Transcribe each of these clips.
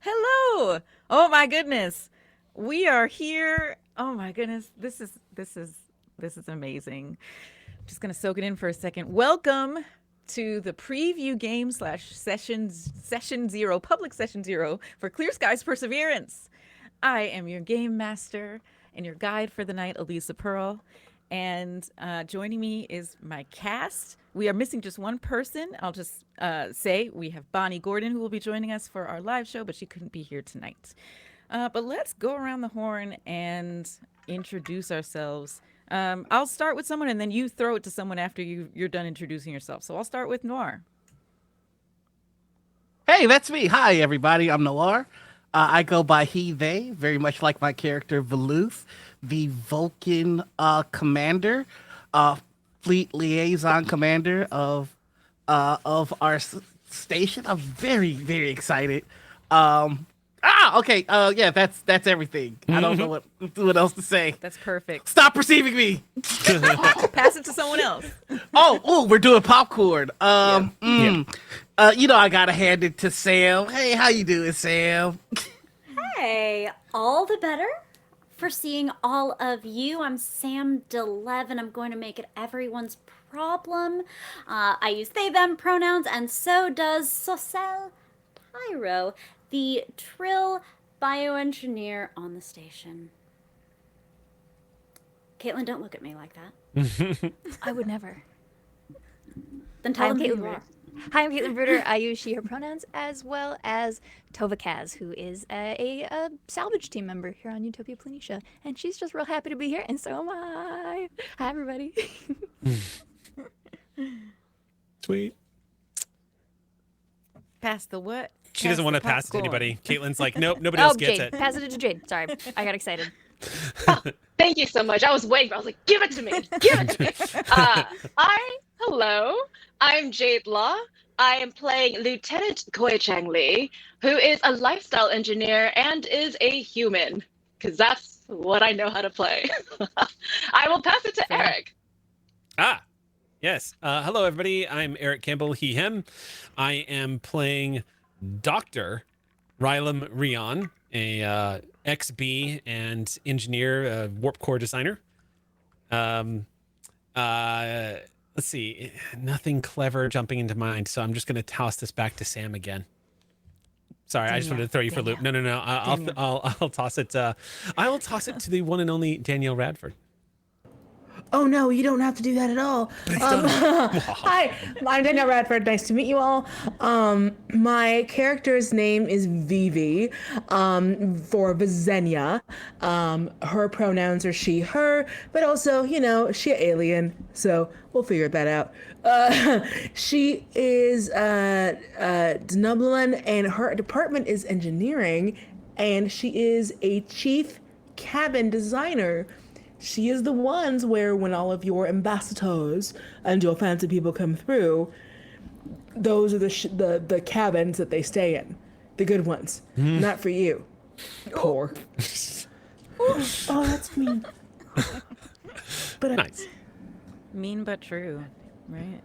Hello. Oh my goodness. We are here. Oh my goodness. This is amazing. I'm just gonna soak it in for a second. Welcome to the preview game slash session zero, public session zero for Clear Skies Perseverance. I am your game master and your guide for the night, Aliza Pearl. And joining me is my cast. We are missing just one person. I'll just say we have Bonnie Gordon, who will be joining us for our live show, but she couldn't be here tonight. But let's go around the horn and introduce ourselves. I'll start with someone, and then you throw it to someone after you're done introducing yourself. So I'll start with Noir. Hey, that's me. Hi, everybody. I'm Noir. I go by he, they, very much like my character, Veluth, the Vulcan commander, fleet liaison commander of our station. I'm very, very excited. Okay. Yeah, that's everything. I don't know what else to say. That's perfect. Stop perceiving me. Pass it to someone else. Oh, we're doing popcorn. Yeah. I gotta hand it to Sam. Hey, how you doing, Sam? Hey, all the better for seeing all of you. I'm Sam DeLeve, and I'm going to make it everyone's problem. I use they, them pronouns, and so does Soselle Tairo, the Trill bioengineer on the station. Kaitlin, don't look at me like that. I would never. Then tell I'm them who Caitlin you Bruder. are. Hi, I'm Caitlin Bruder. I use she, her pronouns, as well as Tovaa, who is a salvage team member here on Utopia Planitia. And she's just real happy to be here, and so am I. Hi, everybody. Sweet. Pass the what? She doesn't want to pass it to anybody. Caitlin's like, nope, nobody else gets Jade. it. Pass it to Jade. Sorry, I got excited. Thank you so much. I was waiting. I was like, give it to me. Give it to me. Hello. I'm Jade Law. I am playing Lieutenant Changlee, who is a lifestyle engineer and is a human, because that's what I know how to play. I will pass it to Eric. Yes. Hello, everybody. I'm Eric Campbell, he, him. I am playing Dr. Rylem Reon, a XB and engineer, warp core designer. Let's see, nothing clever jumping into mind, so I'm just going to toss this back to Sam again. Sorry, I just wanted to throw you for a loop. No. I'll toss it. I will toss it to the one and only Danielle Radford. Oh no, you don't have to do that at all. Hi, I'm Danielle Radford. Nice to meet you all. My character's name is Veevee, for Vesenia. Her pronouns are she, her, but also, she alien, so we'll figure that out. She is Dnublin, and her department is engineering, and she is a chief cabin designer. She is the ones where when all of your ambassadors and your fancy people come through, those are the cabins that they stay in. The good ones. Not for you. Poor. Oh, that's mean. But Nice. Mean but true, right?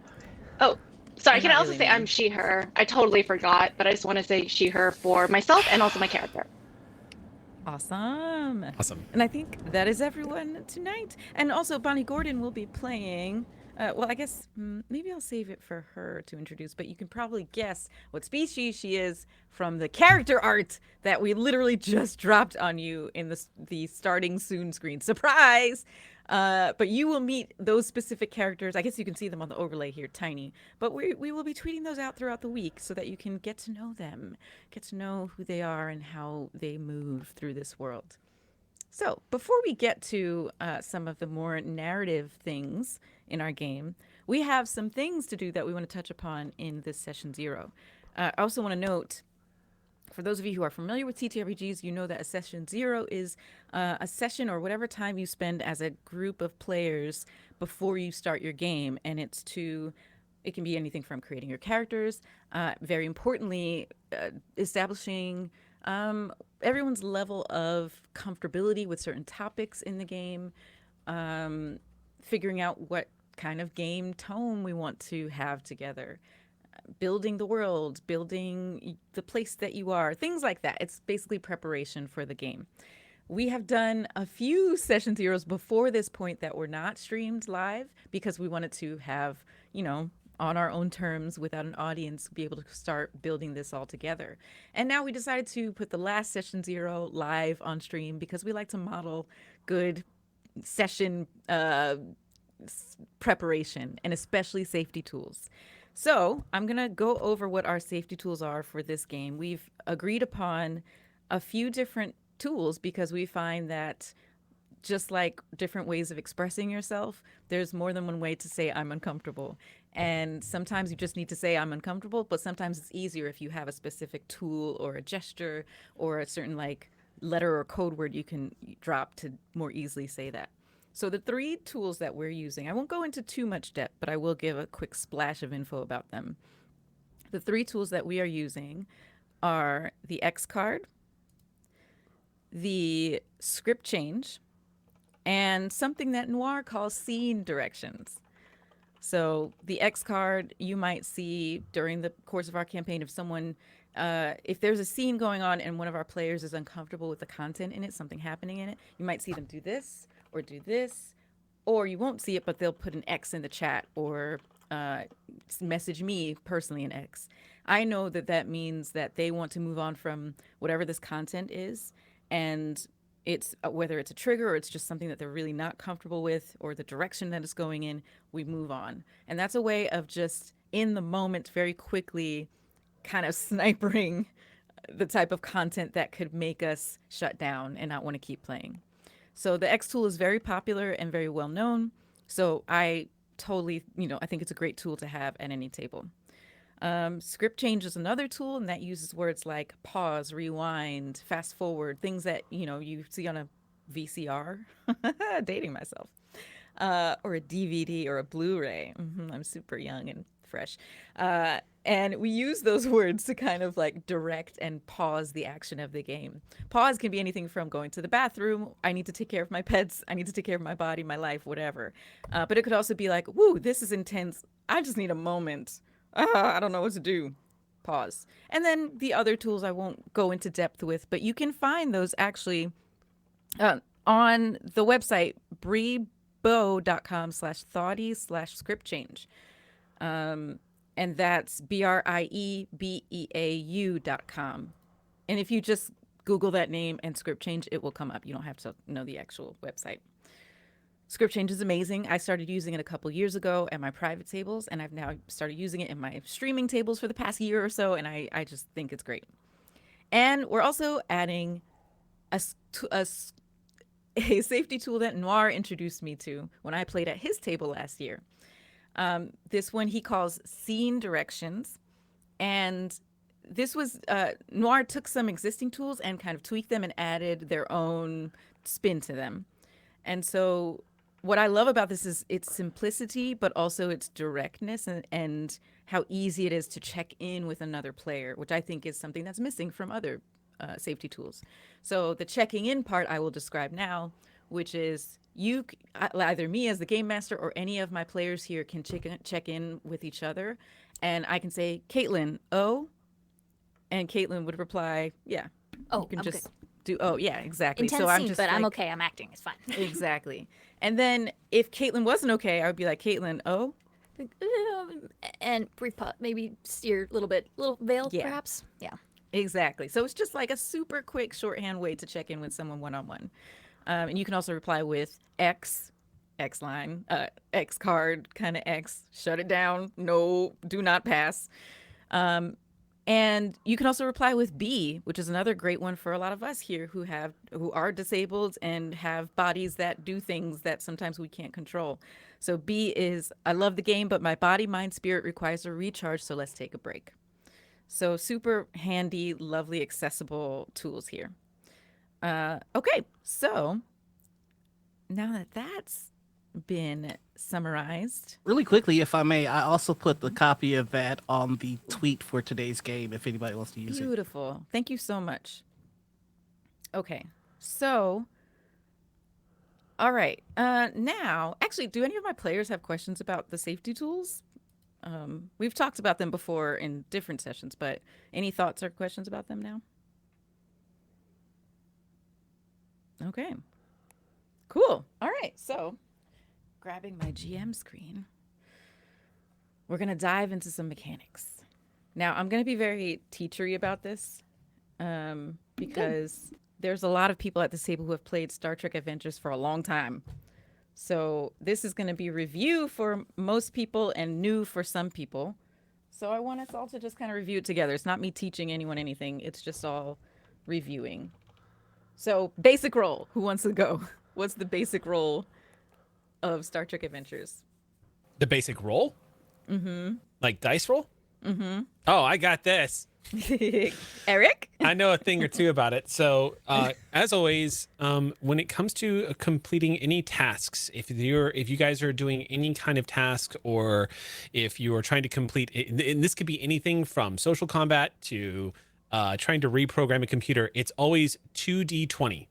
Oh, sorry. Can I Not also really say mean. I'm she, her? I totally forgot, but I just want to say she, her for myself and also my character. Awesome. Awesome. And I think that is everyone tonight. And also, Bonnie Gordon will be playing. Well, I guess maybe I'll save it for her to introduce, but you can probably guess what species she is from the character art that we literally just dropped on you in the starting soon screen. Surprise! But you will meet those specific characters. I guess you can see them on the overlay here, tiny. But we will be tweeting those out throughout the week so that you can get to know them, get to know who they are and how they move through this world. So before we get to some of the more narrative things in our game, we have some things to do that we want to touch upon in this session zero. I also want to note, for those of you who are familiar with TTRPGs, you know that a session zero is a session or whatever time you spend as a group of players before you start your game. And it can be anything from creating your characters, very importantly, establishing everyone's level of comfortability with certain topics in the game, figuring out what kind of game tone we want to have together. building the world, building the place that you are, things like that. It's basically preparation for the game. We have done a few session zeros before this point that were not streamed live because we wanted to have, on our own terms without an audience, be able to start building this all together. And now we decided to put the last session zero live on stream because we like to model good session preparation and especially safety tools. So I'm going to go over what our safety tools are for this game. We've agreed upon a few different tools because we find that just like different ways of expressing yourself, there's more than one way to say I'm uncomfortable. And sometimes you just need to say I'm uncomfortable, but sometimes it's easier if you have a specific tool or a gesture or a certain like letter or code word you can drop to more easily say that. So the 3 tools that we're using, I won't go into too much depth, but I will give a quick splash of info about them. The 3 tools that we are using are the X card, the script change, and something that Noir calls scene directions. So the X card, you might see during the course of our campaign if someone, if there's a scene going on and one of our players is uncomfortable with the content in it, something happening in it, you might see them do this or do this, or you won't see it, but they'll put an X in the chat or message me personally an X. I know that that means that they want to move on from whatever this content is, and it's whether it's a trigger or it's just something that they're really not comfortable with or the direction that it's going in, we move on. And that's a way of just in the moment very quickly kind of snipering the type of content that could make us shut down and not want to keep playing. So the X tool is very popular and very well known. So I totally, I think it's a great tool to have at any table. Script change is another tool, and that uses words like pause, rewind, fast forward, things that, you see on a VCR, dating myself, or a DVD or a Blu-ray. I'm super young and fresh. And we use those words to kind of like direct and pause the action of the game. Pause can be anything from going to the bathroom, I need to take care of my pets, I need to take care of my body, my life, whatever. But it could also be like, woo, this is intense, I just need a moment. I don't know what to do. Pause. And then the other tools I won't go into depth with, but you can find those actually on the website, briebo.com/thoughty/script change. And that's BRIEBEAU.com. And if you just Google that name and script change, it will come up. You don't have to know the actual website. Script change is amazing. I started using it a couple years ago at my private tables, and I've now started using it in my streaming tables for the past year or so, and I just think it's great. And we're also adding a safety tool that Noir introduced me to when I played at his table last year. This one he calls scene directions, and this was Noir took some existing tools and kind of tweaked them and added their own spin to them. And so what I love about this is its simplicity, but also its directness and how easy it is to check in with another player, which I think is something that's missing from other safety tools. So the checking in part I will describe now, which is either me as the game master or any of my players here can check in with each other. And I can say, Kaitlin, oh, and Kaitlin would reply, yeah. Oh, you can I'm just good. oh, yeah, exactly. Intense so I'm scene, just but like, I'm okay. I'm acting. It's fine. Exactly. And then if Kaitlin wasn't okay, I would be like, Kaitlin, oh, And maybe steer a little veil, Yeah. perhaps. Yeah. exactly. So it's just like a super quick shorthand way to check in with someone one-on-one. And you can also reply with X line, X card, kind of X, shut it down. No, do not pass. And you can also reply with B, which is another great one for a lot of us here who are disabled and have bodies that do things that sometimes we can't control. So B is, I love the game, but my body, mind, spirit requires a recharge, so let's take a break. So super handy, lovely, accessible tools here. Okay, so now that that's been summarized. Really quickly, if I may, I also put the copy of that on the tweet for today's game if anybody wants to use it. Beautiful. Thank you so much. Okay, so, all right. Now, actually, do any of my players have questions about the safety tools? We've talked about them before in different sessions, but any thoughts or questions about them now? Okay. Cool. All right. So, grabbing my GM screen, we're going to dive into some mechanics. Now, I'm going to be very teachery about this because there's a lot of people at this table who have played Star Trek Adventures for a long time. So this is going to be review for most people and new for some people. So I want us all to just kind of review it together. It's not me teaching anyone anything. It's just all reviewing. So basic role. Who wants to go? What's the basic role of Star Trek Adventures? The basic roll? Mm-hmm. Like dice roll? Mm-hmm. Oh, I got this. Eric? I know a thing or two about it. So, as always, when it comes to completing any tasks, if you guys are doing any kind of task, or if you are trying to complete, and this could be anything from social combat to trying to reprogram a computer, it's always 2d20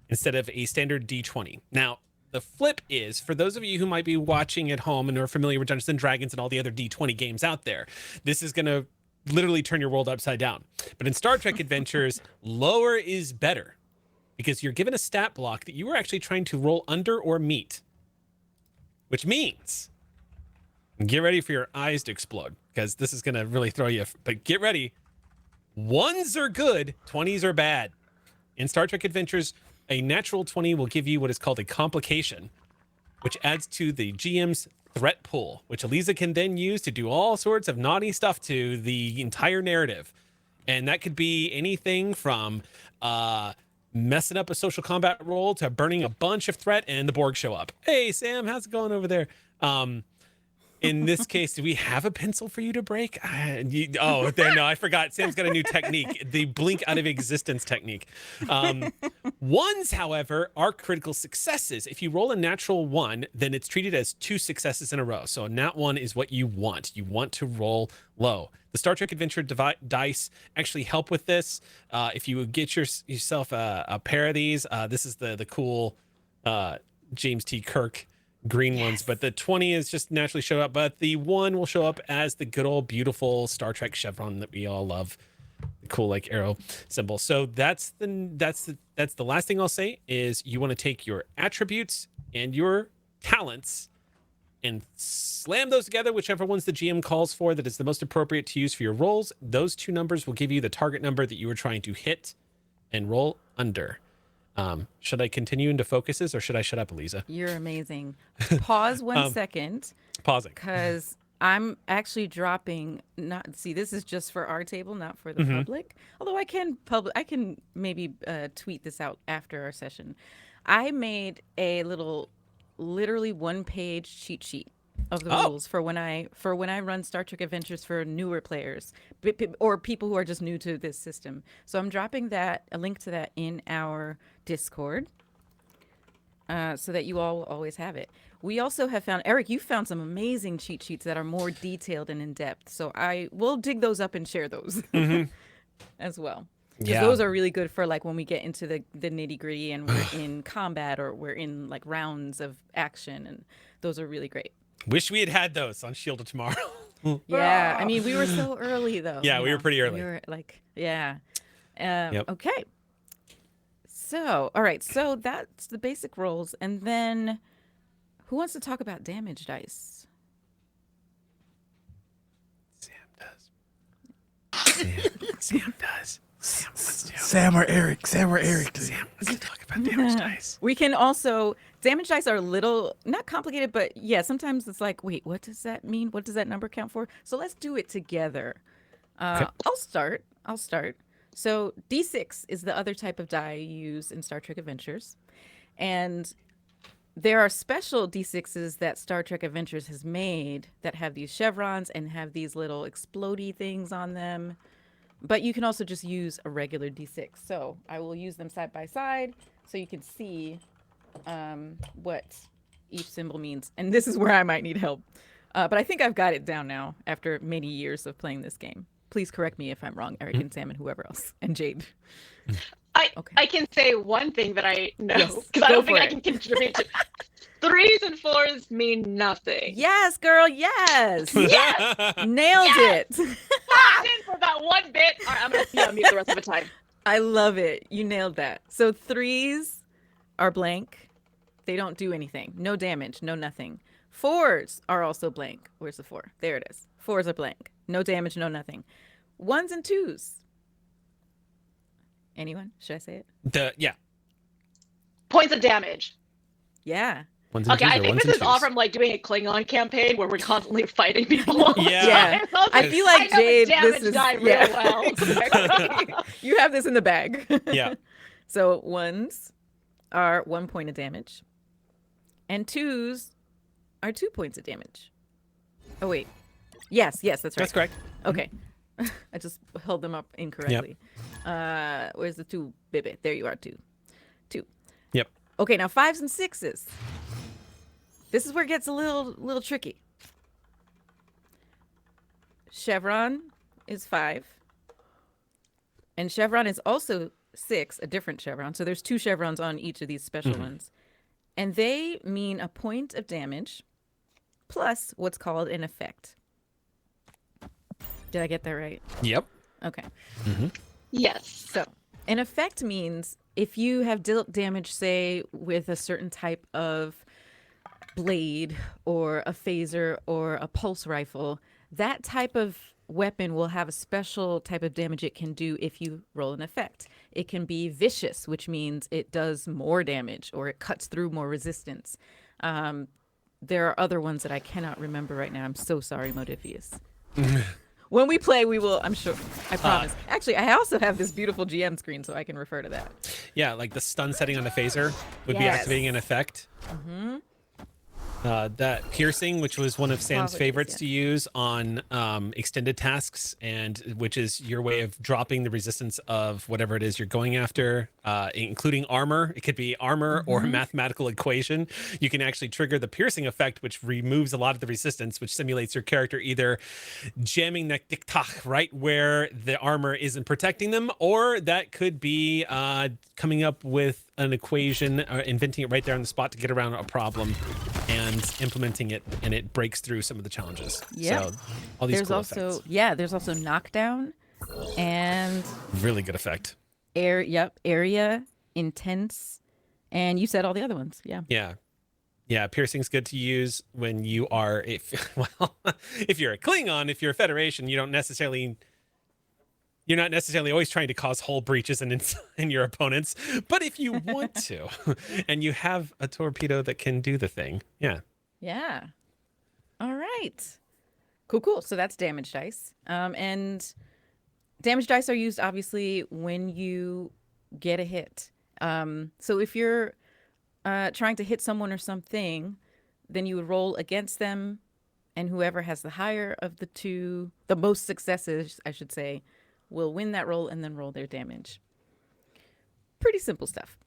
instead of a standard d20. Now, the flip is, for those of you who might be watching at home and are familiar with Dungeons and Dragons and all the other d20 games out there, this is going to literally turn your world upside down. But in Star Trek Adventures, lower is better, because you're given a stat block that you are actually trying to roll under or meet, which means, get ready for your eyes to explode, because this is going to really throw you. But get ready. 1s are good, 20s are bad. In Star Trek Adventures, a natural 20 will give you what is called a complication, which adds to the GM's threat pool, which Aliza can then use to do all sorts of naughty stuff to the entire narrative. And that could be anything from messing up a social combat roll to burning a bunch of threat and the Borg show up. Hey, Sam, how's it going over there? In this case, do we have a pencil for you to break? No, I forgot. Sam's got a new technique, the blink out of existence technique. 1s, however, are critical successes. If you roll a natural 1, then it's treated as 2 successes in a row. So a nat 1 is what you want. You want to roll low. The Star Trek Adventure dice actually help with this. If you get yourself a pair of these, this is the cool James T. Kirk green ones, but the 20 is just naturally show up, but the 1 will show up as the good old beautiful Star Trek chevron that we all love, the cool like arrow symbol. So that's the last thing I'll say is you want to take your attributes and your talents and slam those together, whichever ones the GM calls for that is the most appropriate to use for your rolls. Those 2 numbers will give you the target number that you were trying to hit and roll under. Should I continue into focuses, or should I shut up, Aliza? You're amazing. Pause 1 second. Pausing. Because I'm actually dropping. This is just for our table, not for the public. Although I can maybe tweet this out after our session. I made a literally 1-page cheat sheet of the rules for when I run Star Trek Adventures for newer players or people who are just new to this system. So I'm dropping a link to that in our Discord so that you all will always have it. We also have found, Eric, you found some amazing cheat sheets that are more detailed and in depth. So I will dig those up and share those as well. Yeah. Those are really good for like when we get into the nitty gritty and we're in combat or we're in like rounds of action, and those are really great. Wish we had those on Shield of Tomorrow. Yeah, I mean, we were so early, though. Yeah, we were pretty early. We were like, yeah. Okay. So, all right. So that's the basic rolls. And then who wants to talk about damage dice? Sam does. Sam does. Sam or Eric. Sam wants to talk about damage dice. We can also, damage dice are a little, not complicated, but yeah, sometimes it's like, wait, what does that mean? What does that number count for? So let's do it together. Okay. I'll start. So D6 is the other type of die you use in Star Trek Adventures. And there are special D6s that Star Trek Adventures has made that have these chevrons and have these little explodey things on them. But you can also just use a regular D6. So I will use them side by side so you can see what each symbol means. And this is where I might need help. But I think I've got it down now after many years of playing this game. Please correct me if I'm wrong, Eric and Sam and whoever else. And Jade. I can say one thing that I know, because Yes, I don't go think for I it. can contribute to 3s and 4s mean nothing. Yes, girl. Yes. Yes! Nailed it. Locked in for that one bit. All right, I'm gonna be on mute the rest of the time. I love it. You nailed that. So 3s are blank. They don't do anything. No damage. No nothing. 4s are also blank. Where's the 4? There it is. 4s are blank. No damage. No nothing. 1s and 2s. Anyone? Should I say it? Yeah. Points of damage. Yeah. Ones and Okay, twos I or think ones this and is all twos. from like doing a Klingon campaign where we're constantly fighting people. all the Yeah. time. So was I feel like I know the Jade, damage this is die real yeah. well. Exactly. You have this in the bag. Yeah. So 1s are 1 point of damage, and 2s are 2 points of damage. Oh wait, yes, that's right. That's correct. Okay, I just held them up incorrectly. Where's the 2, baby? There you are, 2. Yep. Okay, now 5s and 6s. This is where it gets a little tricky. Chevron is 5. And chevron is also 6, a different chevron. So there's 2 chevrons on each of these special ones. And they mean a point of damage plus what's called an effect. Did I get that right? Yep. Okay. Yes. So an effect means if you have dealt damage, say, with a certain type of blade or a phaser or a pulse rifle, that type of weapon will have a special type of damage it can do if you roll an effect. It can be vicious, which means it does more damage or it cuts through more resistance. There are other ones that I cannot remember right now. I'm so sorry, Modifius. When we play, we will, I'm sure. I promise. Actually, I also have this beautiful GM screen, so I can refer to that. Yeah, like the stun setting on the phaser would be Yes. activating an effect. That piercing, which was one of Sam's Qualities, favorites yeah. to use on extended tasks, and which is your way of dropping the resistance of whatever it is you're going after, including armor. It could be armor or a mathematical equation. You can actually trigger the piercing effect, which removes a lot of the resistance, which simulates your character either jamming the tick-tock right where the armor isn't protecting them, or that could be coming up with an equation or inventing it right there on the spot to get around a problem and implementing it, and it breaks through some of the challenges. Yeah. So all these There's cool also, effects. there's also knockdown and Really good effect. area, intense, and you said all the other ones. Yeah. Yeah, piercing's good to use when you are if you're a Klingon, if you're a Federation, you're not necessarily always trying to cause hull breaches in your opponents, but if you want to, and you have a torpedo that can do the thing, yeah. Yeah. All right. Cool. So that's damage dice. And damage dice are used obviously when you get a hit. So if you're trying to hit someone or something, then you would roll against them, and whoever has the higher of the most successes, I should say, will win that roll and then roll their damage. Pretty simple stuff.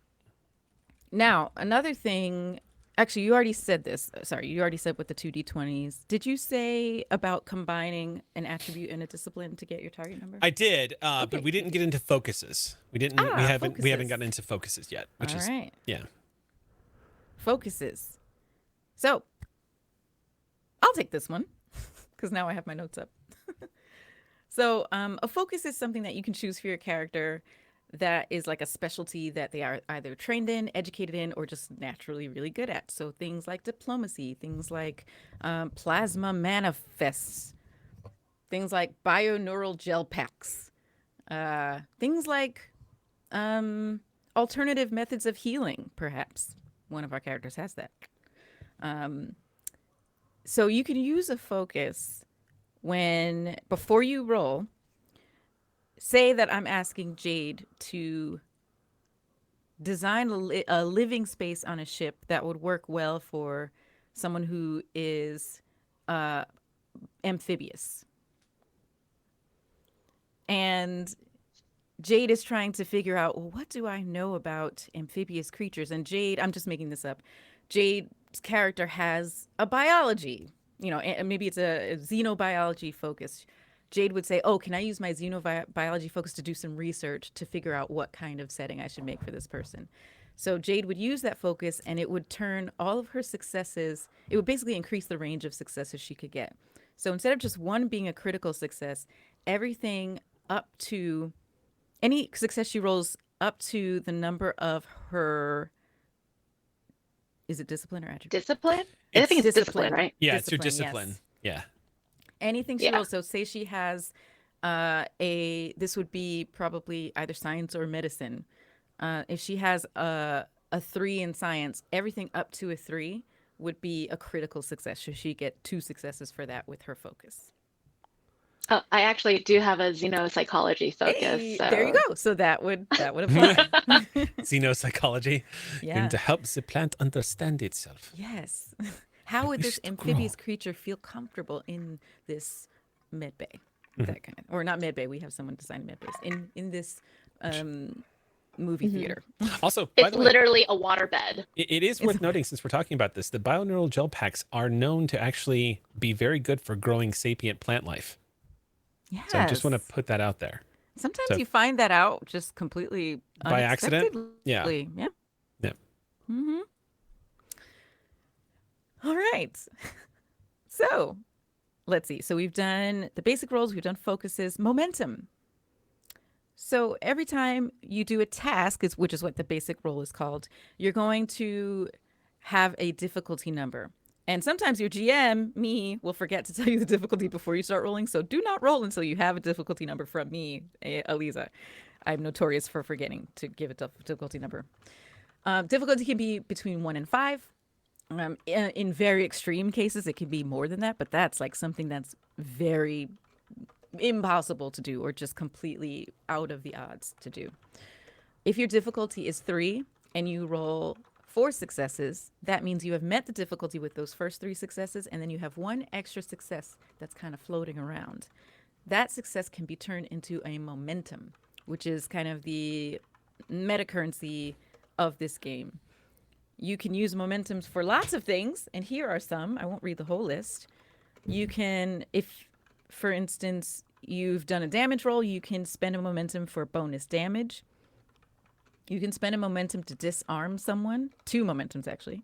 Now, another thing, actually, you already said this. Sorry, you already said with the 2d20s. Did you say about combining an attribute and a discipline to get your target number? I did, Okay. but we didn't get into focuses. We haven't focuses. gotten into focuses yet, which All is right. yeah. Focuses. So, I'll take this one because now I have my notes up. So, a focus is something that you can choose for your character that is like a specialty that they are either trained in, educated in, or just naturally really good at. So things like diplomacy, things like plasma manifests, things like bioneural gel packs, things like alternative methods of healing, perhaps. One of our characters has that. So you can use a focus before you roll. Say that I'm asking Jade to design a living space on a ship that would work well for someone who is amphibious. And Jade is trying to figure out, well, what do I know about amphibious creatures? And Jade, I'm just making this up, Jade's character has a biology, and maybe it's a xenobiology focus. Jade would say, oh, can I use my xenobiology focus to do some research to figure out what kind of setting I should make for this person? So Jade would use that focus and it would turn all of her successes, it would basically increase the range of successes she could get. So instead of just one being a critical success, everything up to any success she rolls up to the number of her, is it discipline or attribute? Discipline? I think it's discipline, right? Yeah, it's your Discipline, discipline. Yeah. Anything she Yeah. rolls. So say she has this would be probably either science or medicine. If she has a 3 in science, everything up to a 3 would be a critical success. So she get 2 successes for that with her focus. Oh, I actually do have a xenopsychology focus. Hey, so. there you go. So that would apply. Xenopsychology. Yeah. Going to help the plant understand itself. Yes. How would this Least amphibious grow. creature feel comfortable in this med bay? That kind of, or not med bay. We have someone design med bays in this movie theater. Also, by It's the way, literally a waterbed. it is worth noting, since we're talking about this, the bioneural gel packs are known to actually be very good for growing sapient plant life. Yes. So I just want to put that out there. Sometimes So- you find that out just completely By accident? Yeah. unexpectedly. Yeah. Yeah. Mm-hmm. All right. So let's see. So we've done the basic roles, we've done focuses, momentum. So every time you do a task, which is what the basic role is called, you're going to have a difficulty number. And sometimes your GM, me, will forget to tell you the difficulty before you start rolling. So do not roll until you have a difficulty number from me, Aliza. I'm notorious for forgetting to give a difficulty number. Difficulty can be between 1 and 5. In very extreme cases, it can be more than that, but that's like something that's very impossible to do or just completely out of the odds to do. If your difficulty is 3 and you roll 4 successes, that means you have met the difficulty with those first 3 successes, and then you have 1 extra success that's kind of floating around. That success can be turned into a momentum, which is kind of the meta currency of this game. You can use momentums for lots of things, and here are some. I won't read the whole list. You can, if, for instance, you've done a damage roll, you can spend a momentum for bonus damage. You can spend a momentum to disarm someone. 2 momentums, actually.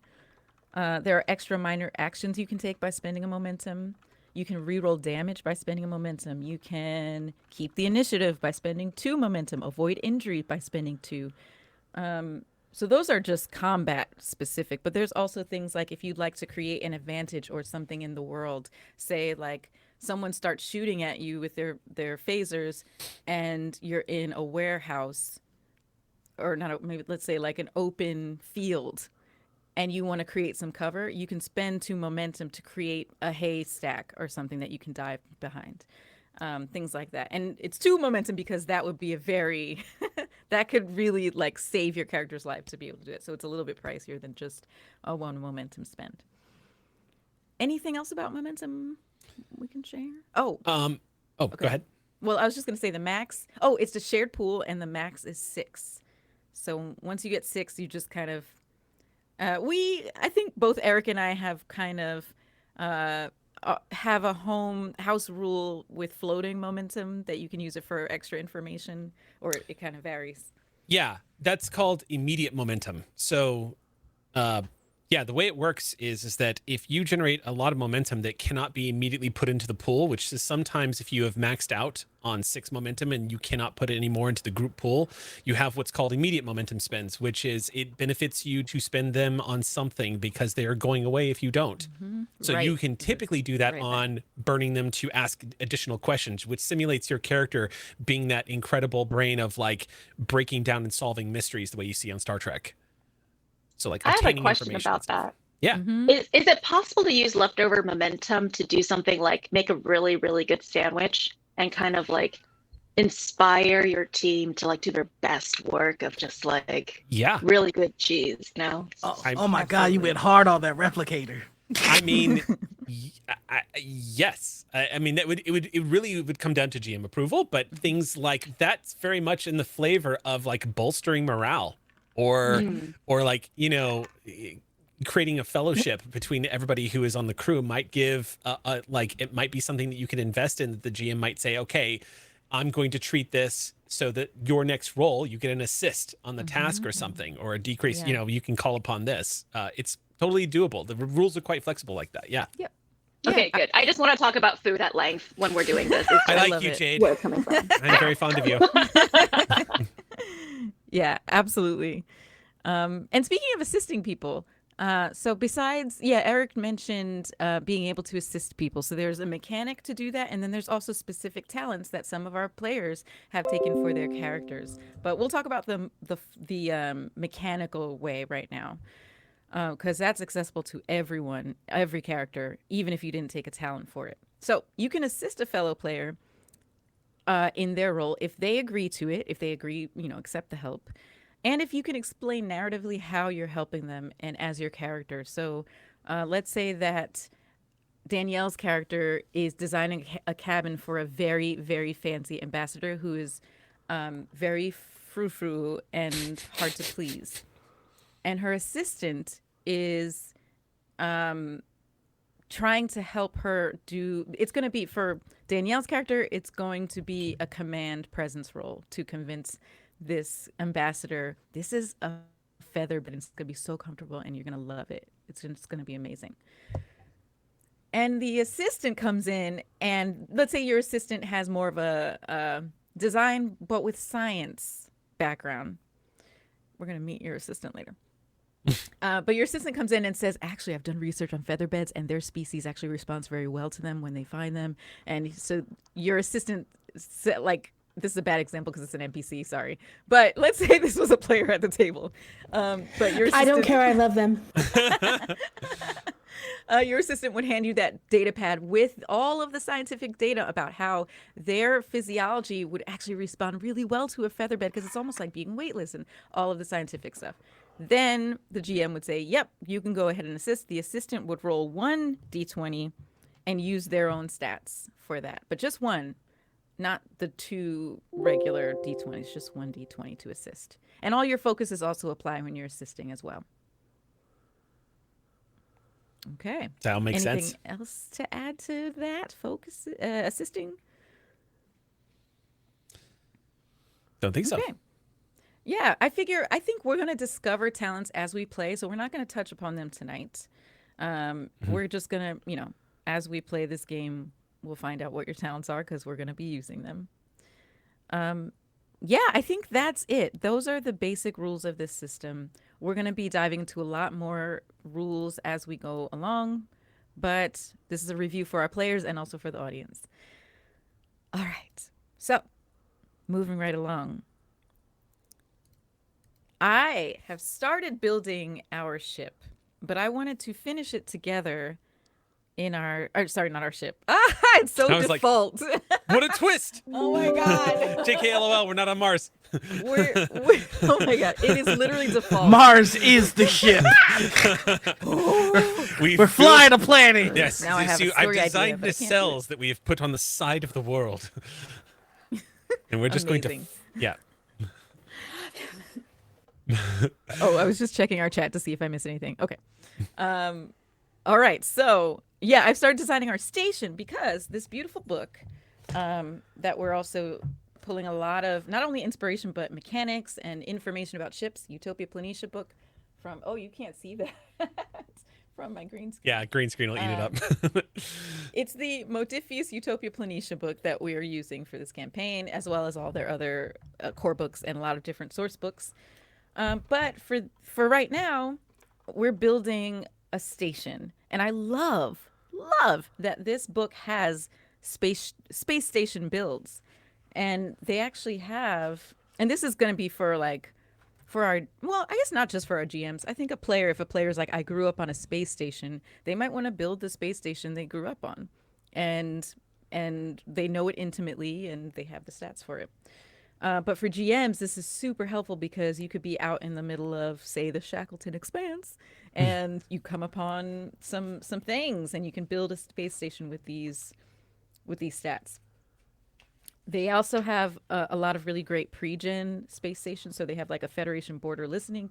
There are extra minor actions you can take by spending a momentum. You can reroll damage by spending a momentum. You can keep the initiative by spending 2 momentum. Avoid injury by spending 2. So those are just combat specific, but there's also things like if you'd like to create an advantage or something in the world, say like someone starts shooting at you with their phasers and you're in a warehouse or not, maybe let's say like an open field and you want to create some cover, you can spend 2 momentum to create a haystack or something that you can dive behind. Things like that. And it's 2 momentum because that would be a very, that could really like save your character's life to be able to do it. So it's a little bit pricier than just a 1 momentum spend. Anything else about momentum we can share? Oh, Go ahead. well, I was just going to say the max. Oh, it's the shared pool and the max is 6. So once you get 6, you just kind of, I think both Eric and I have kind of, have a house rule with floating momentum that you can use it for extra information, or it kind of varies. Yeah, that's called immediate momentum. So, yeah, the way it works is that if you generate a lot of momentum that cannot be immediately put into the pool, which is sometimes if you have maxed out on 6 momentum and you cannot put it anymore into the group pool, you have what's called immediate momentum spends, which is it benefits you to spend them on something because they are going away if you don't. Mm-hmm. So Right. you can typically do that Right. on burning them to ask additional questions, which simulates your character being that incredible brain of like breaking down and solving mysteries the way you see on Star Trek. So like I have a obtaining question information about and stuff. that. Yeah. Mhm. Is it possible to use leftover momentum to do something like make a really, really good sandwich and kind of like inspire your team to like do their best work of just like Yeah. really good cheese, you know? Oh my God, you went hard on that replicator. I mean, yes. I mean, it really would come down to GM approval, but things like that's very much in the flavor of like bolstering morale or like, you know, creating a fellowship between everybody who is on the crew might give like it might be something that you can invest in that the GM might say, okay, I'm going to treat this so that your next roll, you get an assist on the task or something, or a decrease, Yeah. you know, you can call upon this. It's totally doable. The rules are quite flexible like that. Yeah. Yep. Okay, Yeah, good. I just want to talk about food at length when we're doing this. It's I I like love you, it. Jade. where it's coming from. I'm very fond of you. Yeah, absolutely. And speaking of assisting people, so besides, yeah, Eric mentioned being able to assist people. So there's a mechanic to do that, and then there's also specific talents that some of our players have taken for their characters. But we'll talk about the mechanical way right now, because that's accessible to everyone, every character, even if you didn't take a talent for it. So you can assist a fellow player in their role if they agree to it, if they agree, accept the help, and if you can explain narratively how you're helping them and as your character. So let's say that Danielle's character is designing a cabin for a very, very fancy ambassador who is very frou-frou and hard to please. And her assistant is trying to help her do, it's going to be, for Danielle's character, it's going to be a command presence role to convince this ambassador, this is a feather, but it's going to be so comfortable and you're going to love it. It's just going to be amazing. And the assistant comes in, and let's say your assistant has more of a design, but with science background. We're going to meet your assistant later. But your assistant comes in and says, actually, I've done research on feather beds, and their species actually responds very well to them when they find them. And so your assistant, like, this is a bad example because it's an NPC, sorry. But let's say this was a player at the table. But your assistant, I don't care. I love them. your assistant would hand you that data pad with all of the scientific data about how their physiology would actually respond really well to a feather bed, because it's almost like being weightless and all of the scientific stuff. Then the GM would say, yep, you can go ahead and assist. The assistant would roll 1 d20 and use their own stats for that. But just one, not the 2 regular d20s, just 1 d20 to assist. And all your focuses also apply when you're assisting as well. Okay. That'll make Anything sense. else to add to that? Focus, assisting? Don't think so. Okay. Yeah, I think we're going to discover talents as we play, so we're not going to touch upon them tonight. We're just going to, as we play this game, we'll find out what your talents are, because we're going to be using them. Yeah, I think that's it. Those are the basic rules of this system. We're going to be diving into a lot more rules as we go along, but this is a review for our players and also for the audience. All right, so moving right along. I have started building our ship, but I wanted to finish it together in our, sorry, not our ship. It's so I was like, default. What a twist! Oh my God. JKLOL, we're not on Mars. Oh my God. It is literally default. Mars is the ship. We're flying a planet. Yes, Now I have a I've story idea, designed but I the can't do cells that we have put on the side of the world. And we're just Amazing. going to, yeah. Oh, I was just checking our chat to see if I missed anything. Okay. All right. So, yeah, I've started designing our station because this beautiful book that we're also pulling a lot of not only inspiration, but mechanics and information about ships, Utopia Planitia book from, oh, you can't see that, from my green screen. Yeah, green screen will eat it up. It's the Modifius Utopia Planitia book that we are using for this campaign, as well as all their other core books and a lot of different source books. But for right now, we're building a station, and I love that this book has space station builds, and they actually have, and this is going to be for our, well, I guess not just for our GMs. I think if a player's like, I grew up on a space station, they might want to build the space station they grew up on, and they know it intimately, and they have the stats for it. But for GMs, this is super helpful because you could be out in the middle of, say, the Shackleton Expanse, and you come upon some things, and you can build a space station with these stats. They also have a lot of really great pre-gen space stations. So they have like a Federation border listening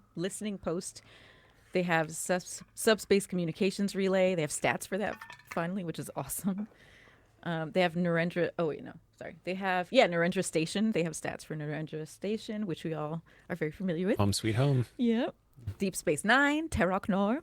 post. They have subspace communications relay. They have stats for that finally, which is awesome. They have Narendra. Oh wait, no, sorry. They have Narendra Station. They have stats for Narendra Station, which we all are very familiar with. Home sweet home. Yep. Deep Space Nine, Terok Nor,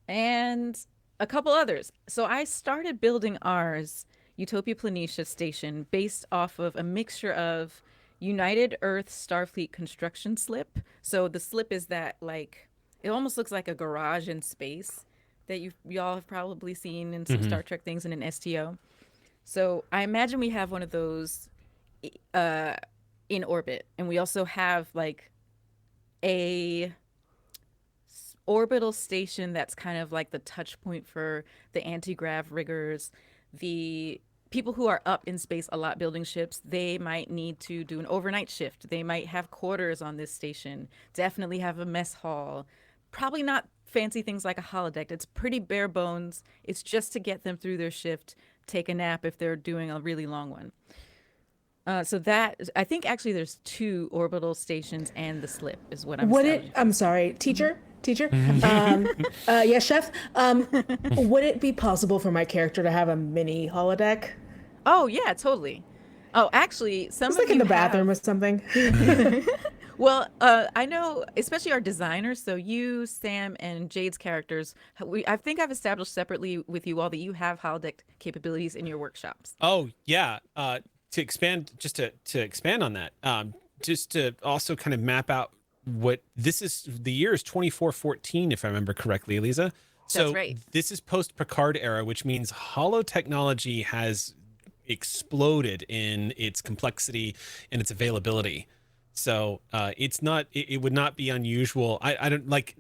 and a couple others. So I started building ours, Utopia Planitia Station, based off of a mixture of United Earth Starfleet construction slip. So the slip is that, like, it almost looks like a garage in space that y'all have probably seen in some Star Trek things in an STO. So I imagine we have one of those in orbit, and we also have like a orbital station that's kind of like the touch point for the anti-grav riggers, the people who are up in space a lot building ships. They might need to do an overnight shift. They might have quarters on this station, definitely have a mess hall, probably not fancy things like a holodeck. It's pretty bare bones. It's just to get them through their shift, take a nap if they're doing a really long one. So that, I think actually there's 2 orbital stations and the slip is what I'm saying. I'm sorry, teacher. Yes, chef. Would it be possible for my character to have a mini holodeck? Oh yeah, totally. Oh, actually, some It's of like in you the bathroom or something. Well, I know, especially our designers. So you, Sam, and Jade's characters. I think I've established separately with you all that you have holodeck capabilities in your workshops. Oh yeah. To expand, just to expand on that, just to also kind of map out what this is. The year is 2414, if I remember correctly, Aliza. So That's right. This is post Picard era, which means holo technology has exploded in its complexity and its availability. So it's not. It would not be unusual. I don't like.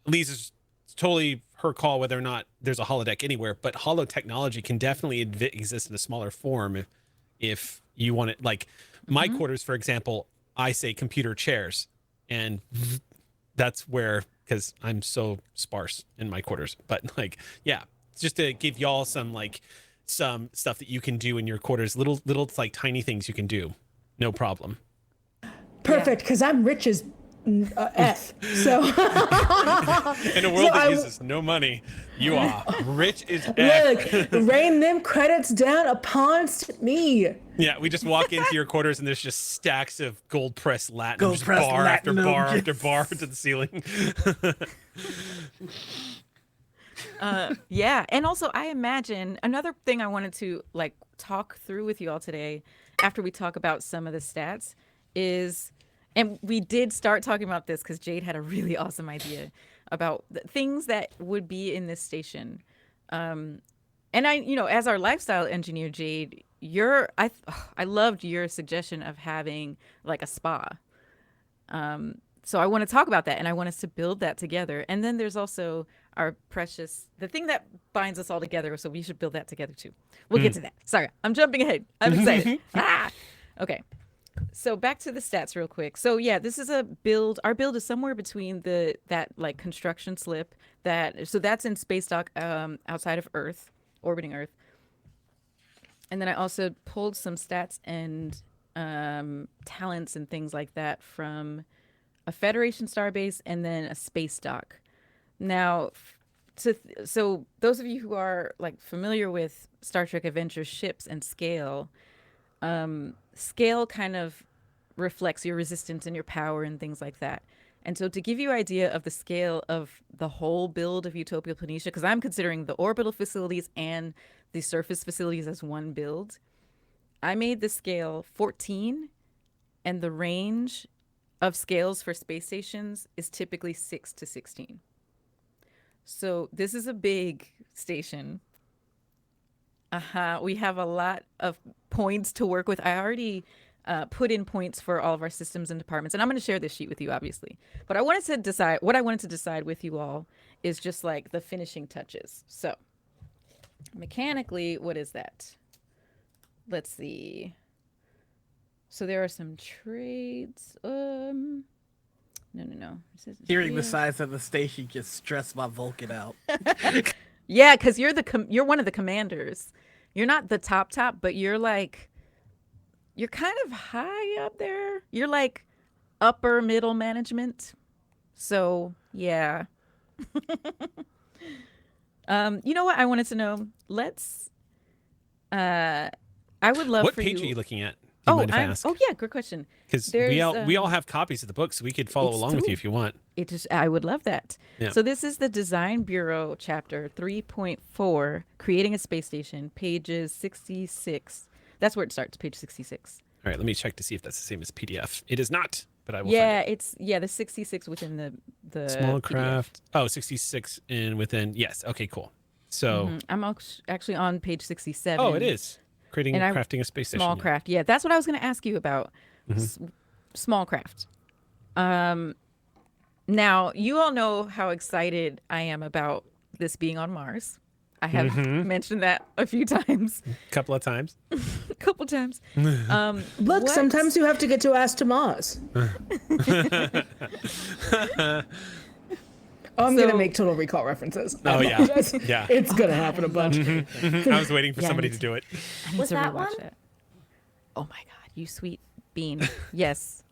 Lisa's totally her call whether or not there's a holodeck anywhere, but holo technology can definitely exist in a smaller form if you want it. Like my quarters, for example, I say computer chairs, and that's where, because I'm so sparse in my quarters. But like, yeah, just to give y'all some stuff that you can do in your quarters, little like tiny things you can do, no problem. Perfect, because I'm rich as F. So In a world that uses no money, you are rich as F. look, rain them credits down upon me. Yeah, we just walk into your quarters and there's just stacks of gold pressed latinum, Gold just pressed bar after latinum, bar yes. after bar to the ceiling. Yeah, and also I imagine another thing I wanted to like talk through with you all today, after we talk about some of the stats, is, and we did start talking about this because Jade had a really awesome idea about the things that would be in this station. And I, as our lifestyle engineer, Jade, I loved your suggestion of having like a spa. So I want to talk about that, and I want us to build that together. And then there's also our the thing that binds us all together. So we should build that together too. We'll get to that. Sorry, I'm jumping ahead. I'm excited. Okay. So back to the stats real quick. So yeah, this is a build. Our build is somewhere between that like construction slip so that's in space dock outside of Earth, orbiting Earth. And then I also pulled some stats and talents and things like that from a Federation starbase and then a space dock. Now, so those of you who are like familiar with Star Trek Adventure ships and scale, scale kind of reflects your resistance and your power and things like that. And so to give you an idea of the scale of the whole build of Utopia Planitia, because I'm considering the orbital facilities and the surface facilities as one build, I made the scale 14, and the range of scales for space stations is typically 6 to 16. So this is a big station. We have a lot of points to work with. I already put in points for all of our systems and departments, and I'm going to share this sheet with you, obviously. But what I wanted to decide with you all is just like the finishing touches. So mechanically, what is that? Let's see. So there are some trades. No. Hearing the size of the station just stressed my Vulcan out. Yeah, because you're one of the commanders. You're not the top, but you're kind of high up there. You're like upper middle management. So yeah. You know what I wanted to know? Let's I would love What for page you. are you looking at? Do you mind if I ask? Oh yeah, good question. Because There's, we all have copies of the book, so we could follow it's along with true. you if you want. I would love that. Yeah. So this is the Design Bureau chapter 3.4, creating a space station, pages 66. That's where it starts, page 66. All right, let me check to see if that's the same as PDF. It is not, but I will Yeah, find it. it's the 66 within the Small PDF. craft. Oh, 66 and within. Yes. Okay, cool. So, I'm actually on page 67. oh, it is. Creating And crafting a space station. Small yeah. craft. Yeah, that's what I was going to ask you about. Small craft. Now, you all know how excited I am about this being on Mars. I have mentioned that a few times, A couple of times. a couple times. Look, what- sometimes you have to get to Mars. Oh, I'm gonna So- make Total Recall references. I Oh, yeah. apologize. Yeah. It's gonna happen a bunch. I was waiting for Yeah, somebody me to do it. I need Was to that rewatch one? that. Oh my God, you sweet bean. Yes,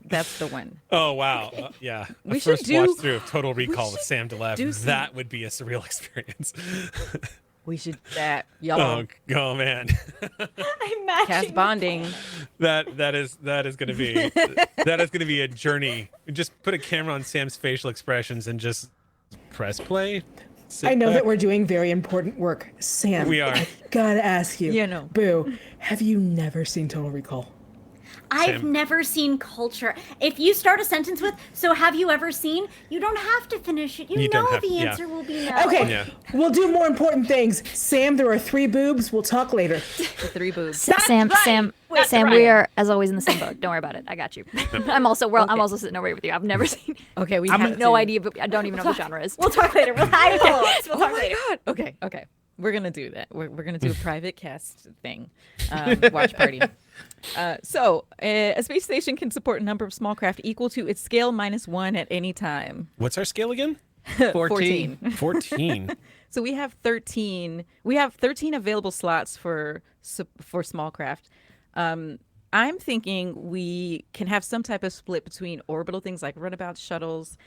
that's the one. Oh wow, yeah. We A should first do- watch through of Total Recall with should Sam do DeLev. some- That would be a surreal experience. We should that y'all Oh man, I'm matching. cast bonding. that is gonna be a journey. Just put a camera on Sam's facial expressions and just press play. Sit I know back. that we're doing very important work, Sam. We are. I gotta ask you. Yeah, no. Boo, have you never seen Total Recall? I've Sam. never seen Culture. If you start a sentence with, so have you ever seen? You don't have to finish it. You, You know don't have- the yeah. answer will be no. Okay, Yeah. we'll do more important things. Sam, there are 3 boobs. We'll talk later. The 3 boobs. Sam, right. Sam, That's Sam, right. we are as always in the same boat. Don't worry about it. I got you. I'm also sitting over here with you. I've never seen. Okay, we I have have no to- idea, but I don't even know what the genre is. We'll talk later. We'll talk Oh later. my God. Okay. We're gonna do that. We're gonna do a private cast thing, watch party. So a space station can support a number of small craft equal to its scale -1 at any time. What's our scale again? 14. 14. So we have 13. We have 13 available slots for small craft. I'm thinking we can have some type of split between orbital things like runabouts, shuttles,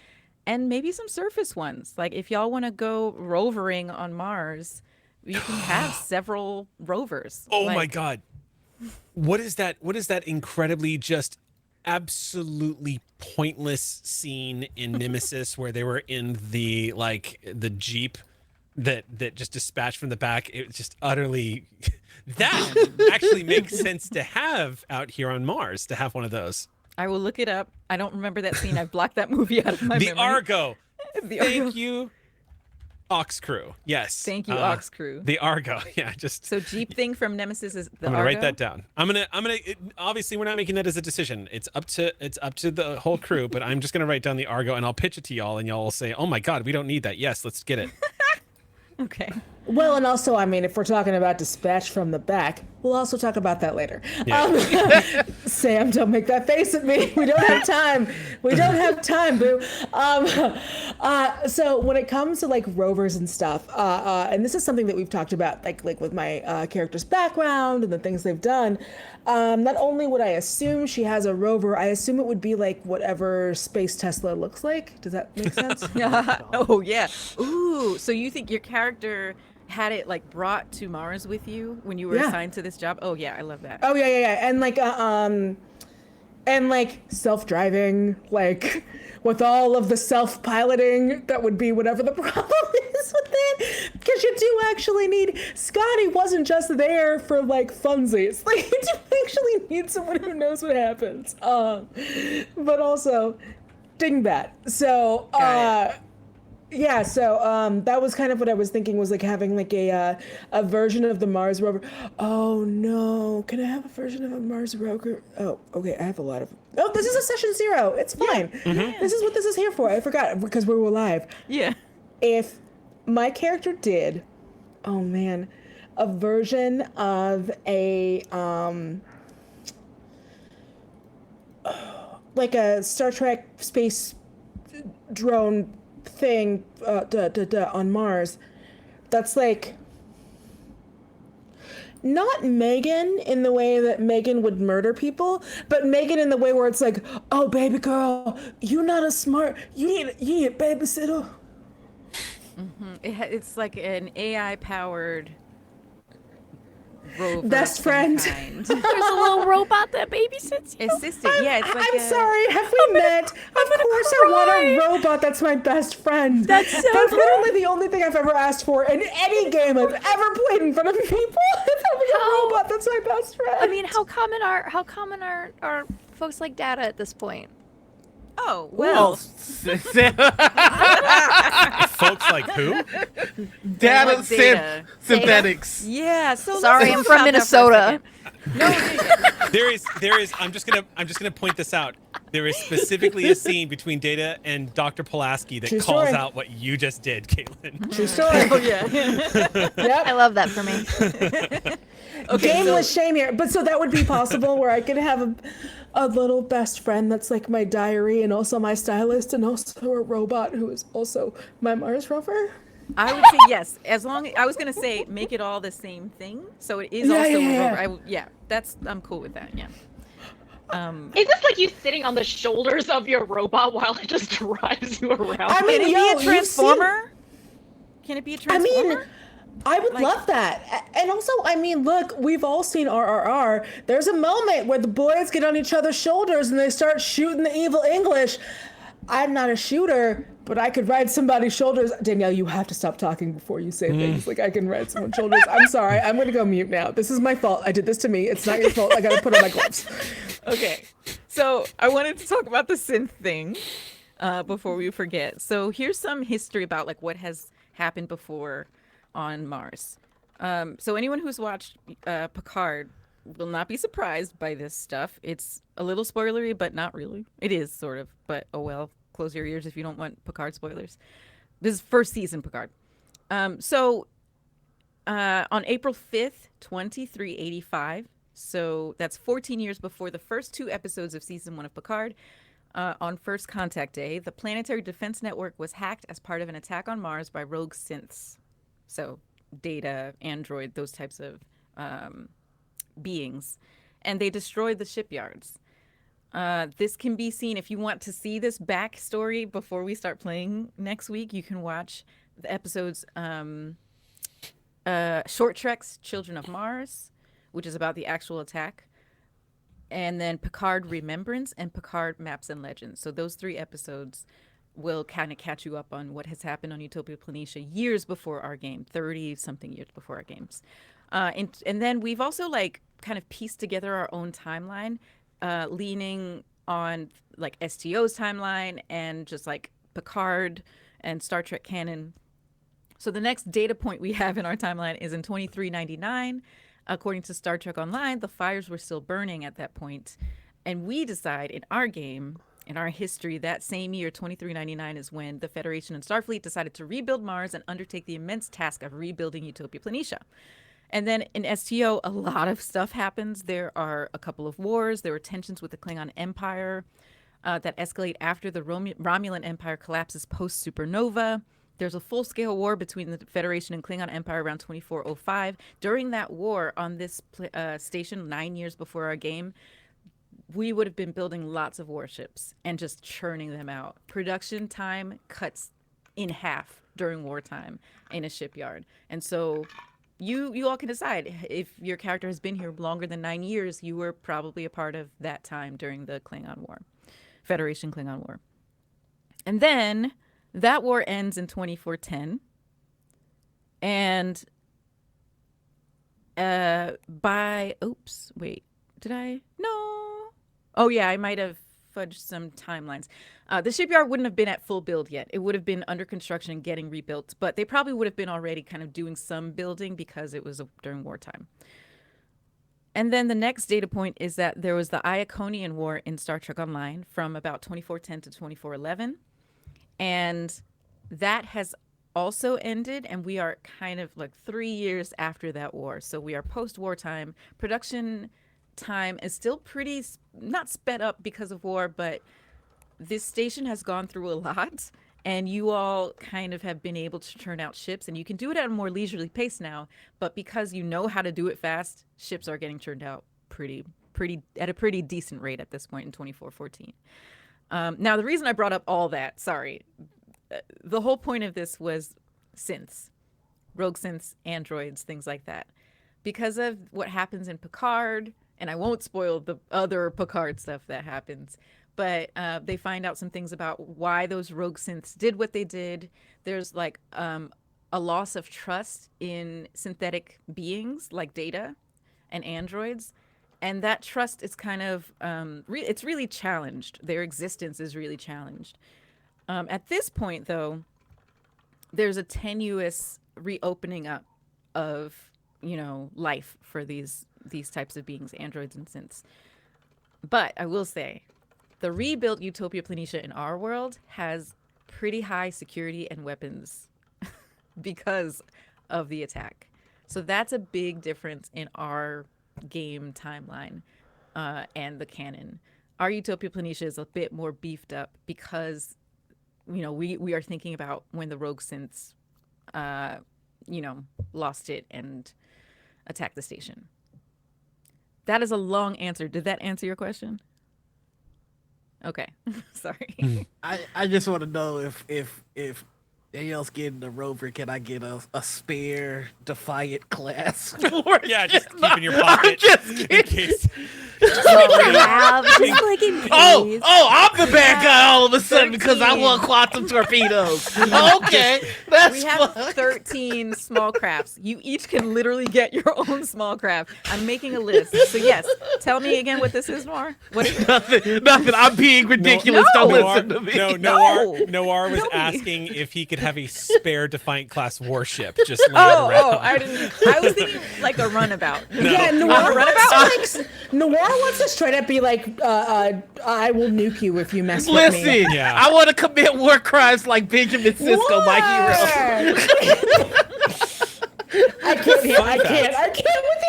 and maybe some surface ones. Like if y'all want to go rovering on Mars, you can have several rovers. Oh my Like, god. What is that incredibly just absolutely pointless scene in Nemesis where they were in the Jeep that just dispatched from the back? It was just utterly that actually makes sense to have out here on Mars, to have one of those. I will look it up. I don't remember that scene. I've blocked that movie out of my The memory. Argo. The Argo. Thank you. Ox Crew. Yes. Thank you, Ox Crew. The Argo. Yeah, just So Jeep thing from Nemesis is the I'm gonna Argo? write that down. Obviously we're not making that as a decision. It's up to the whole crew, but I'm just gonna write down the Argo and I'll pitch it to y'all and y'all will say, "Oh my god, we don't need that." Yes, let's get it. Okay. Well, and also, I mean, if we're talking about dispatch from the back, we'll also talk about that later. Yeah. Sam, don't make that face at me. We don't have time. We don't have time, boo. So when it comes to like rovers and stuff, and this is something that we've talked about, like with my character's background and the things they've done. Not only would I assume she has a rover, I assume it would be like whatever Space Tesla looks like. Does that make sense? Oh yeah. Ooh. So you think your character had it like brought to Mars with you when you were Yeah. assigned to this job? Oh yeah, I love that. Oh yeah, and like self-driving, like with all of the self-piloting, that would be whatever the problem is with it. Because you do actually need Scotty wasn't just there for like funsies. Like you do actually need someone who knows what happens. But also dingbat. So Got yeah, so that was kind of what I was thinking, was like having like a version of the Mars rover. Oh no, can I have a version of a Mars rover? Oh, okay, I have a lot of. Oh, this is a session 0. It's fine. This is what this is here for. I forgot because we were live. Yeah. If my character did, oh man, a version of a like a Star Trek space drone thing on Mars, that's like not Megan in the way that Megan would murder people, but Megan in the way where it's like, oh baby girl, you're not as smart, you need a babysitter. It's like an AI powered rover. Best of some friend. kind. There's a little robot that babysits you. Assistant. Yeah, it's like I'm sorry. Have we met? Of course, I want a robot that's my best friend. That's so That's literally the only thing I've ever asked for in any game I've ever played in front of people. It's having a How- robot that's my best friend. I mean, how common are folks like Data at this point? Oh, Well, well. Folks like who? data, like data. synthetics. Yeah, so Sorry, let's I'm talk from about that for a Minnesota. second. There is. I'm just gonna point this out. There is specifically a scene between Data and Dr. Pulaski that True calls story. out what you just did, Caitlin. True story. Oh, yeah. Yep. I love that for me. Gameless shame here. But so that would be possible where I could have a little best friend that's like my diary and also my stylist and also a robot who is also my Mars rover. I would say yes, as long I was gonna say make it all the same thing, so it is Yeah, also yeah, a rover. That's I'm cool with that. Yeah. Is this like you sitting on the shoulders of your robot while it just drives you around? I mean, Can it yo, be a you've seen- transformer? Can it be a I transformer? mean, I would Like- love that. And also, I mean, look, we've all seen RRR. There's a moment where the boys get on each other's shoulders and they start shooting the evil English. I'm not a shooter, but I could ride somebody's shoulders. Danielle, you have to stop talking before you say things. Like, I can ride someone's shoulders. I'm sorry. I'm going to go mute now. This is my fault. I did this to me. It's not your fault. I got to put on my gloves. Okay, so I wanted to talk about the synth thing before we forget. So here's some history about like what has happened before on Mars. So anyone who's watched Picard will not be surprised by this stuff. It's a little spoilery, but not really. It is sort of, but oh well. Close your ears if you don't want Picard spoilers. This is first season Picard. So on April 5th, 2385, so that's 14 years before the first 2 episodes of season 1 of Picard, on First Contact Day, the Planetary Defense Network was hacked as part of an attack on Mars by rogue synths. So Data, Android, those types of beings. And they destroyed the shipyards. This can be seen, if you want to see this backstory before we start playing next week, you can watch the episodes Short Trek's Children of Mars, which is about the actual attack, and then Picard Remembrance and Picard Maps and Legends. So those 3 episodes will kind of catch you up on what has happened on Utopia Planitia years before our game, 30-something years before our games. And then we've also like kind of pieced together our own timeline, leaning on like STO's timeline and just like Picard and Star Trek canon. So the next data point we have in our timeline is in 2399. According to Star Trek Online, the fires were still burning at that point. And we decide in our game, in our history, that same year, 2399, is when the Federation and Starfleet decided to rebuild Mars and undertake the immense task of rebuilding Utopia Planitia. And then in STO, a lot of stuff happens. There are a couple of wars. There were tensions with the Klingon Empire that escalate after the Romulan Empire collapses post-supernova. There's a full-scale war between the Federation and Klingon Empire around 2405. During that war on this station, 9 years before our game, we would have been building lots of warships and just churning them out. Production time cuts in half during wartime in a shipyard. And so you all can decide if your character has been here longer than 9 years, you were probably a part of that time during the Klingon War, Federation Klingon War. And then that war ends in 2410. And Oh yeah, I might have fudged some timelines. The shipyard wouldn't have been at full build yet. It would have been under construction and getting rebuilt, but they probably would have been already kind of doing some building because it was during wartime. And then the next data point is that there was the Iaconian War in Star Trek Online from about 2410 to 2411. And that has also ended, and we are kind of like 3 years after that war. So we are post-war time. Production time is still pretty, not sped up because of war, but this station has gone through a lot. And you all kind of have been able to turn out ships, and you can do it at a more leisurely pace now. But because you know how to do it fast, ships are getting turned out at a pretty decent rate at this point in 2414. Now, the reason I brought up all that, the whole point of this was synths, rogue synths, androids, things like that. because of what happens in Picard, and I won't spoil the other Picard stuff that happens, but they find out some things about why those rogue synths did what they did. There's like a loss of trust in synthetic beings like Data and androids, and that trust is kind of it's really challenged. Their existence is really challenged. At this point, though, there's a tenuous reopening up of life for these types of beings, androids and synths. But I will say, the rebuilt Utopia Planitia in our world has pretty high security and weapons because of the attack. So that's a big difference in our game timeline and the canon. Our Utopia Planitia is a bit more beefed up because, we are thinking about when the rogue synths, lost it and attacked the station. That is a long answer. Did that answer your question? Okay. Sorry. I just want to know if Danielle's getting the rover, can I get a spare Defiant class? Yeah, just keep in your pocket just in kidding. case. Have, just like in case. I'm the bad guy all of a sudden because I 13. want quantum torpedoes. Okay, that's We have fun. 13 small crafts. You each can literally get your own small craft. I'm making a list. So yes, tell me again what this is, Noir. What is it? Nothing. I'm being ridiculous. No. Don't Noir, listen to me. Noir was Tell me. asking if he could have a spare Defiant class warship just laying around. I was thinking like a runabout. Yeah, Noir wants to straight up be like, I will nuke you if you mess with me. Listen, Yeah. I want to commit war crimes like Benjamin Sisko, my hero. I can't with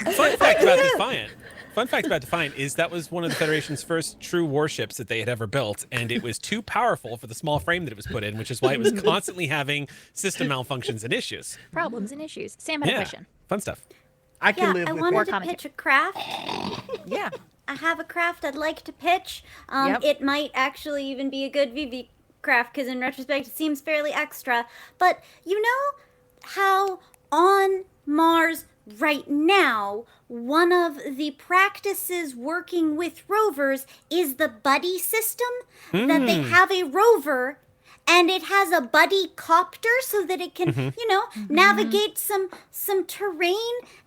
you. Fun fact about Defiant. Fun fact about Defiant is that was one of the Federation's first true warships that they had ever built, and it was too powerful for the small frame that it was put in, which is why it was constantly having system malfunctions and issues. Problems and issues. Sam had a question. Fun stuff. I can Yeah, live I with wanted that. to comment pitch a craft. Yeah. I have a craft I'd like to pitch. Yep. It might actually even be a good Veevee craft because in retrospect it seems fairly extra. But you know how on Mars right now, one of the practices working with rovers is the buddy system, that they have a rover and it has a buddy copter so that it can, navigate some terrain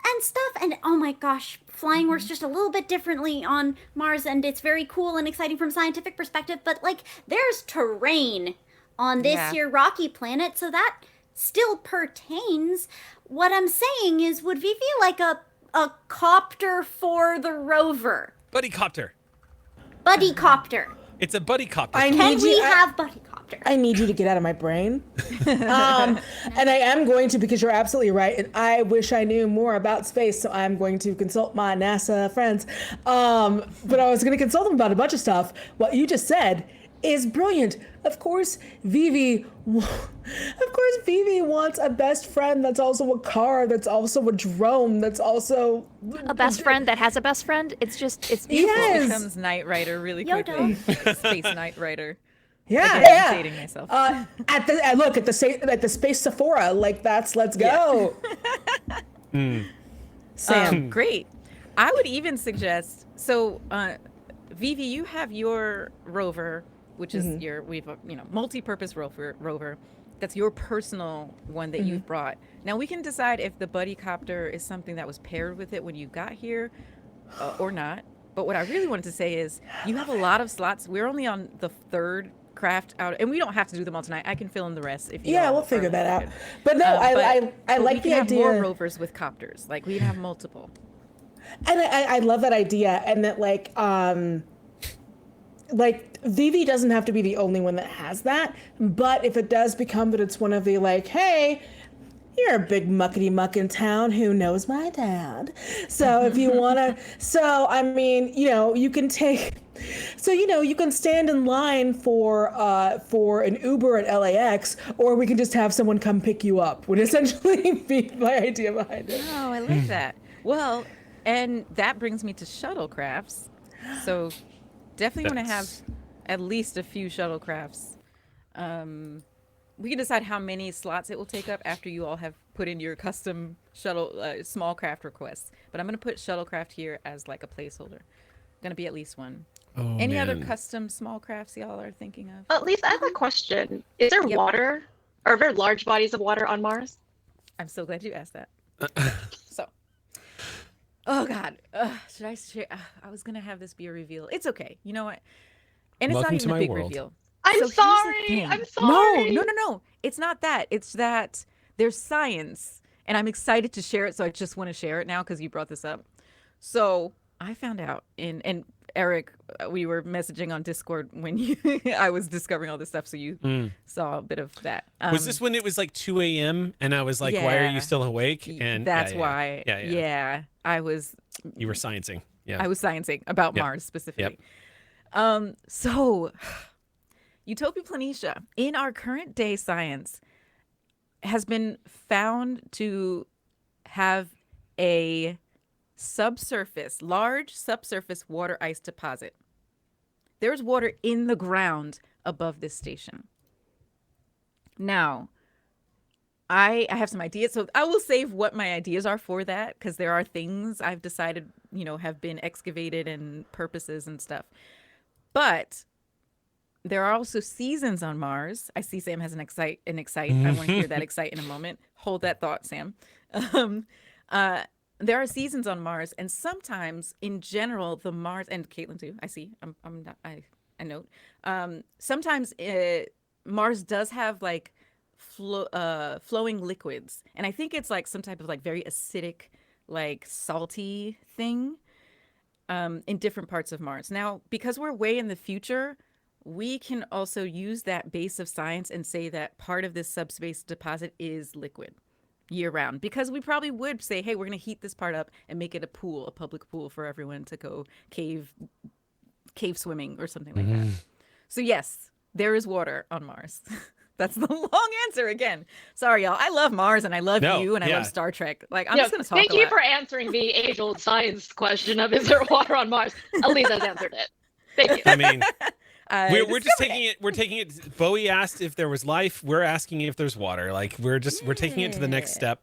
and stuff. And oh my gosh, flying works just a little bit differently on Mars, and it's very cool and exciting from a scientific perspective. But like, there's terrain on this here rocky planet, so that still pertains. What I'm saying is, would Veevee like a copter for the rover? Buddy copter. Buddy copter. It's a buddy copter. Can we have buddy copter? I need you to get out of my brain. And I am going to, because you're absolutely right, and I wish I knew more about space, so I'm going to consult my NASA friends. But I was going to consult them about a bunch of stuff. What you just said is brilliant. Of course, Veevee wants a best friend that's also a car, that's also a drone, that's also A best friend that has a best friend. It's beautiful. Yes. Becomes Knight Rider really Yoda. quickly. Space Knight Rider. Yeah, Again, yeah. dating myself. At the space Sephora, like let's go. Sam, Great. I would even suggest, so Veevee, you have your rover, which is multi-purpose rover. That's your personal one that you've brought. Now we can decide if the buddy copter is something that was paired with it when you got here or not. But what I really wanted to say is you have a lot of slots. We're only on the third craft out, and we don't have to do them all tonight. I can fill in the rest if you yeah, all we'll figure are that out. interested. But no, I But like we the can have idea. more rovers with copters. Like we can have multiple. And I love that idea, and that like Veevee doesn't have to be the only one that has that, but if it does become that it's one of the like, hey, you're a big muckety muck in town who knows my dad. So if you wanna, I mean, you can take, you can stand in line for an Uber at LAX, or we can just have someone come pick you up. Would essentially be my idea behind it. Oh, I like that. Well, and that brings me to shuttlecrafts. So definitely want to have at least a few shuttlecrafts we can decide how many slots it will take up after you all have put in your custom shuttle small craft requests. But I'm gonna put shuttlecraft here as like a placeholder. Gonna be at least one. Oh, Any other man. custom small crafts y'all are thinking of? At least I have a question. Is there Yep. water? Are there large bodies of water on Mars? I'm so glad you asked that. So, oh God, should I share? I was gonna have this be a reveal. It's okay. You know what? And it's Welcome not to even my a big world. reveal. I'm So here's the sorry. thing. I'm sorry. No. It's not that. It's that there's science, and I'm excited to share it. So I just want to share it now because you brought this up. So I found out and Eric, we were messaging on Discord when I was discovering all this stuff. So you saw a bit of that. Was this when it was like 2 a.m. and I was like, why are you yeah. still awake? And That's yeah. why. Yeah. I was. You were sciencing. Yeah. I was sciencing about Yep. Mars specifically. So Utopia Planitia in our current day science has been found to have a large subsurface water ice deposit. There's water in the ground above this station. Now, I have some ideas, so I will save what my ideas are for that because there are things I've decided, have been excavated and purposes and stuff. But there are also seasons on Mars. I see Sam has an excite. I want to hear that excite in a moment. Hold that thought, Sam. There are seasons on Mars, and sometimes, in general, the Mars and Kaitlin too. I see. I'm not. I note. Sometimes Mars does have like flowing liquids, and I think it's like some type of like very acidic, like salty thing. In different parts of Mars. Now, because we're way in the future, we can also use that base of science and say that part of this subspace deposit is liquid year round. Because we probably would say, hey, we're going to heat this part up and make it a pool, a public pool for everyone to go cave swimming or something like that. So yes, there is water on Mars. That's the long answer again. Sorry, y'all. I love Mars and I love you and I love Star Trek. Like, I'm just going to talk Thank a you lot. for answering the age-old science question of is there water on Mars? Aliza's answered it. Thank you. I mean, we're just taking it. We're taking it. Bowie asked if there was life. We're asking if there's water. Like we're taking it to the next step.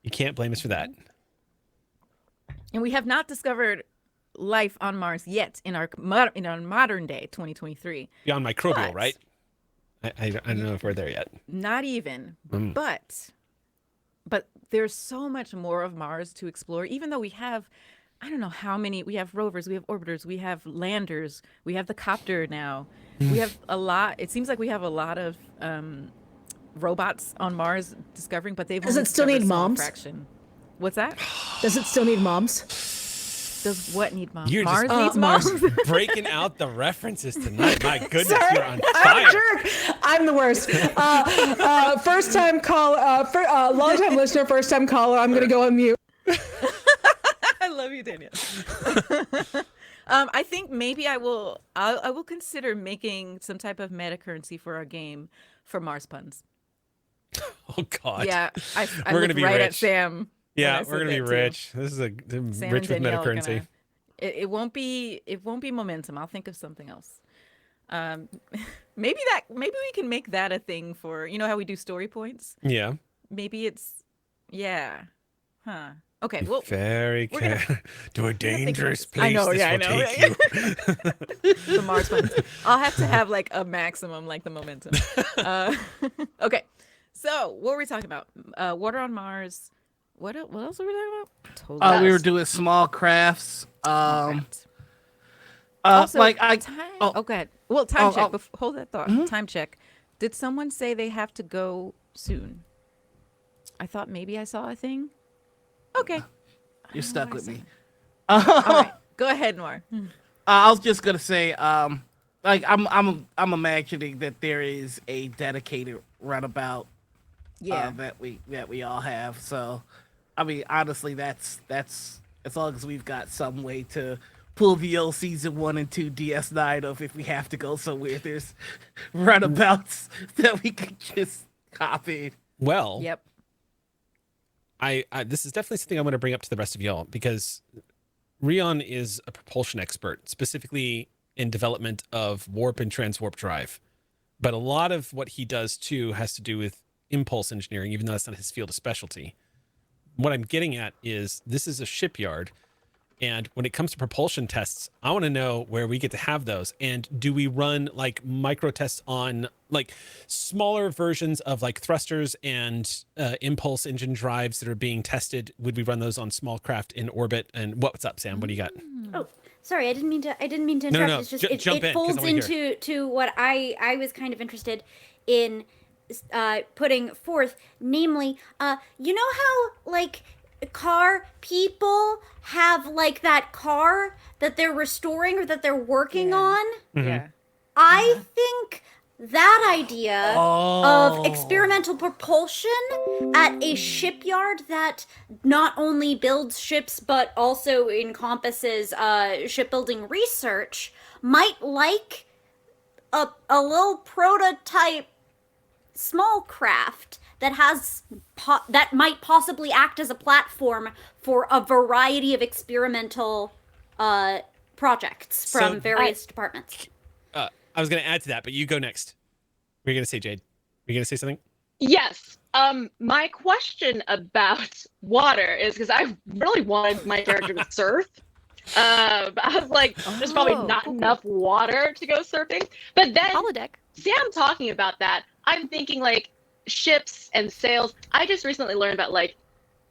You can't blame us for that. And we have not discovered life on Mars yet in our modern day 2023. Beyond microbial, But- right? I don't know if we're there yet. Not even. But there's so much more of Mars to explore, even though we have, I don't know how many, we have rovers, we have orbiters, we have landers, we have the copter now. We have a lot. It seems like we have a lot of robots on Mars discovering, but they've Does only it still discovered need a small moms? fraction. What's that? Does it still need moms? Does what need moms? You're Mars just needs Mars. moms? breaking out the references tonight. My goodness, Sorry, you're on I'm fire. a jerk. I'm the worst. First time caller, long time listener, first time caller. I'm gonna go on mute. I love you, Danielle. I think maybe I will consider making some type of meta currency for our game for Mars puns. Oh God. Yeah, I We're gonna looked be right at rich. Sam. Yeah, when I we're said gonna be that, too. rich. This is Sam rich and with meta Danielle are currency. gonna- It won't be momentum. I'll think of something else. Maybe we can make that a thing for, you know how we do story points. Yeah. Maybe it's Okay, well, Very we're gonna- care to a think about dangerous this. place. I know, this yeah, I will know, take right? you. the Mars ones. I'll have to have like a maximum, like the momentum. Okay, so what were we talking about? Water on Mars. What else were we talking about? We were doing small crafts. Craft. Also, like I. time. oh. Oh, go ahead. Well, time check. oh. Hold that thought. Time check. Did someone say they have to go soon? I thought maybe I saw a thing. Okay. You're stuck with me. All right. Go ahead, Noir. I was just gonna say, like I'm imagining that there is a dedicated runabout. Yeah. That we all have. So, I mean, honestly, that's as long as we've got some way to pull the old season 1 and 2 DS9 of if we have to go somewhere, there's runabouts that we could just hop in. Well, Yep. I this is definitely something I want to bring up to the rest of y'all because Reon is a propulsion expert, specifically in development of warp and transwarp drive. But a lot of what he does too has to do with impulse engineering, even though that's not his field of specialty. What I'm getting at is this is a shipyard. And when it comes to propulsion tests, I want to know where we get to have those. And do we run like micro tests on like smaller versions of like thrusters and impulse engine drives that are being tested? Would we run those on small craft in orbit? And what's up, Sam? What do you got? Oh, sorry, I didn't mean to interrupt. No. It's just Jump in, it 'cause I folds wanna hear into what I was kind of interested in putting forth, namely, you know how like car people have like that car that they're restoring or that they're working on? Yeah. I think that idea of experimental propulsion at a shipyard that not only builds ships but also encompasses shipbuilding research might like a little prototype small craft that has that might possibly act as a platform for a variety of experimental projects from various departments. I was going to add to that, but you go next. What are you going to say, Jade? Are you going to say something? Yes. My question about water is because I really wanted my character to surf. But I was like, there's probably not enough water to go surfing. But then Holodeck. Sam talking about that, I'm thinking like ships and sails. I just recently learned about like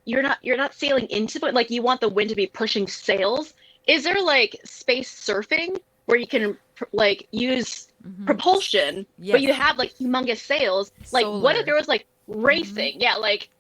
you're not sailing into it. Like you want the wind to be pushing sails. Is there like space surfing where you can like use propulsion, but you have like humongous sails? Like what if there was like racing? Yeah, like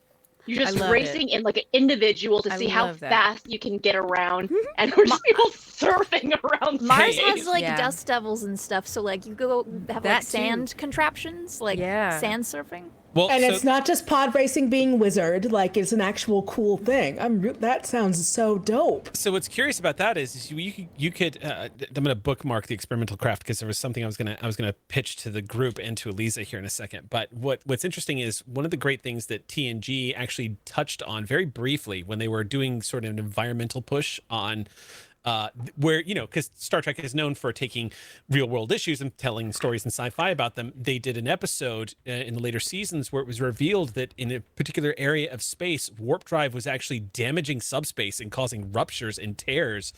you're just racing in like an individual to see how fast you can get around, and we're just people surfing around Mars space. has like dust devils and stuff, so like you go have like sand contraptions, like sand surfing. Well, And it's not just pod racing being wizard, like it's an actual cool thing. That sounds so dope. So what's curious about that is you could I'm going to bookmark the experimental craft because there was something I was going to pitch to the group and to Aliza here in a second. But what's interesting is one of the great things that TNG actually touched on very briefly when they were doing sort of an environmental push on where, you know, because Star Trek is known for taking real world issues and telling stories in sci-fi about them. They did an episode in the later seasons where it was revealed that in a particular area of space, warp drive was actually damaging subspace and causing ruptures and tears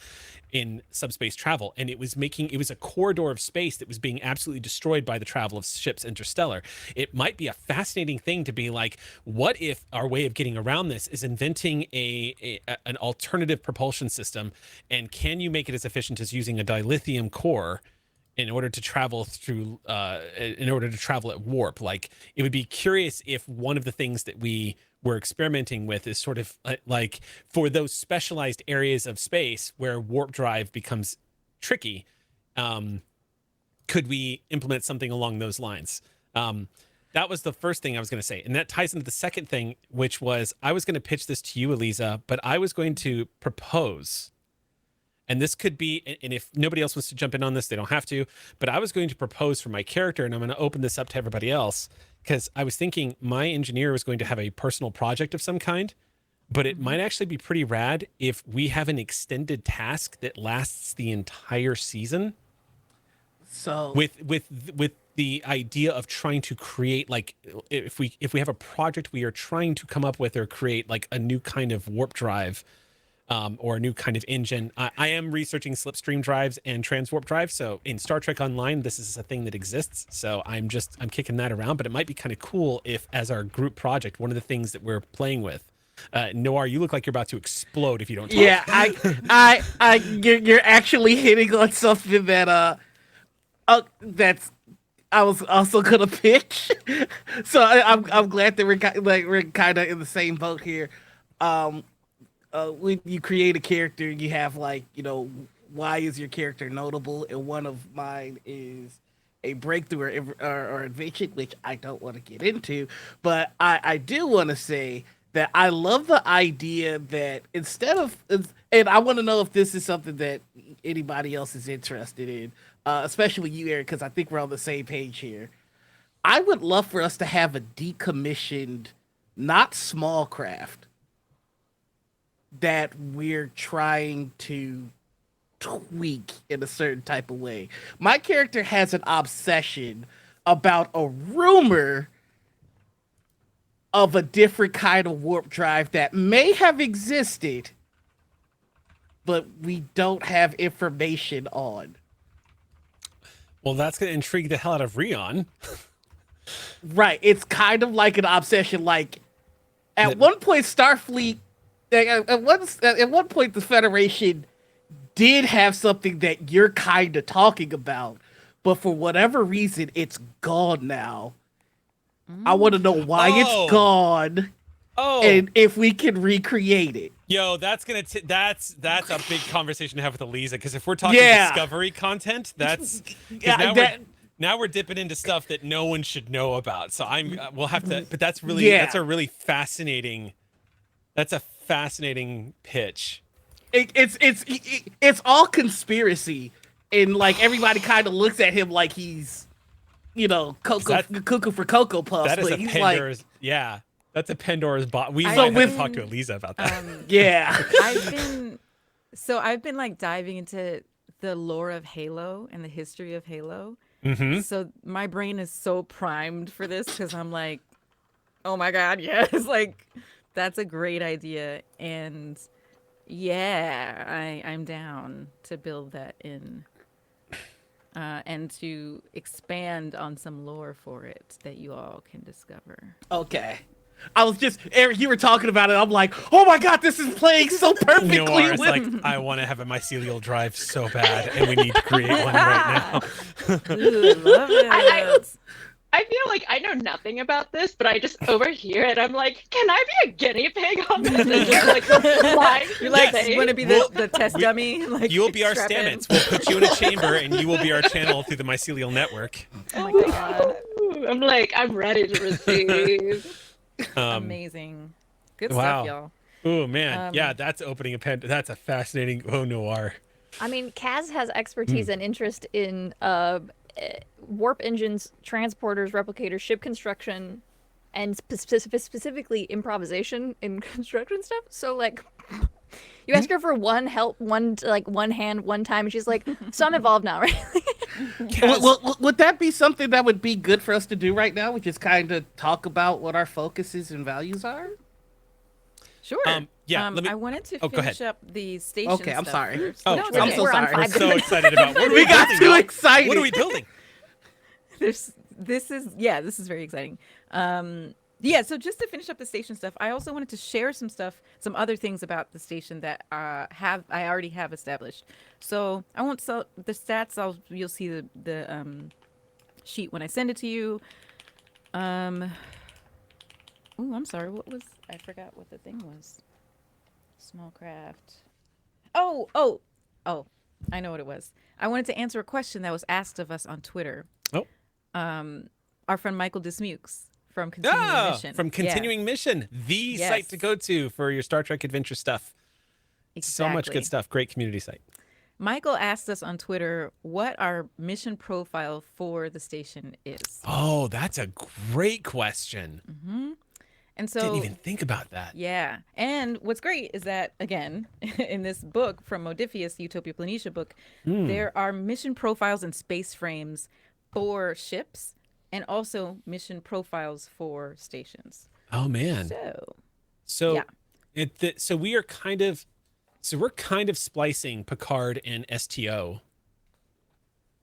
in subspace travel. And it was a corridor of space that was being absolutely destroyed by the travel of ships interstellar. It might be a fascinating thing to be like, what if our way of getting around this is inventing an alternative propulsion system? And can you make it as efficient as using a dilithium core in order to travel through, in order to travel at warp? Like, it would be curious if one of the things that we were experimenting with is sort of like for those specialized areas of space where warp drive becomes tricky, could we implement something along those lines? That was the first thing I was going to say. And that ties into the second thing, which was I was going to pitch this to you, Aliza, but I was going to propose. And this could be, and if nobody else wants to jump in on this, they don't have to, but I was going to propose for my character, and I'm going to open this up to everybody else, because I was thinking my engineer was going to have a personal project of some kind, but it might actually be pretty rad if we have an extended task that lasts the entire season. So with the idea of trying to create, like, if we have a project we are trying to come up with or create like a new kind of warp drive, or a new kind of engine. I am researching slipstream drives and transwarp drives. So in Star Trek Online, this is a thing that exists. So I'm kicking that around, but it might be kind of cool if, as our group project, one of the things that we're playing with, Noir, you look like you're about to explode if you don't talk. Yeah, you're actually hitting on something that, that's, I was also gonna pitch. So I'm glad that we're kind of in the same boat here. When you create a character, you have like, you know, why is your character notable? And one of mine is a breakthrough or invention, which I don't want to get into. But I do want to say that I love the idea that instead of, and I want to know if this is something that anybody else is interested in, especially you, Eric, because I think we're on the same page here. I would love for us to have a decommissioned, not small craft, that we're trying to tweak in a certain type of way. My character has an obsession about a rumor of a different kind of warp drive that may have existed, but we don't have information on. Well, that's going to intrigue the hell out of Reon. Right. It's kind of like an obsession. Like, at one point, Starfleet, at one point, the Federation did have something that you're kind of talking about, but for whatever reason, it's gone now. I want to know why it's gone, and if we can recreate it. Yo, that's a big conversation to have with Aliza, because if we're talking discovery content, that's now we're dipping into stuff that no one should know about. So we'll have to, but that's a fascinating pitch. It's all conspiracy, and like everybody kind of looks at him like he's, cuckoo for Cocoa Puffs. That is but a he's Pandora's, that's a Pandora's box. We might have to talk to Aliza about that. I've been like diving into the lore of Halo and the history of Halo. Mm-hmm. So my brain is so primed for this because I'm like, oh my God, yes, like that's a great idea. And yeah, I'm down to build that in. And to expand on some lore for it that you all can discover. Okay. I was just, Eric, you were talking about it. I'm like, oh my God, this is playing so perfectly. Noir's like, I want to have a mycelial drive so bad, and we need to create one right now. Ooh, love it. I feel like I know nothing about this, but I just overhear it. I'm like, can I be a guinea pig on this? And just like you're like, you want to be the test dummy? Like, you will be our Stamets. We'll put you in a chamber, and you will be our channel through the mycelial network. Oh my God. I'm like, I'm ready to receive. Amazing. Good stuff, y'all. Oh man, that's opening a pen. That's a fascinating noir. I mean, Kaz has expertise and interest in warp engines, transporters, replicators, ship construction, and specifically improvisation in construction stuff. So like, you ask her for one hand, one time, and she's like, "So I'm involved now, right?" Well, would that be something that would be good for us to do right now? We just kind of talk about what our focuses and values are. Sure. I wanted to finish up the station. Okay, I'm stuff sorry. first. Oh, No, I'm so sorry. We're so excited about what we got too excited. What are we building? This is very exciting. So just to finish up the station stuff, I also wanted to share some other things about the station that I already have established. So I won't sell the stats. You'll see the sheet when I send it to you. I'm sorry. I forgot what the thing was. Small craft. Oh, I know what it was. I wanted to answer a question that was asked of us on Twitter. Oh. Our friend Michael Dismukes from Continuing Mission. From Continuing Mission, the site to go to for your Star Trek adventure stuff. Exactly. So much good stuff. Great community site. Michael asked us on Twitter what our mission profile for the station is. Oh, that's a great question. Mm-hmm. And so didn't even think about that. Yeah. And what's great is that, again, in this book from Modiphius, the Utopia Planitia book, there are mission profiles and space frames for ships and also mission profiles for stations. Oh, man. So we're kind of splicing Picard and STO.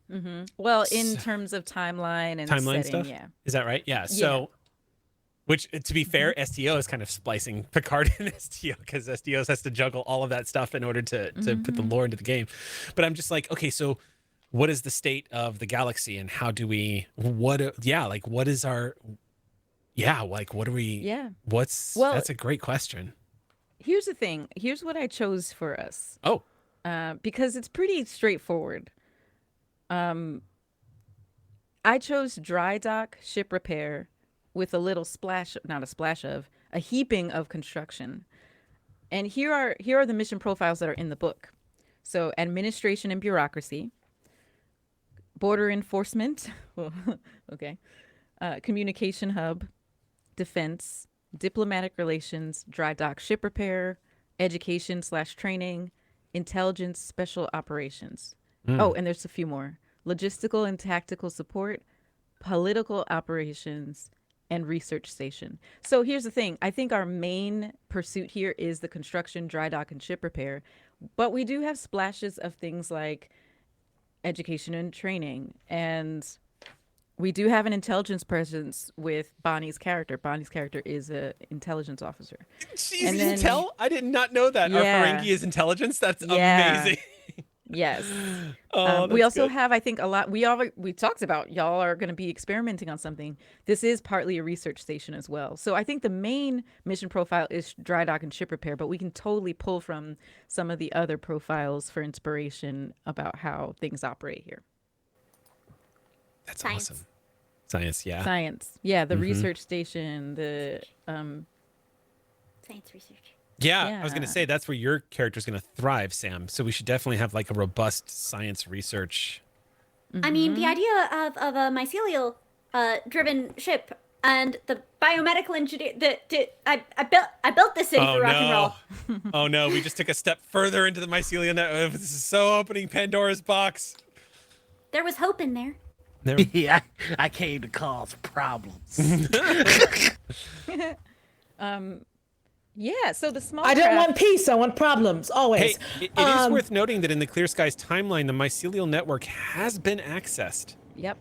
Mm-hmm. Well, in terms of timeline and setting, stuff? Yeah. Is that right? Yeah. So... Which, to be fair, STO is kind of splicing Picard and STO because STO has to juggle all of that stuff in order to put the lore into the game. But I'm just like, okay, so what is the state of the galaxy and how do we, what is our, what are we, that's a great question. Here's the thing. Here's what I chose for us. Oh. Because it's pretty straightforward. I chose dry dock, ship repair, with a little a heaping of construction. And here are the mission profiles that are in the book. So administration and bureaucracy, border enforcement, okay, communication hub, defense, diplomatic relations, dry dock ship repair, education/training, intelligence, special operations. Oh, and there's a few more. Logistical and tactical support, political operations, and research station. So here's the thing. I think our main pursuit here is the construction, dry dock, and ship repair. But we do have splashes of things like education and training. And we do have an intelligence presence with Bonnie's character. Bonnie's character is an intelligence officer. She's And then- intel? I did not know that. Our Yeah. Ferengi is intelligence? That's Yeah. amazing. Yes. Oh, We that's also good. have, I think, a lot. We talked about y'all are going to be experimenting on something. This is partly a research station as well. So I think the main mission profile is dry dock and ship repair, but we can totally pull from some of the other profiles for inspiration about how things operate here. That's Science. awesome. Science, yeah. Science, yeah, the Mhm. research station, the Science research. Yeah, I was going to Yeah. say that's where your character's going to thrive, Sam. So we should definitely have like a robust science research. I mean, the idea of a mycelial driven ship and the biomedical engineer I built this city Oh for rock and roll. no. Oh no, we just took a step further into the mycelium network. This is so opening Pandora's box. There was hope in there. There, Yeah, I came to cause problems. yeah. So the small. I don't craft- want peace. I want problems. hey, Always. it is worth noting that in the Clear Skies timeline, the mycelial network has been accessed. Yep.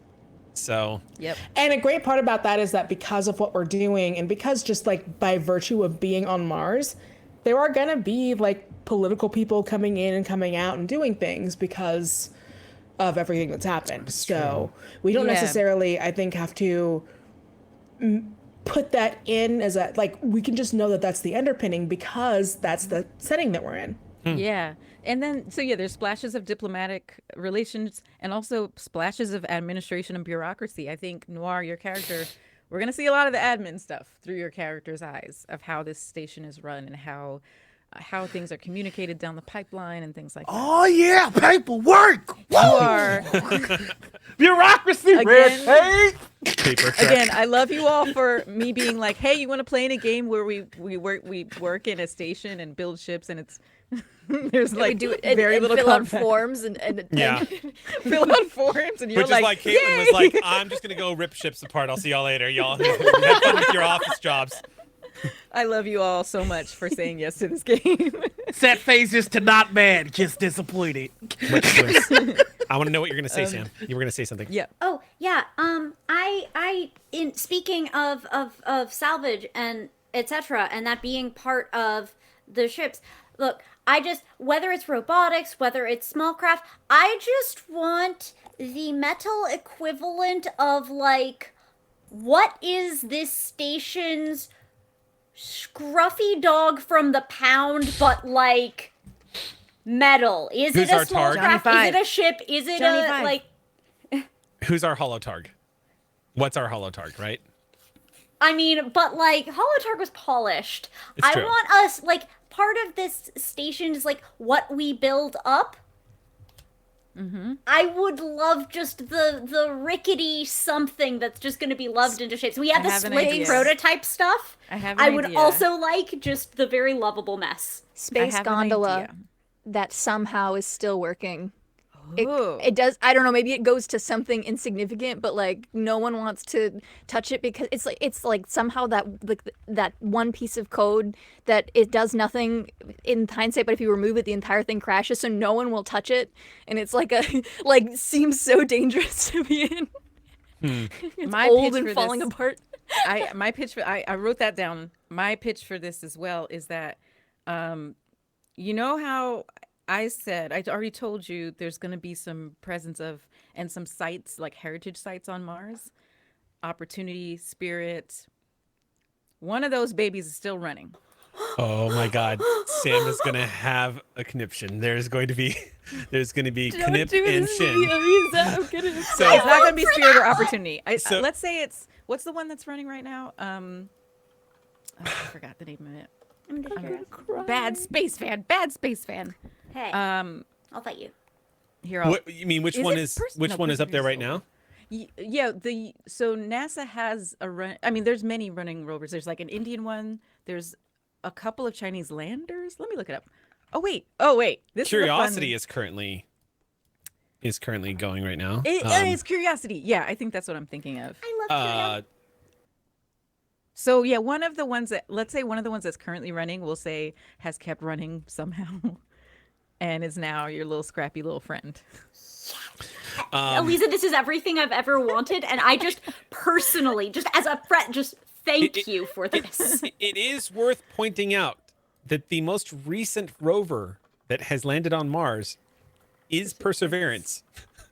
So Yep. And a great part about that is that because of what we're doing and because just like by virtue of being on Mars, there are going to be like political people coming in and coming out and doing things because of everything that's happened. So we don't Yeah. necessarily, I think, have to put that in as a, like, we can just know that that's the underpinning because that's the setting that we're in. Yeah. And then, so yeah, there's splashes of diplomatic relations and also splashes of administration and bureaucracy. I think, Noir, your character, we're going to see a lot of the admin stuff through your character's eyes of how this station is run and how things are communicated down the pipeline and things like that. Oh yeah, paperwork. You are, Bureaucracy, Again- red tape. paper. again, I love you all for me being like, hey, you want to play in a game where we work in a station and build ships and it's, there's like we do it very and little fill out content. forms Yeah. Fill out forms and you're Which like, is like Caitlin was "Yay!" like, I'm just gonna go rip ships apart. I'll see y'all later, y'all. Have fun with your office jobs. I love you all so much for saying yes to this game. Set phases to not mad, just disappointed. What's this? I want to know what you're gonna say, Sam. You were gonna say something. Yeah. Oh yeah. I in speaking of salvage and etc. and that being part of the ships. Look, I just whether it's robotics, whether it's small craft, I just want the metal equivalent of like what is this station's scruffy dog from the pound, but like metal? Is Who's it our a small targ? craft? Johnny Is it a ship? Is it Johnny a Five. like? Who's our holotarg? What's our holotarg, right? I mean, but like holotarg was polished. It's I true. want us like part of this station is like what we build up. I would love just the rickety something that's just going to be loved into shapes. We have I the have an slick idea. prototype stuff. I have an I would idea. also like just the very lovable mess. Space have an gondola idea. that somehow is still working. Ooh. It does. I don't know. Maybe it goes to something insignificant, but like no one wants to touch it because it's like somehow that like that one piece of code that it does nothing in hindsight, but if you remove it, the entire thing crashes, so no one will touch it, and it's like a like seems so dangerous to be in. It's My old pitch and for falling this- apart. I wrote that down. My pitch for this as well is that, you know how I said I already told you there's going to be some presence of and some sites like heritage sites on Mars, Opportunity, Spirit. One of those babies is still running. Oh my God, Sam is gonna have a conniption. There's going to be knip and shin. So it's not going to be Spirit or Opportunity. So- Let's say it's what's the one that's running right now? Oh, I forgot the name of it. Bad space fan. Bad space fan. Hey, Um, I'll fight you. here I'll What you mean? Which Is one it is person- which no, one is up person there is right over. now? Yeah, so NASA has a run. I mean, there's many running rovers. There's like an Indian one. There's a couple of Chinese landers. Let me look it up. Oh wait. This Curiosity is is currently. is currently going right now. It's Curiosity. Yeah, I think that's what I'm thinking of. I love Curiosity. So yeah, one of the ones that's currently running, we'll say, has kept running somehow, and is now your little scrappy little friend. Aliza, this is everything I've ever wanted, and I just personally, just as a friend, just thank you for this. It is worth pointing out that the most recent rover that has landed on Mars is Perseverance.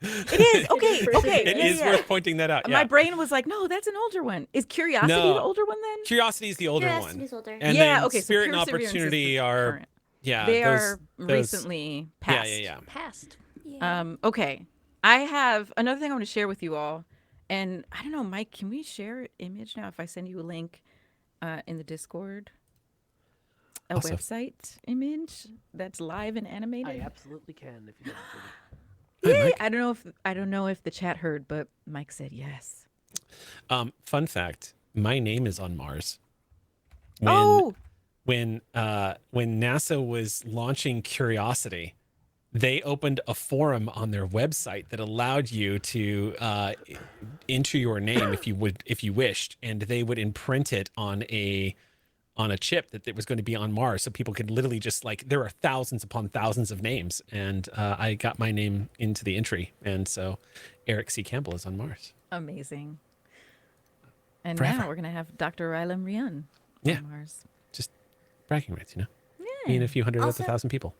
It is okay. It is worth pointing that out. My Yeah. brain was like, no, that's an older one. Is Curiosity No. the older one then? Curiosity is the older one. Curiosity's older. And Yeah, then okay, so Spirit and Perseverance is the Opportunity are current. yeah. They those- are those- recently passed. Yeah. Past. Yeah. Okay. I have another thing I want to share with you all. And I don't know, Mike, can we share an image now if I send you a link in the Discord? A Also- website image that's live and animated? I absolutely can if you don't mind. Yay! I don't know if the chat heard, but Mike said yes. Fun fact: my name is on Mars. When NASA was launching Curiosity, they opened a forum on their website that allowed you to enter your name if you wished, and they would imprint it on a chip that was going to be on Mars, so people could literally just there are thousands upon thousands of names, and I got my name into the entry, and so Eric C. Campbell is on Mars. Amazing. And Forever. now we're gonna have Dr. Rylem Reon Yeah. on Mars. Just bragging rights, Me Yeah. and a few hundred Also- other thousand people.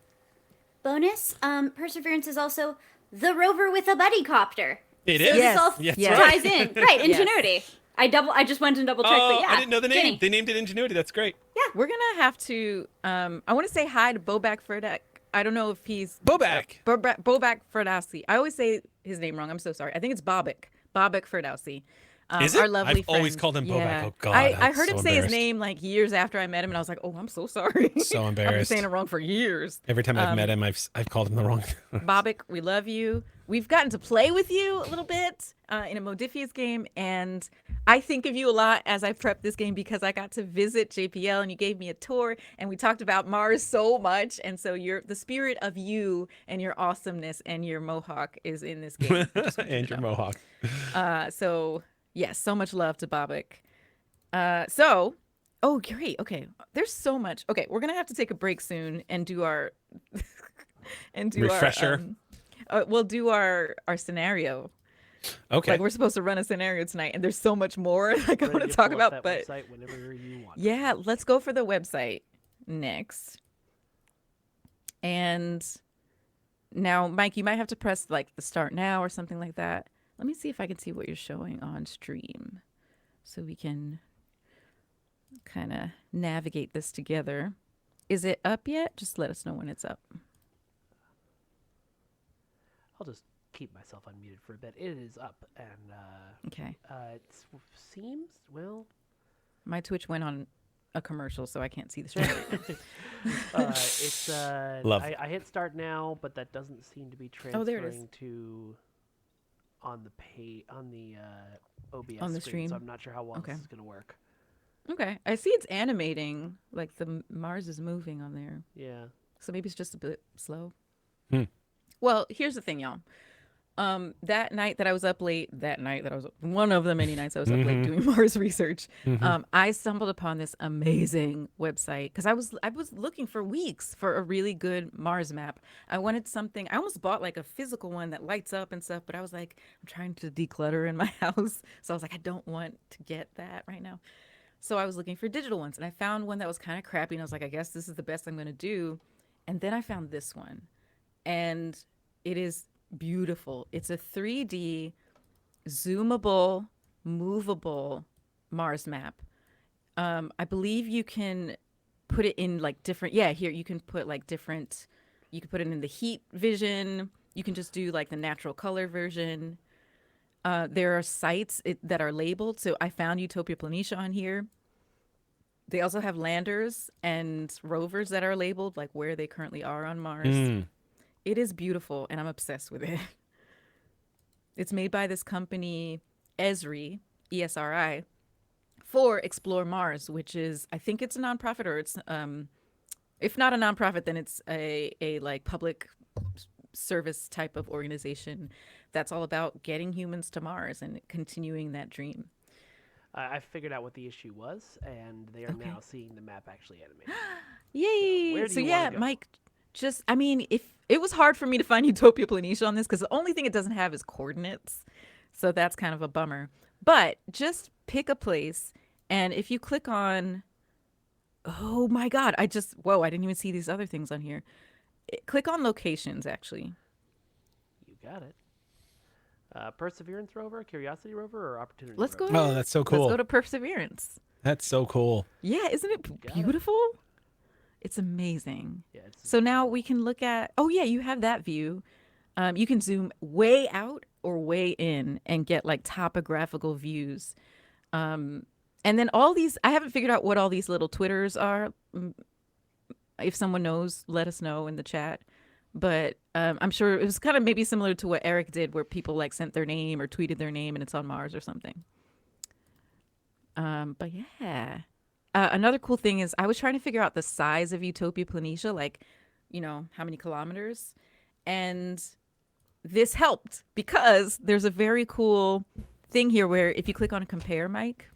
Bonus, Perseverance is also the rover with a buddy copter. It So is. Yes. this all Yes, yes. ties in. Right, Yes. Ingenuity. I just went and double checked, Oh, but yeah. I didn't know the name. Jenny. They named it Ingenuity. That's great. We're gonna have to. I want to say hi to Bobak Ferdak. I don't know if he's Bobak. Bobak Ferdowsi. I always say his name wrong. I'm so sorry. I think it's Bobak Ferdowsi. Is it? Our lovely I've always friend. called him Bobak. Yeah. Oh, God, I I'm heard so him say his embarrassed. name years after I met him, and I was like, oh, I'm so sorry. So I've been embarrassed. saying it wrong for years. Every time I've met him, I've called him the wrong. Bobak, we love you. We've gotten to play with you a little bit in a Modifius game, and I think of you a lot as I prep this game because I got to visit JPL and you gave me a tour, and we talked about Mars so much, and so the spirit of you and your awesomeness and your mohawk is in this game. I just want you to and your know. mohawk. So yes, so much love to Bobak. Oh great, okay. There's so much. Okay, we're gonna have to take a break soon and do our Refresher. We'll do our scenario. Okay. Like we're supposed to run a scenario tonight, and there's so much more like I Ready want to talk pull up about. that But website whenever you want. yeah, let's go for the website next. And now, Mike, you might have to press the start now or something like that. Let me see if I can see what you're showing on stream, so we can kind of navigate this together. Is it up yet? Just let us know when it's up. I'll just keep myself unmuted for a bit. It is up, and Okay. it seems My Twitch went on a commercial, so I can't see the stream. it's Love. I hit start now, but that doesn't seem to be Oh, there it is. transferring to on the OBS On the screen, stream? so I'm not sure how well Okay. this is gonna work. Okay. I see it's animating, like the Mars is moving on there. Yeah. So maybe it's just a bit slow. Hmm. Well, here's the thing, y'all. That night that I was up late, one of the many nights I was up late doing Mars research, I stumbled upon this amazing website because I was looking for weeks for a really good Mars map. I wanted something. I almost bought a physical one that lights up and stuff, but I was like, I'm trying to declutter in my house, so I was like, I don't want to get that right now. So I was looking for digital ones, and I found one that was kind of crappy, and I was like, I guess this is the best I'm going to do. And then I found this one, and it is beautiful. It's a 3D, zoomable, movable Mars map. I believe you can put it in different, here you can put different, you can put it in the heat vision. You can just do the natural color version. There are sites that are labeled. So I found Utopia Planitia on here. They also have landers and rovers that are labeled, where they currently are on Mars. It is beautiful, and I'm obsessed with it. It's made by this company, Esri, ESRI, for Explore Mars, which is, I think it's a nonprofit, or it's, if not a nonprofit, then it's a public service type of organization that's all about getting humans to Mars and continuing that dream. I figured out what the issue was, and they are Okay. now seeing the map actually animated. Yay! where do So you wanna yeah, go? Mike, just I mean, if it was hard for me to find Utopia Planitia on this because the only thing it doesn't have is coordinates, so that's kind of a bummer. But just pick a place, and if you click on, oh my God, I didn't even see these other things on here. Click on locations, actually. You got it. Perseverance rover, Curiosity rover, or Opportunity Let's go. rover? Oh, that's so cool. Let's go to Perseverance. That's so cool. Yeah, isn't it got it. beautiful? It's amazing. Yeah, it's So now we can look at, oh yeah, you have that view. You can zoom way out or way in and get like topographical views. And then all these, I haven't figured out what all these little Twitters are. If someone knows, let us know in the chat. But I'm sure it was kind of maybe similar to what Eric did, where people like sent their name or tweeted their name and it's on Mars or something. But yeah. Another cool thing is I was trying to figure out the size of Utopia Planitia, like, you know, how many kilometers. And this helped because there's a very cool thing here where if you click on compare, Mike.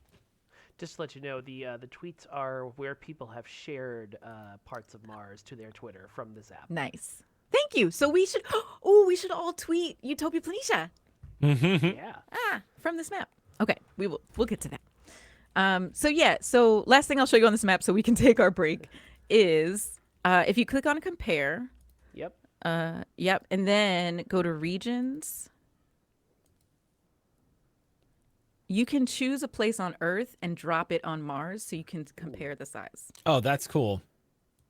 Just to let you know, the tweets are where people have shared parts of Mars to their Twitter from this app. Nice. Thank you. So we should we should all tweet Utopia Planitia. Yeah. From this map. Okay, we'll get to that. So last thing I'll show you on this map so we can take our break is if you click on compare, Yep. and then go to regions, you can choose a place on Earth and drop it on Mars so you can compare the size. Oh, that's cool.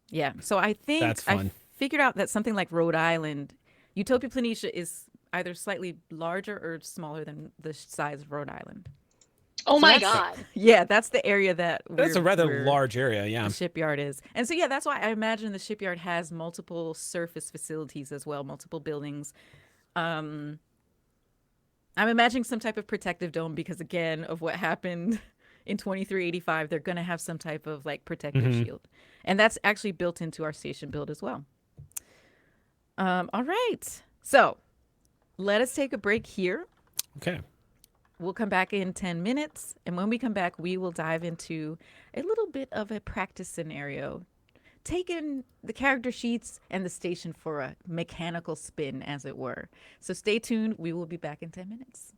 Yeah, so I think That's fun. I figured out that something like Rhode Island, Utopia Planitia is either slightly larger or smaller than the size of Rhode Island. Oh my that's- god. Yeah, that's the area that That's a rather where large area, yeah. the shipyard is. And so, yeah, that's why I imagine the shipyard has multiple surface facilities as well, multiple buildings. I'm imagining some type of protective dome because, again, of what happened in 2385, they're going to have some type of like protective shield. And that's actually built into our station build as well. All right. So let us take a break here. Okay. We'll come back in 10 minutes. And when we come back, we will dive into a little bit of a practice scenario, taking the character sheets and the station for a mechanical spin, as it were. So stay tuned. We will be back in 10 minutes.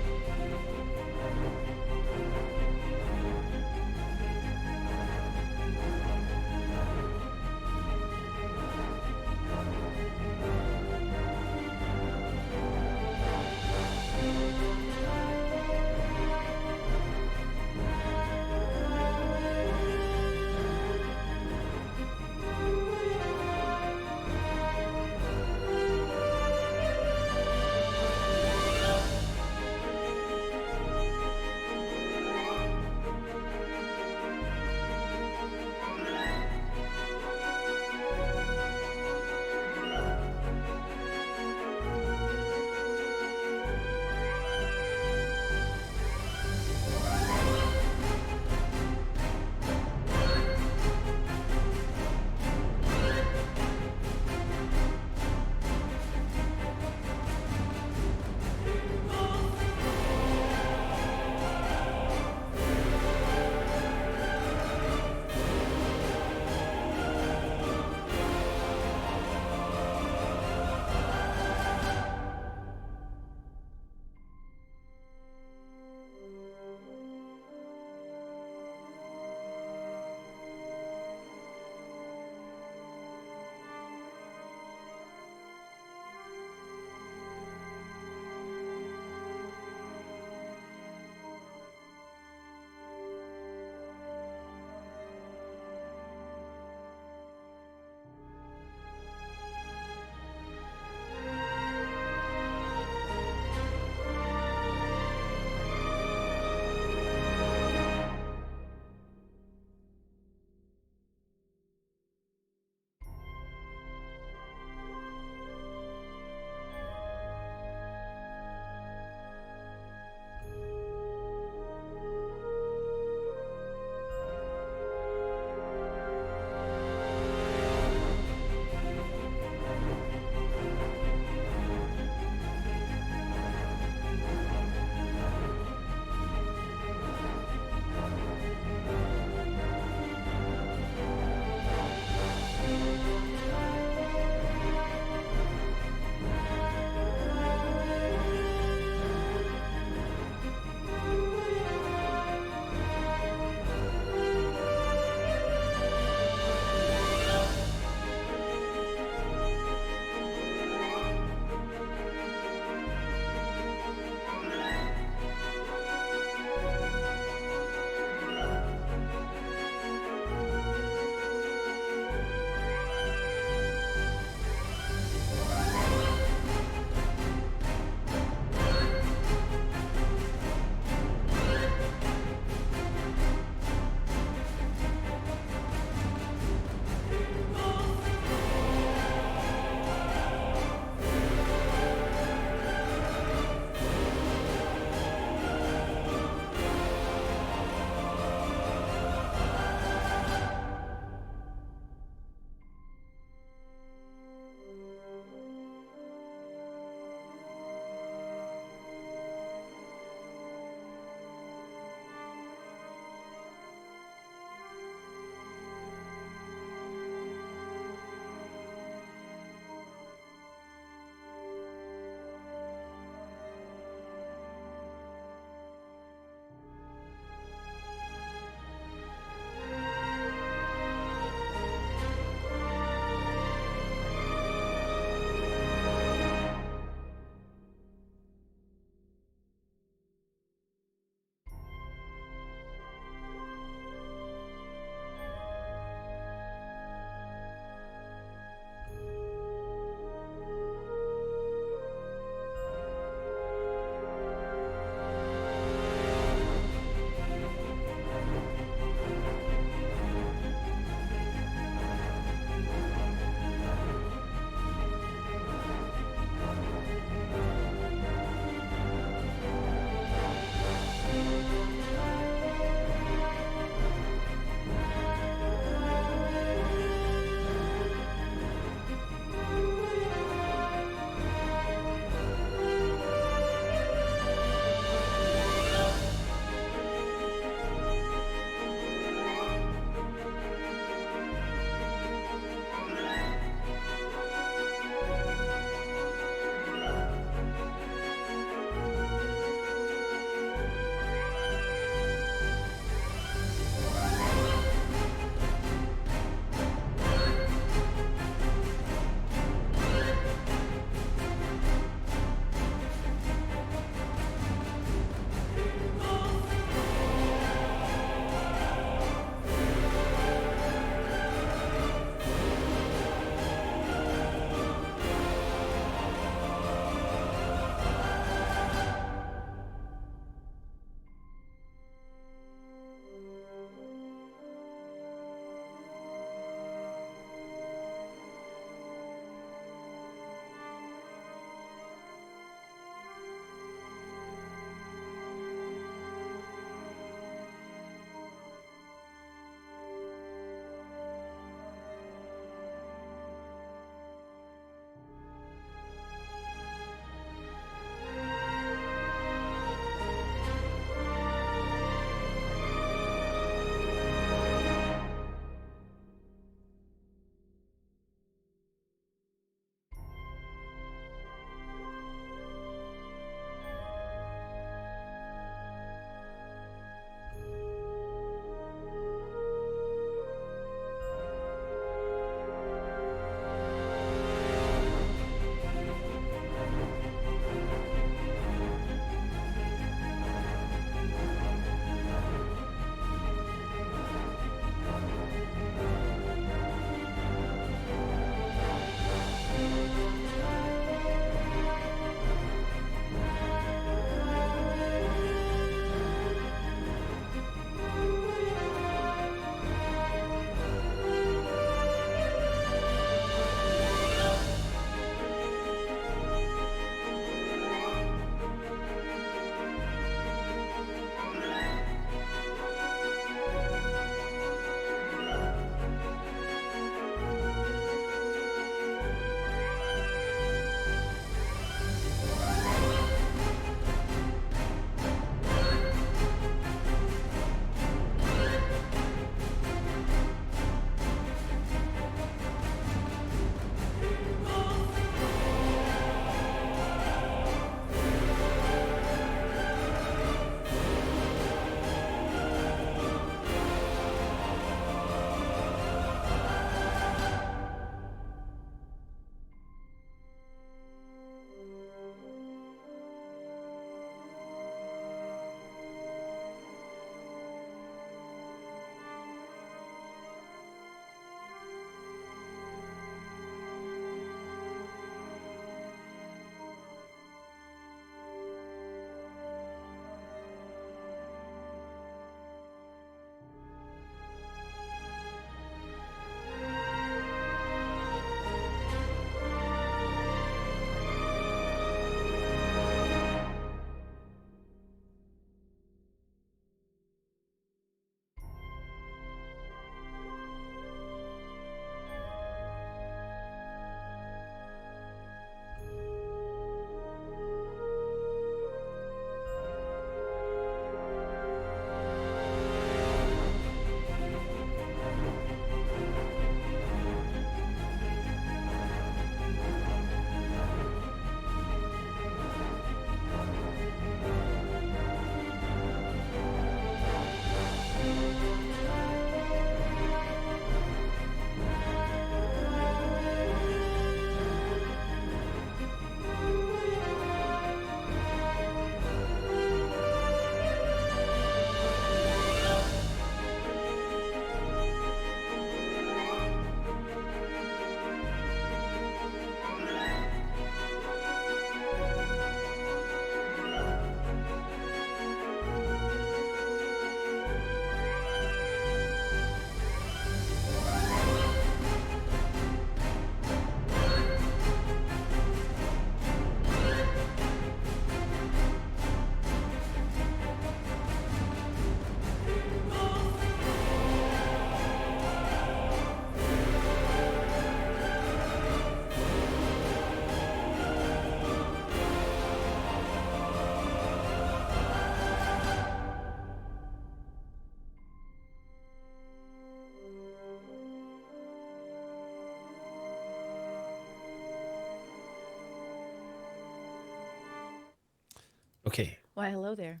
Okay. Why, hello there.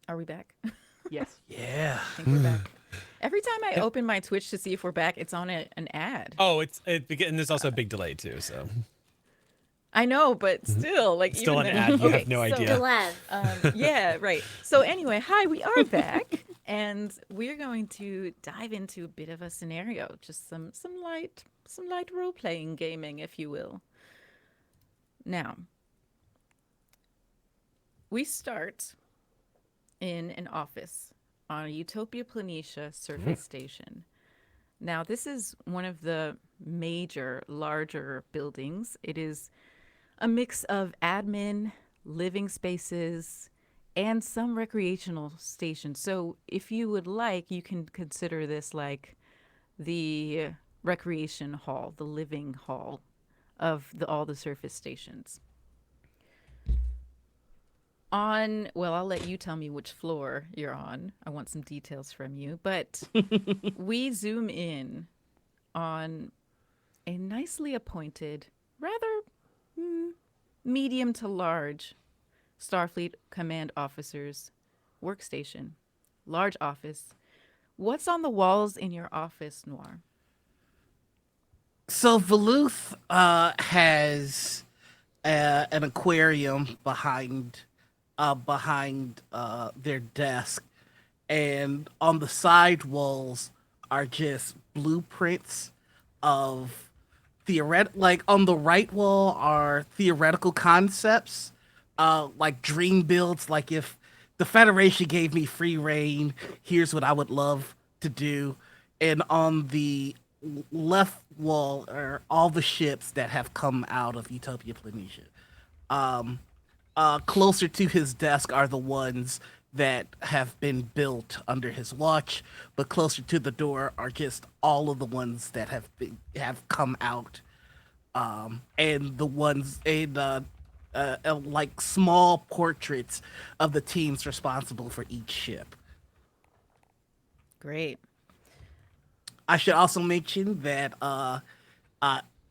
Are we back? Yes. Yeah. I think we're back. Every time I open my Twitch to see if we're back, it's on an ad. Oh, and there's also a big delay too. So I know, but still, like still even an then. ad. You Okay, have no so- idea. Delev. Yeah, right. So anyway, hi, we are back, and we're going to dive into a bit of a scenario, just some light role playing gaming, if you will. Now, we start in an office on a Utopia Planitia surface station. Now, this is one of the major, larger buildings. It is a mix of admin, living spaces, and some recreational stations. So, if you would like, you can consider this like the recreation hall, the living hall of all the surface stations. Well, I'll let you tell me which floor you're on. I want some details from you. But we zoom in on a nicely appointed, rather medium to large Starfleet Command officer's workstation. Large office. What's on the walls in your office, Noir? So Veluth has an aquarium behind their desk, and on the side walls are just blueprints of like on the right wall are theoretical concepts, like dream builds, like if the Federation gave me free reign, here's what I would love to do. And on the left wall are all the ships that have come out of Utopia Planitia. Closer to his desk are the ones that have been built under his watch, but closer to the door are just all of the ones that have come out, and the ones like small portraits of the teams responsible for each ship. Great. I should also mention that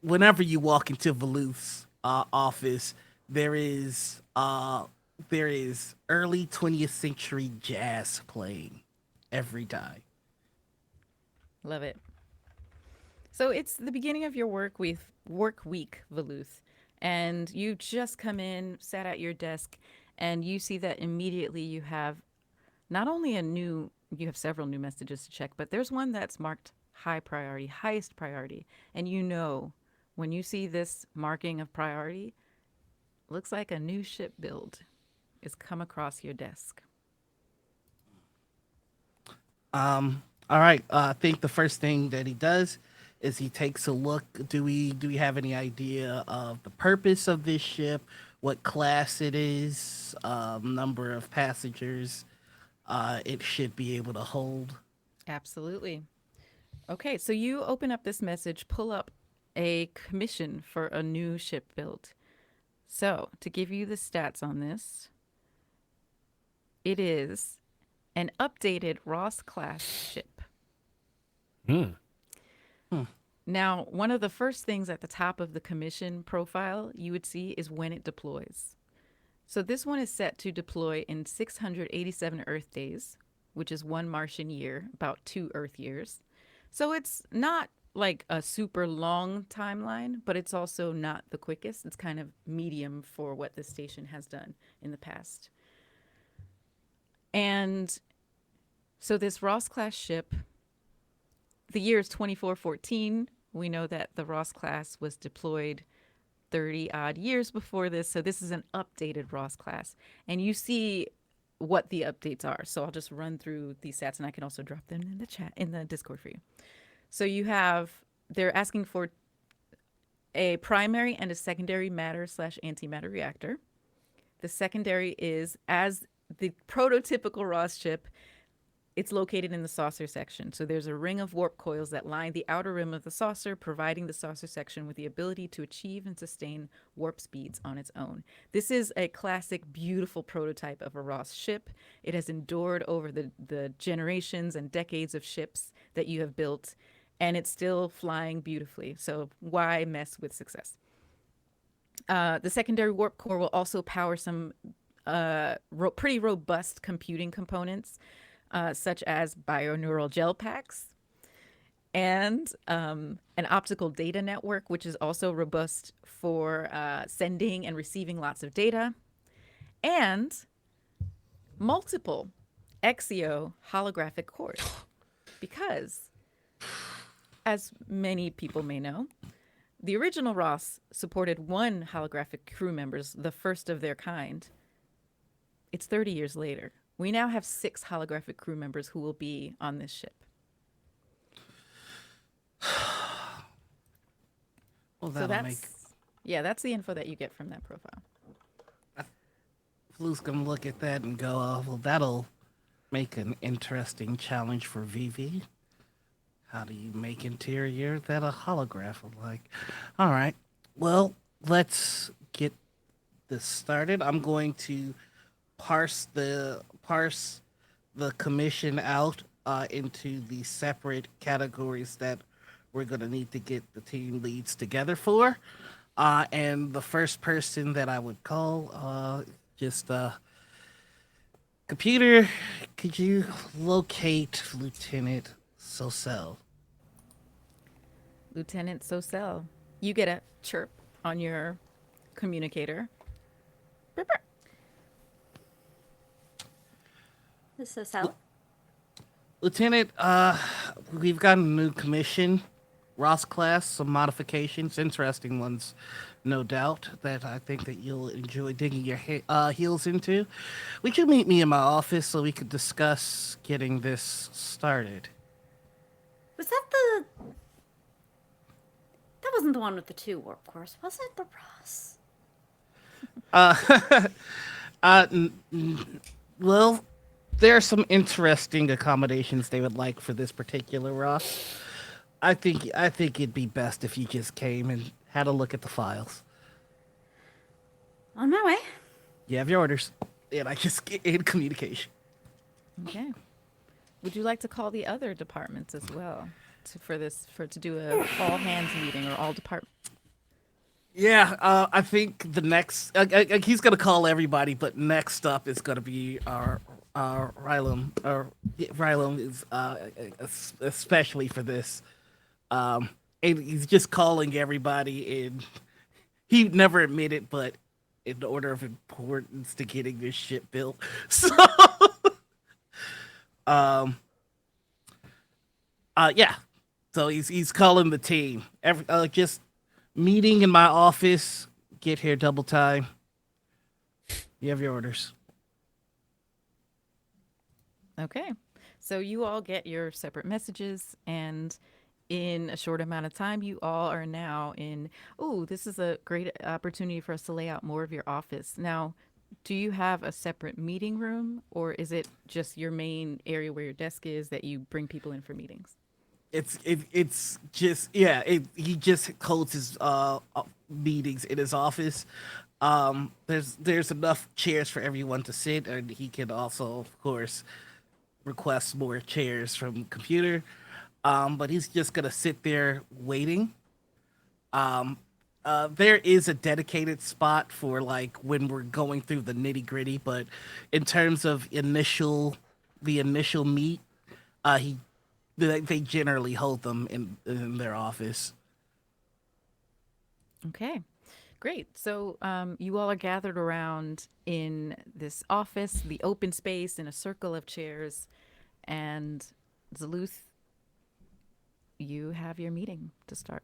whenever you walk into Veluth's office, there is early 20th century jazz playing every time. Love it. So it's the beginning of your work week, Veluth, and you just come in, sat at your desk, and you see that immediately you have not only you have several new messages to check, but there's one that's marked high priority, highest priority. And you know, when you see this marking of priority, looks like a new ship build is come across your desk. All right. I think the first thing that he does is he takes a look. Do we have any idea of the purpose of this ship? What class it is? Number of passengers it should be able to hold? Absolutely. Okay, so you open up this message, pull up a commission for a new ship build. So, to give you the stats on this, it is an updated Ross class ship. Now, one of the first things at the top of the commission profile you would see is when it deploys. So this one is set to deploy in 687 Earth days, which is 1 Martian year, about 2 Earth years. So it's not like a super long timeline, but it's also not the quickest. It's kind of medium for what the station has done in the past. And so this Ross class ship, the year is 2414. We know that the Ross class was deployed 30 odd years before this. So this is an updated Ross class. And you see what the updates are. So I'll just run through these stats, and I can also drop them in the chat, in the Discord for you. So they're asking for a primary and a secondary matter/antimatter reactor. The secondary is, as the prototypical Ross ship, it's located in the saucer section. So there's a ring of warp coils that line the outer rim of the saucer, providing the saucer section with the ability to achieve and sustain warp speeds on its own. This is a classic, beautiful prototype of a Ross ship. It has endured over the generations and decades of ships that you have built, and it's still flying beautifully. So why mess with success? The secondary warp core will also power some pretty robust computing components, such as bioneural gel packs and an optical data network, which is also robust for sending and receiving lots of data, and multiple Exio holographic cores. Because, as many people may know, the original Ross supported one holographic crew members, the first of their kind. It's 30 years later. We now have 6 holographic crew members who will be on this ship. Well, So that'll that's make that's the info that you get from that profile. Flu's gonna look at that and go, oh, well, that'll make an interesting challenge for Veevee. How do you make interior that a holograph will like? All right, well, let's get this started. I'm going to parse the commission out into the separate categories that we're gonna need to get the team leads together for. And the first person that I would call, computer, could you locate Lieutenant Soselle? Lieutenant Soselle, you get a chirp on your communicator. Burp, burp. This is Soselle. Lieutenant, we've got a new commission, Ross class, some modifications, interesting ones, no doubt, that I think that you'll enjoy digging your heels into. Would you meet me in my office so we could discuss getting this started? Was that the... That wasn't the one with the 2 warp cores, was it? The Ross? Well, there are some interesting accommodations they would like for this particular Ross. I think it'd be best if you just came and had a look at the files. On my way. You have your orders, and I just get in communication. Okay. Would you like to call the other departments as well to do a all hands meeting or all departments? Yeah, I think the next he's gonna call everybody, but next up is gonna be our Rylem. Rylem is especially for this. And he's just calling everybody, and he never admitted, but in order of importance to getting this shit built. So, yeah. So he's calling the team. Just meeting in my office. Get here double time. You have your orders. Okay. So you all get your separate messages, and in a short amount of time, you all are now in. Oh, this is a great opportunity for us to lay out more of your office. Now, do you have a separate meeting room, or is it just your main area where your desk is that you bring people in for meetings? It's just, yeah. He just holds his meetings in his office. There's enough chairs for everyone to sit, and he can also, of course, request more chairs from computer. But he's just gonna sit there waiting. There is a dedicated spot for like when we're going through the nitty gritty, but in terms of the initial meet, they generally hold them in their office. Okay, great. So you all are gathered around in this office, the open space, in a circle of chairs, and Zaluth, you have your meeting to start.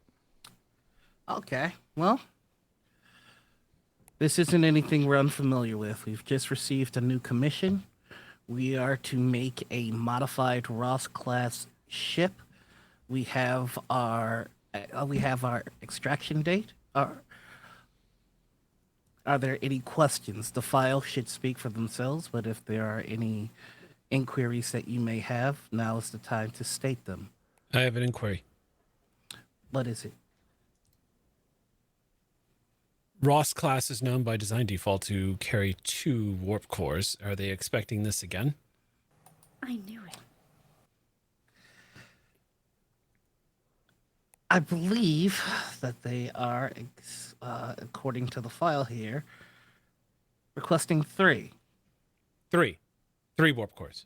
Okay, well, this isn't anything we're unfamiliar with. We've just received a new commission. We are to make a modified Ross class ship. We have our extraction date. Are there any questions? The file should speak for themselves, but if there are any inquiries that you may have, now is the time to state them. I have an inquiry. What is it? Ross class is known by design default to carry 2 warp cores. Are they expecting this again? I knew it. I believe that they are, according to the file here, requesting 3. 3 warp cores.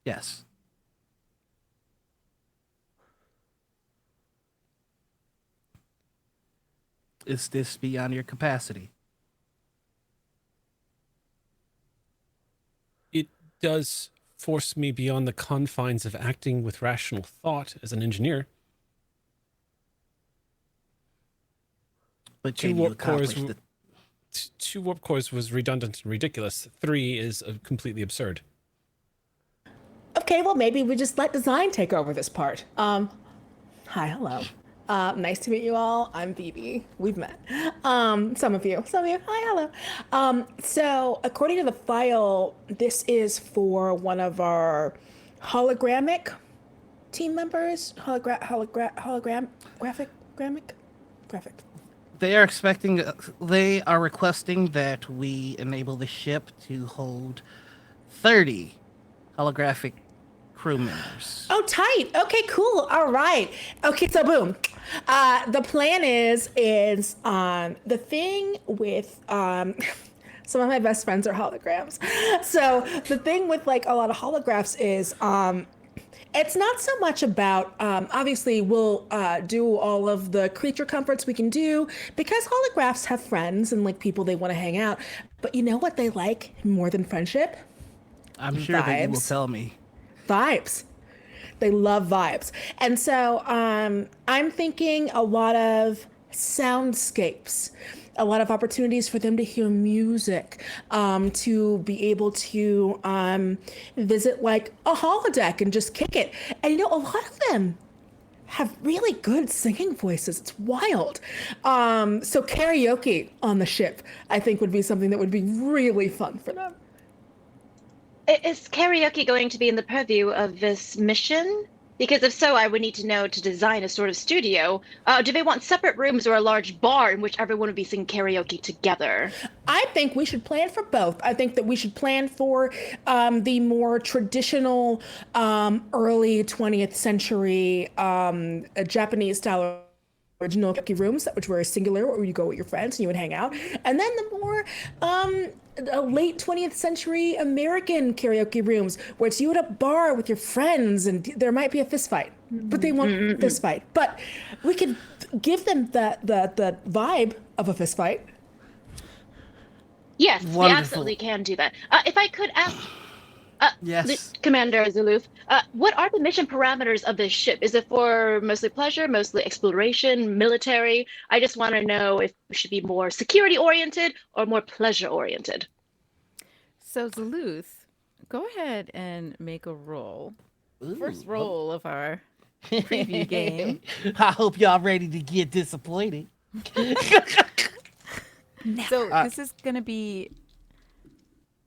Yes. Is this beyond your capacity? It does force me beyond the confines of acting with rational thought as an engineer. But 2 can you warp cores. accomplish the 2 warp cores was redundant and ridiculous. 3 is completely absurd. Okay, well, maybe we just let design take over this part. Hi, hello. Nice to meet you all. I'm Veevee. We've met. Some of you. Hi, hello. So according to the file, this is for one of our hologramic team members. Graphic. They are requesting that we enable the ship to hold 30 holographic crew members. Oh, tight. Okay, cool. All right. Okay, so boom. The plan is the thing with some of my best friends are holograms. So the thing with like a lot of holographs is it's not so much about obviously we'll do all of the creature comforts we can do because holographs have friends and like people they want to hang out. But you know what they like more than friendship? I'm sure that you will Vibes. tell me. Vibes. They love vibes. And so I'm thinking a lot of soundscapes, a lot of opportunities for them to hear music, to be able to visit like a holodeck and just kick it. And you know, a lot of them have really good singing voices. It's wild. So karaoke on the ship, I think would be something that would be really fun for them. Is karaoke going to be in the purview of this mission? Because if so, I would need to know to design a sort of studio. Do they want separate rooms or a large bar in which everyone would be singing karaoke together? I think we should plan for both. I think that we should plan for the more traditional early 20th century Japanese style original karaoke rooms, which were singular, where you go with your friends and you would hang out. And then the more late 20th century American karaoke rooms, where it's you at a bar with your friends and there might be a fist fight, but they won't fist fight. But we could give them the vibe of a fist fight. Yes, we Wonderful. absolutely can do that. If I could ask, Yes. Commander Zuluf, what are the mission parameters of this ship? Is it for mostly pleasure, mostly exploration, military? I just want to know if it should be more security-oriented or more pleasure-oriented. So Zaluth, go ahead and make a roll. First roll of our preview game. I hope y'all ready to get disappointed. So this is gonna be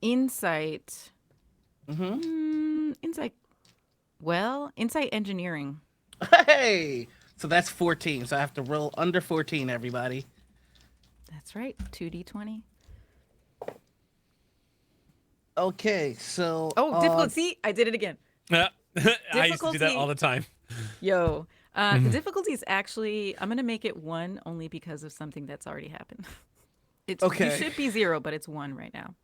insight. Insight. Well, insight engineering. Hey! So that's 14. So I have to roll under 14, everybody. That's right. 2d20. Okay, so... Oh, difficult. See, I did it again. I used to do that Difficulty. all the time. Yo. The difficulty is actually, I'm going to make it 1 only because of something that's already happened. It's, Okay. You should be 0, but it's 1 right now.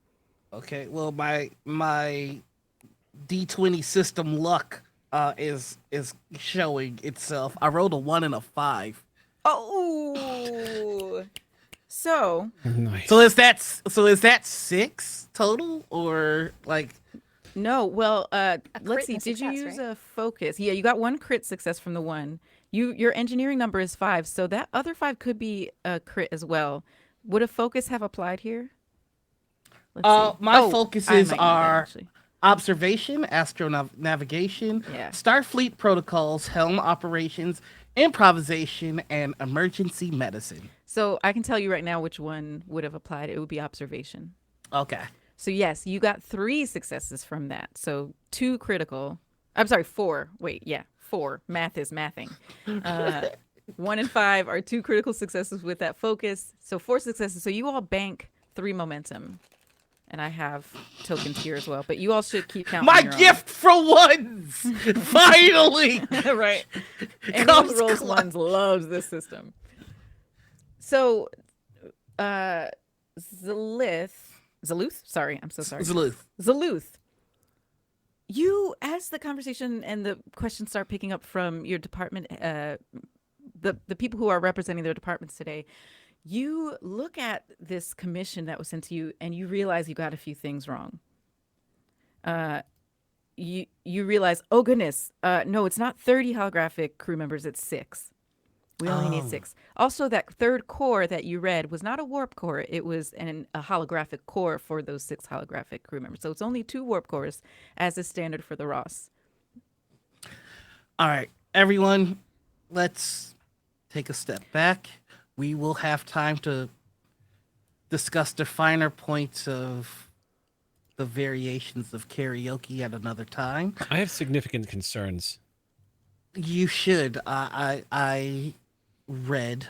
Okay, well, my D20 system luck is showing itself. I rolled a 1 and a 5. Oh! So, Nice. So is that 6 total, or like? no, well, crit let's see. and a Did you success, use right? a focus? Yeah, you got 1 crit success from the 1. Your engineering number is 5, so that other 5 could be a crit as well. Would a focus have applied here? Let's see. My Oh, I focuses might know that, are actually. observation, navigation, Yeah. Starfleet protocols, helm operations, improvisation, and emergency medicine. So I can tell you right now which one would have applied. It would be observation. Okay. So yes, you got 3 successes from that. So 2 critical. I'm sorry, 4. Wait, yeah, 4. Math is mathing. 1 and 5 are 2 critical successes with that focus. So 4 successes. So you all bank 3 momentum. And I have tokens here as well, but you all should keep count. My on your gift for once! Finally! own. Right. Anyone Comes who rolls close. ones loves this system. So, Zaluth? Sorry, I'm so sorry. Zaluth. You, as the conversation and the questions start picking up from your department, the people who are representing their departments today, you look at this commission that was sent to you and you realize you got a few things wrong. You realize, oh goodness, no, it's not 30 holographic crew members, it's 6. We only need 6. Also, that third core that you read was not a warp core. It was a holographic core for those 6 holographic crew members. So it's only 2 warp cores as is standard for the Ross. All right, everyone, let's take a step back. We will have time to discuss the finer points of the variations of karaoke at another time. I have significant concerns. You should. I read.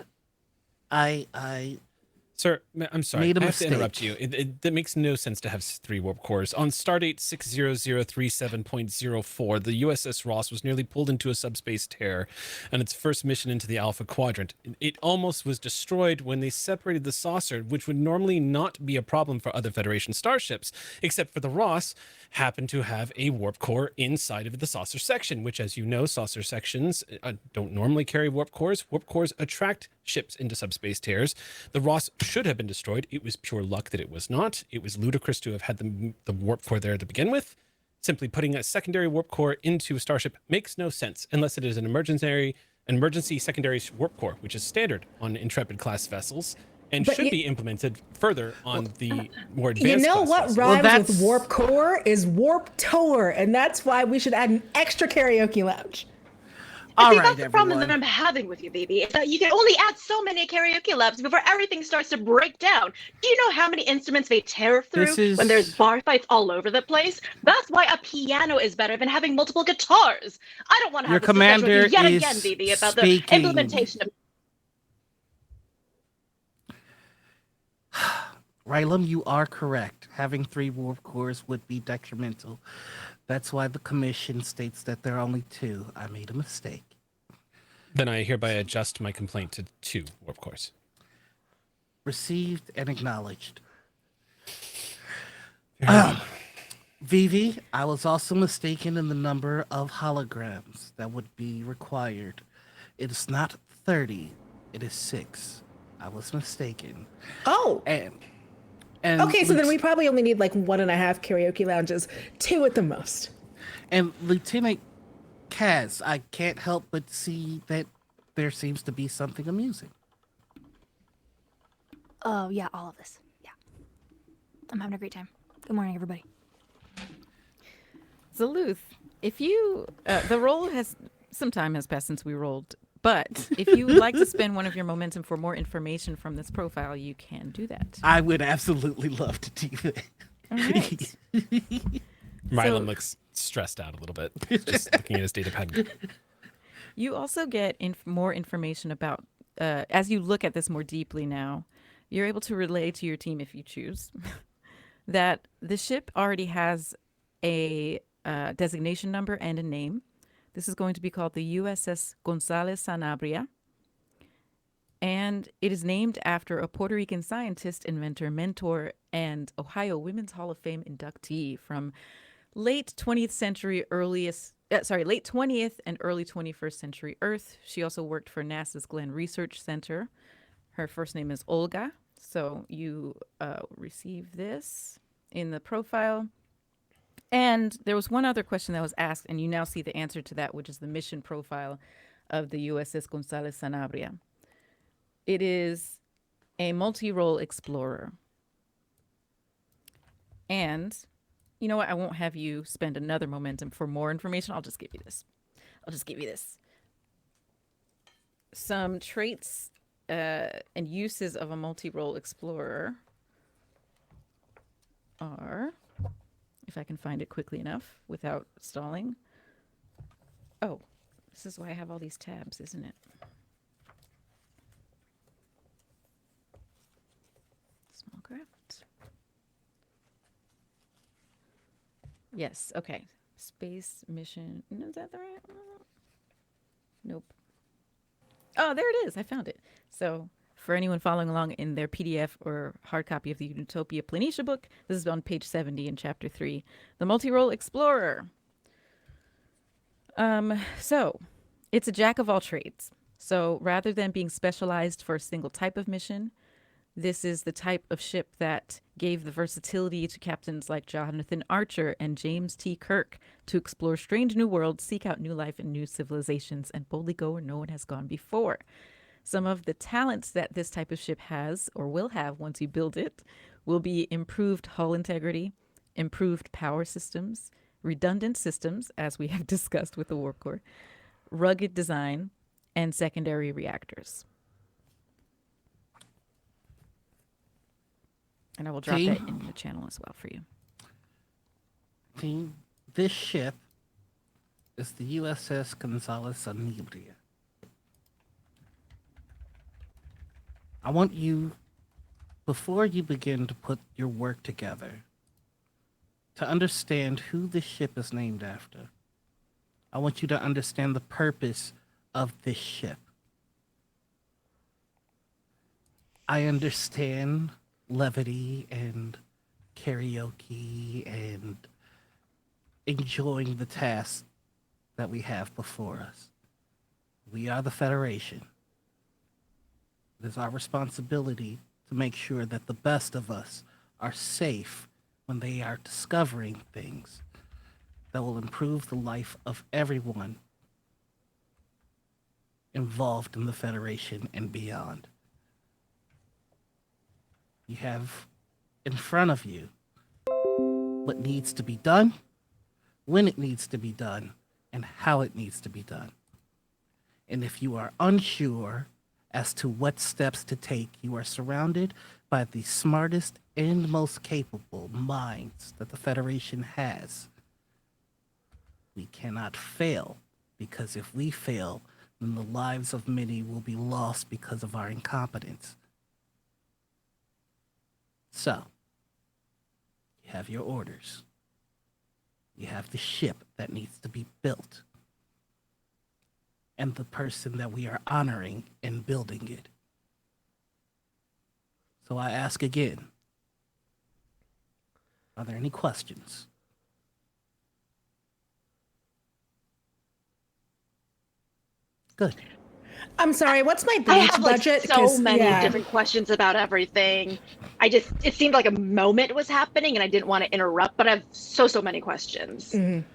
Sir, I'm sorry. Made a I have to interrupt mistake. you. That makes no sense to have 3 warp cores. On Stardate 60037.04, the USS Ross was nearly pulled into a subspace tear on its first mission into the Alpha Quadrant. It almost was destroyed when they separated the saucer, which would normally not be a problem for other Federation starships, except for the Ross happened to have a warp core inside of the saucer section, which, as you know, saucer sections don't normally carry warp cores. Warp cores attract ships into subspace tears. The Ross should have been destroyed. It was pure luck that it was not. It was ludicrous to have had the warp core there to begin with. Simply putting a secondary warp core into a starship makes no sense unless it is an emergency secondary warp core, which is standard on Intrepid class vessels and But should be implemented further on the more advanced You know class what vessels. rhymes that's- with warp core is warp tour, and that's why we should add an extra karaoke lounge. All See, right, that's the problem that everyone. I'm having with you, Veevee, is that you can only add so many karaoke labs before everything starts to break down. Do you know how many instruments they tear through This when there's is- bar fights all over the place? That's why a piano is better than having multiple guitars. I don't want to Your have this discussion with you commander yet is again, Veevee, about the speaking. implementation of. Rylem, you are correct. Having 3 warp cores would be detrimental. That's why the commission states that there are only 2. I made a mistake. Then I hereby adjust my complaint to 2 warp cores. Received and acknowledged. Veevee, I was also mistaken in the number of holograms that would be required. It is not 30, it is 6. I was mistaken. Oh, And okay. So then we probably only need like 1.5 karaoke lounges, 2 at the most. And Lieutenant Kaz, I can't help but see that there seems to be something amusing. Oh, yeah, all of this. Yeah. I'm having a great time. Good morning, everybody. Zaluth, if you, the roll has, some time has passed since we rolled, but if you would like to spend one of your momentum for more information from this profile, you can do that. I would absolutely love to do that. All right. Rylem looks stressed out a little bit, just looking at his data pad. You also get more information about, as you look at this more deeply now, you're able to relay to your team, if you choose, that the ship already has a designation number and a name. This is going to be called the USS González Sanabria. And it is named after a Puerto Rican scientist, inventor, mentor, and Ohio Women's Hall of Fame inductee from late 20th and early 21st century Earth. She also worked for NASA's Glenn Research Center. Her first name is Olga. So you receive this in the profile. And there was one other question that was asked, and you now see the answer to that, which is the mission profile of the USS González Sanabria. It is a multi-role explorer. And you know what? I won't have you spend another momentum for more information. I'll just give you this. Some traits and uses of a multi-role explorer are, if I can find it quickly enough without stalling. Oh, this is why I have all these tabs, isn't it? Small craft. Yes. Okay. Space mission. Is that the right? Nope. Oh, there it is. I found it. So, for anyone following along in their PDF or hard copy of the Utopia Planitia book, this is on page 70 in chapter 3, The Multi-Role Explorer. So, it's a jack of all trades. So, rather than being specialized for a single type of mission, this is the type of ship that gave the versatility to captains like Jonathan Archer and James T. Kirk to explore strange new worlds, seek out new life and new civilizations, and boldly go where no one has gone before. Some of the talents that this type of ship has, or will have once you build it, will be improved hull integrity, improved power systems, redundant systems, as we have discussed with the Warp Core, rugged design, and secondary reactors. And I will drop that in the channel as well for you. Team, this ship is the USS Gonzales Anibria. I want you, before you begin to put your work together, to understand who this ship is named after. I want you to understand the purpose of this ship. I understand levity and karaoke and enjoying the tasks that we have before us. We are the Federation. It is our responsibility to make sure that the best of us are safe when they are discovering things that will improve the life of everyone involved in the Federation and beyond. You have in front of you what needs to be done, when it needs to be done, and how it needs to be done. And if you are unsure as to what steps to take, you are surrounded by the smartest and most capable minds that the Federation has. We cannot fail, because if we fail, then the lives of many will be lost because of our incompetence. So, you have your orders. You have the ship that needs to be built. And the person that we are honoring in building it. So I ask again, are there any questions? Good. I'm sorry, what's my I bleach have like budget? so 'Cause, many yeah. different questions about everything. It seemed like a moment was happening and I didn't want to interrupt, but I have so many questions. Mhm.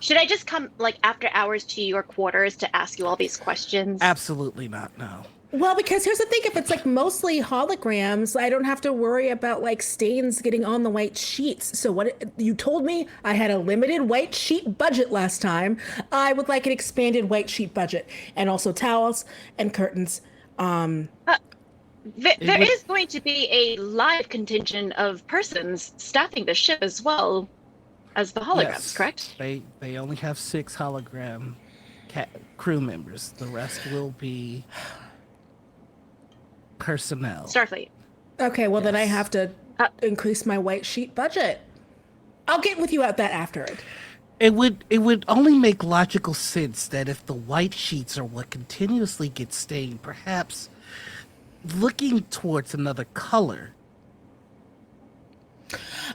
Should I just come like after hours to your quarters to ask you all these questions? Absolutely not, no. Well, because here's the thing, if it's like mostly holograms, I don't have to worry about like stains getting on the white sheets. So you told me I had a limited white sheet budget last time. I would like an expanded white sheet budget, and also towels and curtains. There is going to be a live contingent of persons staffing the ship as well as the holograms, Yes, correct? They only have 6 hologram crew members. The rest will be personnel. Starfleet. Okay, well then I Yes. have to increase my white sheet budget. I'll get with you at that after it. It would only make logical sense that if the white sheets are what continuously gets stained, perhaps looking towards another color.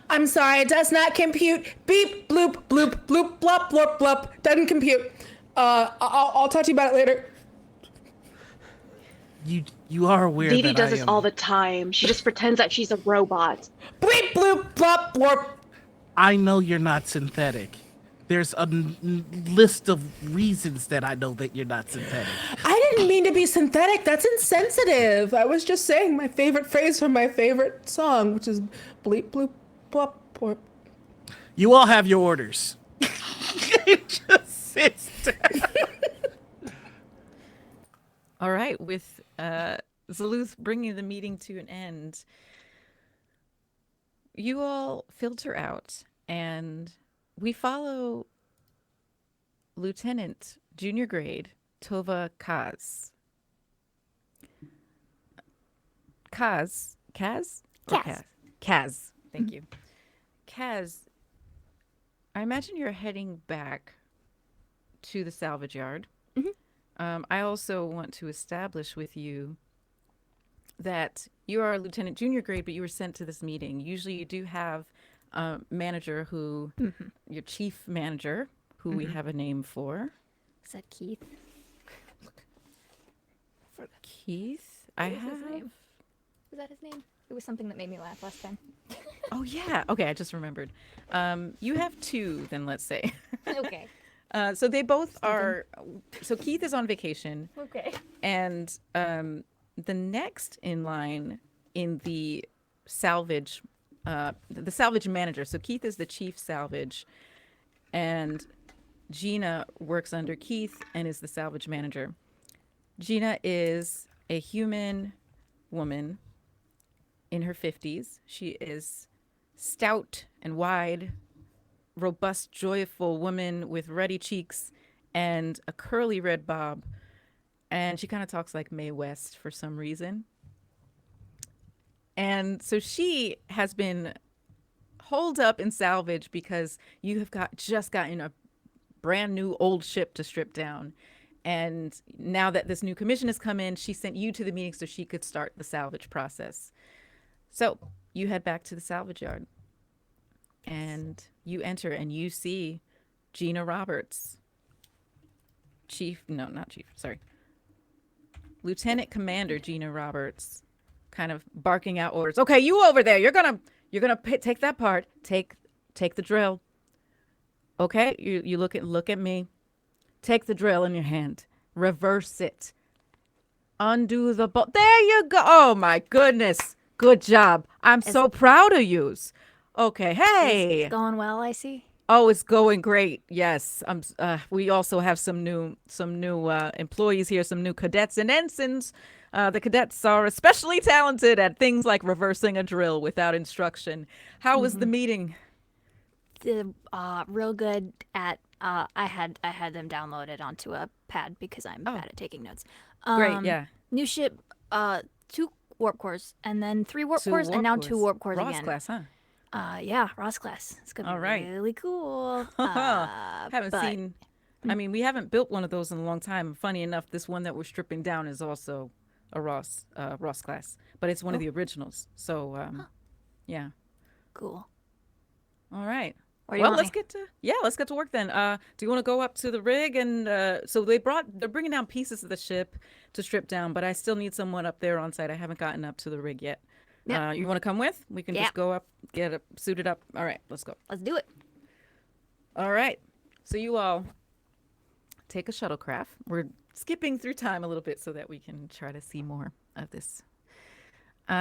I'm sorry, it does not compute. Beep, bloop, bloop, bloop, blop, blop, blop. Doesn't compute. I'll talk to you about it later. You are aware Veevee that does I this am... all the time. She just pretends that she's a robot. Bleep, bloop, blop, blop. I know you're not synthetic. There's a list of reasons that I know that you're not synthetic. I didn't mean to be synthetic. That's insensitive. I was just saying my favorite phrase from my favorite song, which is bleep, bloop, blop, blop. You all have your orders. It just sits down. All right, with Zaluth bringing the meeting to an end, you all filter out, and we follow Lieutenant Junior Grade Tovaa Kaz. Kaz? Or Kaz. Kaz. Thank you. Kaz, I imagine you're heading back to the salvage yard. I also want to establish with you that you are a lieutenant junior grade, but you were sent to this meeting. Usually you do have a manager who, your chief manager, who we have a name for. Is that Keith? Keith? I What was his have. name? Was that his name? It was something that made me laugh last time. Oh, yeah. Okay, I just remembered. You have two, then let's say. Okay. So they both are. So Keith is on vacation. Okay. And the next in line in the salvage manager. So Keith is the chief salvage, and Gina works under Keith and is the salvage manager. Gina is a human woman in her 50s. She is stout and wide, robust, joyful woman with ruddy cheeks and a curly red bob. And she kind of talks like Mae West for some reason. And so she has been holed up in salvage because you have just gotten a brand new old ship to strip down. And now that this new commission has come in, she sent you to the meeting so she could start the salvage process. So you head back to the salvage yard. And you enter and you see Gina Roberts. Lieutenant Commander Gina Roberts kind of barking out orders. Okay, you over there. You're gonna take that part. Take the drill. Okay, you look at me. Take the drill in your hand. Reverse it. Undo the bolt. There you go. Oh my goodness. Good job. I'm so proud of yous. Okay, hey. It's going well, I see. Oh, it's going great. Yes. We also have some new employees here, some new cadets and ensigns. The cadets are especially talented at things like reversing a drill without instruction. How was the meeting? Real good at I had them downloaded onto a pad because I'm bad at taking notes. Great, yeah. New ship, 2 warp cores, and then 3 warp 2 cores, and now warp 2 warp cores Ross again. class, huh? Yeah, Ross class. It's gonna be All right. really cool. We haven't built one of those in a long time. Funny enough, this one that we're stripping down is also a Ross class, but it's one of the originals. So, yeah. Cool. All right. Where do you want let's me? get to work then. Do you want to go up to the rig? And so they're bringing down pieces of the ship to strip down, but I still need someone up there on site. I haven't gotten up to the rig yet. Yep. You want to come with? We can Yep. just go up, get suited up. All right, let's go. Let's do it. All right. So you all take a shuttlecraft. We're skipping through time a little bit so that we can try to see more of this.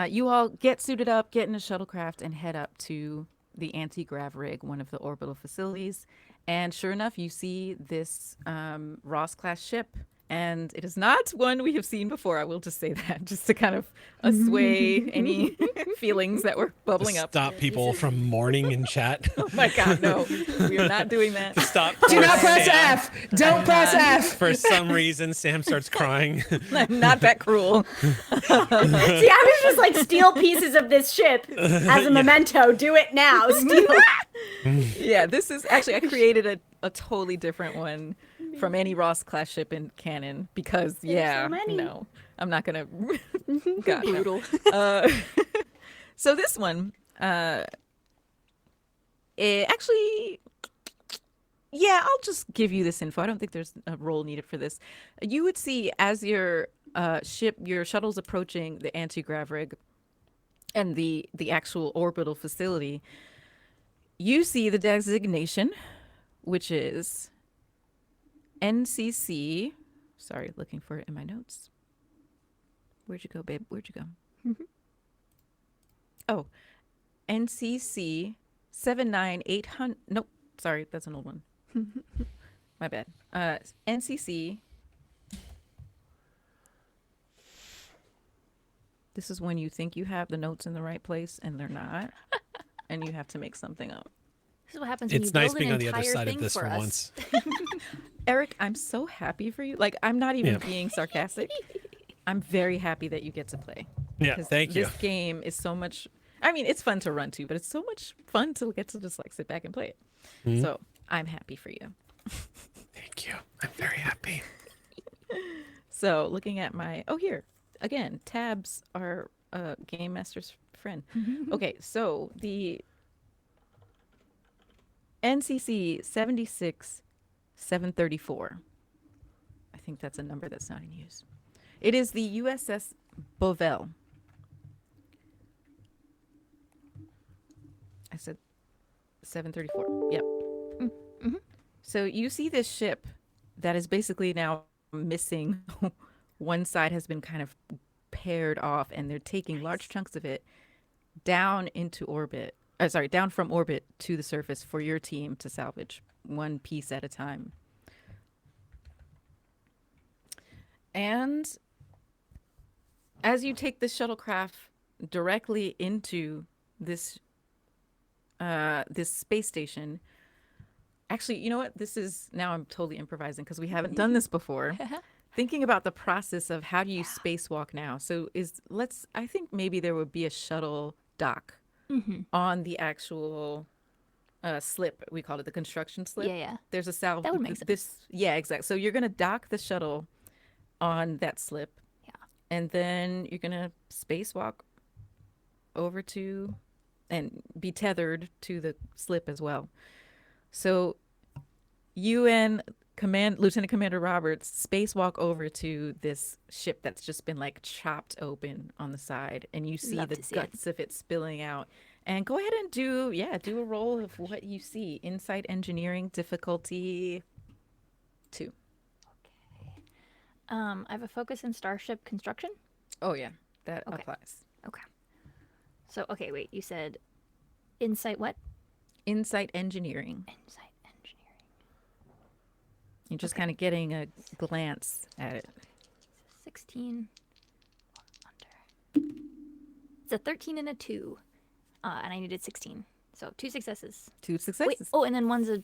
You all get suited up, get in a shuttlecraft, and head up to the anti-grav rig, one of the orbital facilities. And sure enough, you see this Ross-class ship. And it is not one we have seen before. I will just say that, just to kind of assuage any feelings that were bubbling up. Stop people from mourning in chat. Oh my God, no. We are not doing that. Stop. Do not poor press Sam. F. Don't press F. For some reason, Sam starts crying. I'm not that cruel. See, I was just like, steal pieces of this ship as a memento. Do it now. Steal. Yeah, this is actually, I created a totally different one from any Ross class ship in canon because, so many. no, I'm not going to. God, brutal. So this one, it actually, yeah, I'll just give you this info. I don't think there's a role needed for this. You would see as your shuttle's approaching the anti-grav rig and the actual orbital facility, you see the designation, which is NCC. Sorry, looking for it in my notes. Where'd you go, babe? Where'd you go? Oh, NCC 79800. Nope, sorry, that's an old one. My bad. NCC. This is when you think you have the notes in the right place and they're not, and you have to make something up. This is what happens when It's you build nice an being on the other entire side of thing this for us. once. Eric, I'm so happy for you. Like, I'm not even Yeah. being sarcastic. I'm very happy that you get to play. Yeah, Because thank you. This game is so much I mean, it's fun to run to, but it's so much fun to get to just like sit back and play it. Mhm. So I'm happy for you. Thank you. I'm very happy. So looking at my here again, tabs are Game Master's friend. Okay, so the NCC 76734. I think that's a number that's not in use. It is the USS Bovell. I said 734. Yep. So you see this ship that is basically now missing. One side has been kind of paired off, and they're taking large chunks of it down into orbit. Down from orbit to the surface for your team to salvage one piece at a time. And as you take this shuttlecraft directly into this this space station, actually, you know what? Now I'm totally improvising because we haven't done this before. Thinking about the process of how do you spacewalk now? So I think maybe there would be a shuttle dock on the actual slip. We call it the construction slip. Yeah. There's a salve. That would make sense. Yeah, exactly. So you're gonna dock the shuttle on that slip. Yeah. And then you're gonna spacewalk over to and be tethered to the slip as well. So you and Lieutenant Commander Roberts spacewalk over to this ship that's just been like chopped open on the side, and you see Love the to see it. guts of it spilling out. And go ahead and do a roll of what you see. Insight engineering difficulty 2. I have a focus in starship construction. Oh yeah, that Okay. applies. Okay. So, okay, wait. You said insight what? Insight engineering. Insight engineering. You're just kind of getting a glance at it. 16 or under. It's a 13 and a 2. And I needed 16. So 2 successes. 2 successes. Wait, and then one's a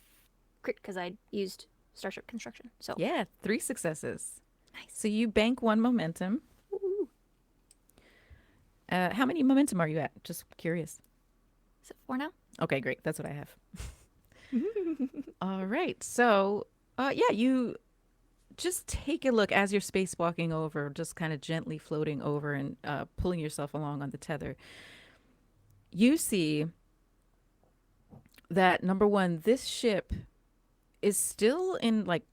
crit because I used starship construction. So Yeah, 3 successes. Nice. So you bank 1 momentum. Ooh. How many momentum are you at? Just curious. Is it 4 now? Okay, great. That's what I have. All right. So, you just take a look as you're spacewalking over, just kind of gently floating over and pulling yourself along on the tether. You see that, number one, this ship is still in like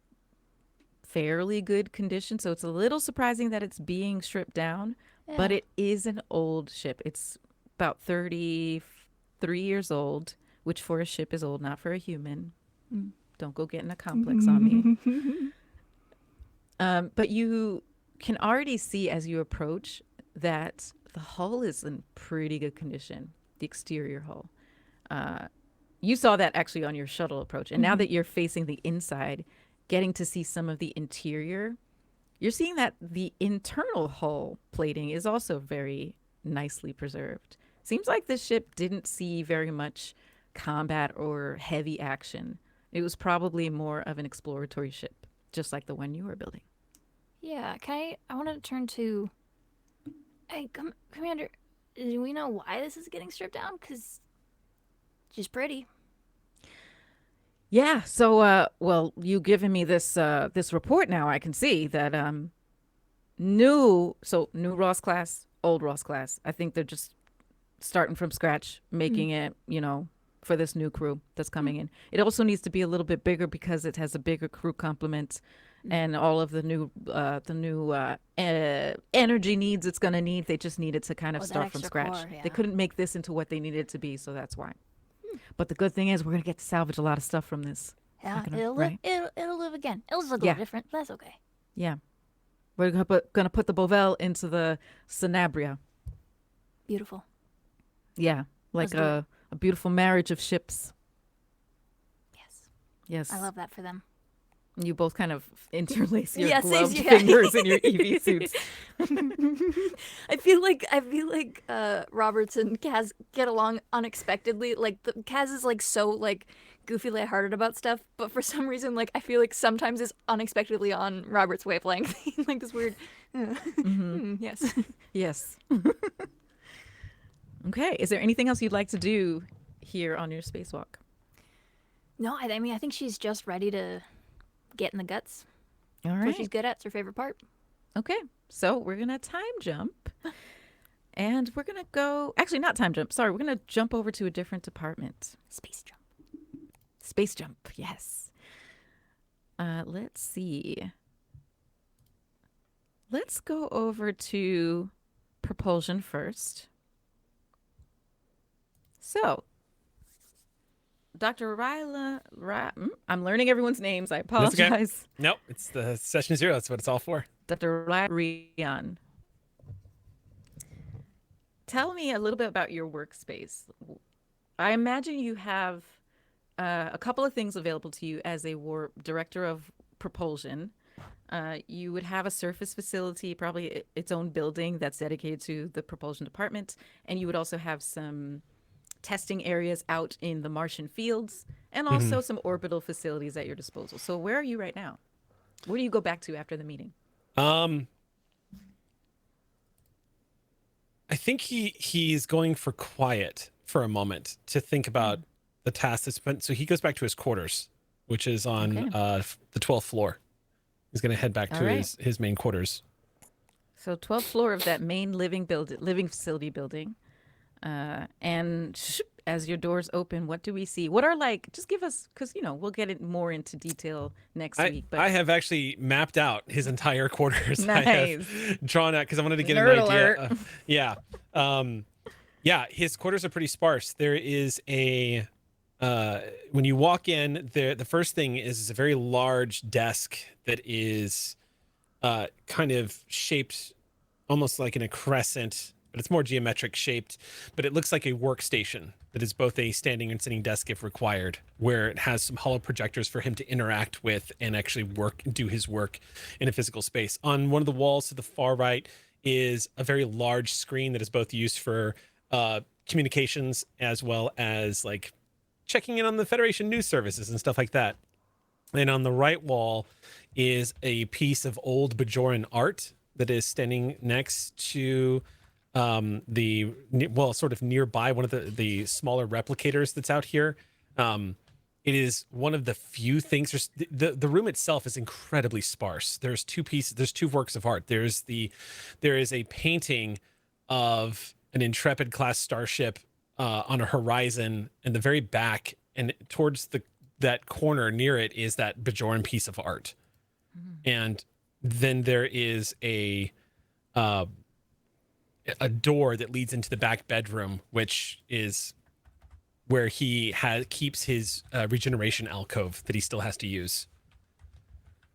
fairly good condition. So it's a little surprising that it's being stripped down, but Yeah. it is an old ship. It's about 33 years old, which for a ship is old, not for a human. Don't go getting a complex on me. But you can already see as you approach that the hull is in pretty good condition, the exterior hull. You saw that actually on your shuttle approach. And now that you're facing the inside, getting to see some of the interior, you're seeing that the internal hull plating is also very nicely preserved. Seems like this ship didn't see very much combat or heavy action. It was probably more of an exploratory ship, just like the one you were building. Yeah, I want to turn to... Hey, Commander, do we know why this is getting stripped down? Because she's pretty. Yeah, so well, you giving me this this report now, I can see that new Ross class, old Ross class. I think they're just starting from scratch, making it, for this new crew that's coming in. It also needs to be a little bit bigger because it has a bigger crew complement and all of the new energy needs it's going to need. They just needed to kind of Oh, that start from extra scratch. core, They yeah. couldn't make this into what they needed it to be, so that's why. But the good thing is we're going to get to salvage a lot of stuff from this. Yeah, gonna- it'll right. it'll live again. It'll look a Yeah. little different, but that's okay. Yeah. We're going to put the Bovell into the Sanabria. Beautiful. Yeah, like Let's do it. a beautiful marriage of ships. Yes, Yes. I love that for them. You both kind of interlace your Yes, gloved yeah. fingers in your EV suits. I feel like Roberts and Kaz get along unexpectedly. Like Kaz is like so like goofy lighthearted about stuff, but for some reason like I feel like sometimes it's unexpectedly on Robert's wavelength. Like this weird yes. Yes. Okay. Is there anything else you'd like to do here on your spacewalk? No, I mean, I think she's just ready to get in the guts. All That's what she's right. good at. It's her favorite part. Okay. So we're going to time jump. And we're going to go. Actually, not time jump. Sorry. We're going to jump over to a different department. Space jump. Space jump. Yes. Let's see. Let's go over to propulsion first. So, Dr. I'm learning everyone's names. I That's okay. apologize. Nope, it's the session 0. That's what it's all for. Dr. Reon. Tell me a little bit about your workspace. I imagine you have a couple of things available to you as a director of propulsion. You would have a surface facility, probably its own building that's dedicated to the propulsion department. And you would also have some testing areas out in the Martian fields and also some orbital facilities at your disposal. So where are you right now? Where do you go back to after the meeting? I think he's going for quiet for a moment to think about the task that's been. So he goes back to his quarters, which is on the 12th floor. He's going to head back to his main quarters. So 12th floor of that main living facility building. And as your doors open, what do we see? What are just give us, because, we'll get it more into detail next week. But I have actually mapped out his entire quarters. Nice. I have drawn out because I wanted to get Nerd an idea. alert. Yeah, his quarters are pretty sparse. There is when you walk in, the first thing is a very large desk that is kind of shaped almost like in a crescent, but it's more geometric shaped, but it looks like a workstation that is both a standing and sitting desk if required, where it has some hollow projectors for him to interact with and actually do his work in a physical space. On one of the walls to the far right is a very large screen that is both used for communications as well as checking in on the Federation news services and stuff like that. And on the right wall is a piece of old Bajoran art that is standing next to sort of nearby one of the smaller replicators that's out here. It is one of the few things. The room itself is incredibly sparse. There's two works of art. There is a painting of an Intrepid class starship on a horizon in the very back, and towards that corner near it is that Bajoran piece of art. And then there is a door that leads into the back bedroom, which is where he keeps his regeneration alcove that he still has to use.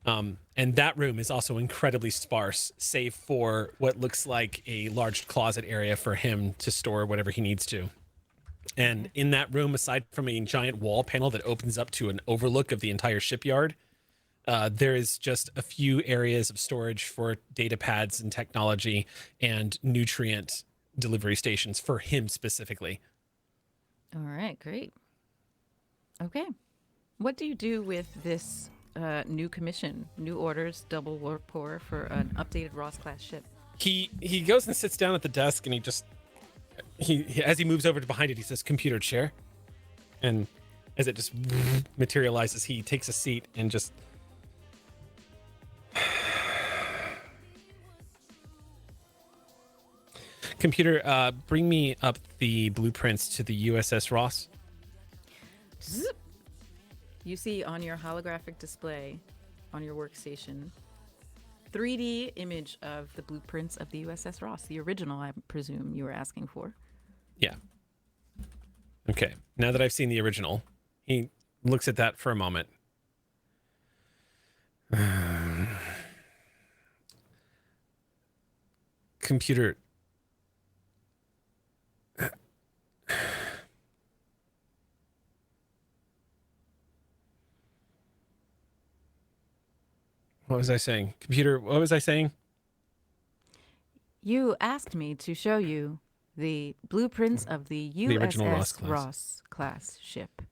And that room is also incredibly sparse, save for what looks like a large closet area for him to store whatever he needs to. And in that room, aside from a giant wall panel that opens up to an overlook of the entire shipyard, there is just a few areas of storage for data pads and technology and nutrient delivery stations for him specifically. all right, great. Okay. What do you do with this new commission, new orders, double warp core for an updated Ross class ship? He goes and sits down at the desk, and he as he moves over to behind it, he says, "Computer chair." And as it just materializes, he takes a seat and just computer, bring me up the blueprints to the USS Ross. Zip. You see on your holographic display on your workstation 3D image of the blueprints of the USS Ross, the original, I presume you were asking for. Yeah. Okay. Now that I've seen the original, he looks at that for a moment. Computer. What was I saying? Computer, what was I saying? You asked me to show you the blueprints of the USS original Ross Ross class. class ship.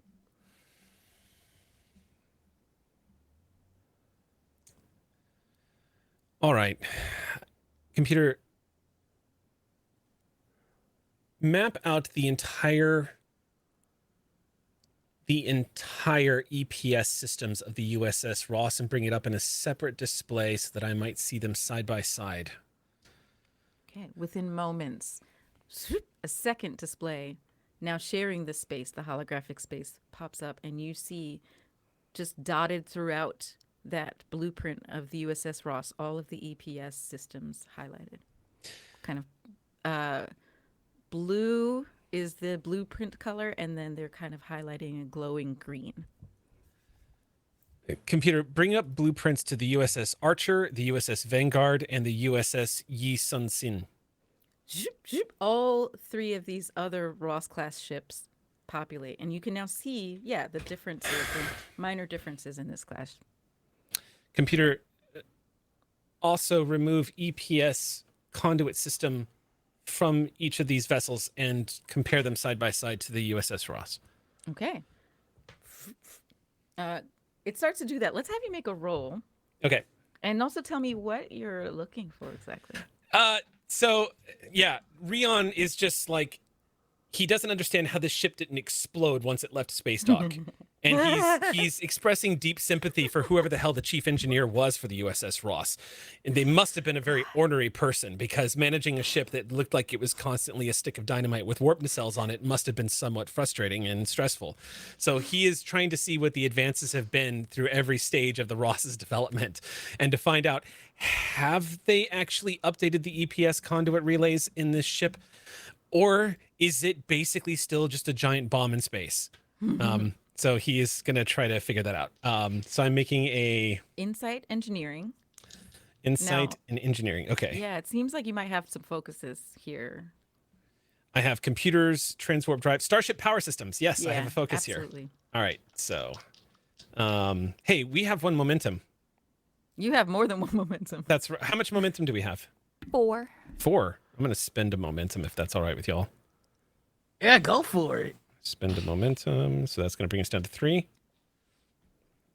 All right. Computer, map out the entire EPS systems of the USS Ross and bring it up in a separate display so that I might see them side by side. Okay, within moments, a second display, now sharing the space, the holographic space, pops up, and you see just dotted throughout that blueprint of the USS Ross, all of the EPS systems highlighted. Kind of blue is the blueprint color, and then they're kind of highlighting a glowing green. Computer, bring up blueprints to the USS Archer, the USS Vanguard, and the USS Yi Sun Sin. All three of these other Ross class ships populate, and you can now see, the differences, the minor differences in this class. Computer, also remove EPS conduit system from each of these vessels and compare them side by side to the USS Ross. Okay. It starts to do that. Let's have you make a roll. Okay. And also tell me what you're looking for exactly. So yeah, Reon is just like, he doesn't understand how this ship didn't explode once it left space dock. And he's expressing deep sympathy for whoever the hell the chief engineer was for the USS Ross. And they must have been a very ornery person, because managing a ship that looked like it was constantly a stick of dynamite with warp nacelles on it must have been somewhat frustrating and stressful. So he is trying to see what the advances have been through every stage of the Ross's development, and to find out, have they actually updated the EPS conduit relays in this ship? Or is it basically still just a giant bomb in space? So he is going to try to figure that out. So I'm making a... Insight engineering. Insight and engineering. Okay. Yeah, it seems like you might have some focuses here. I have computers, transwarp drive, starship power systems. Yes, I have a focus absolutely. here. All right. So, hey, we have one momentum. You have more than one momentum. That's right. How much momentum do we have? 4. 4. I'm going to spend a momentum if that's all right with y'all. Yeah, go for it. Spend a momentum. So that's going to bring us down to 3.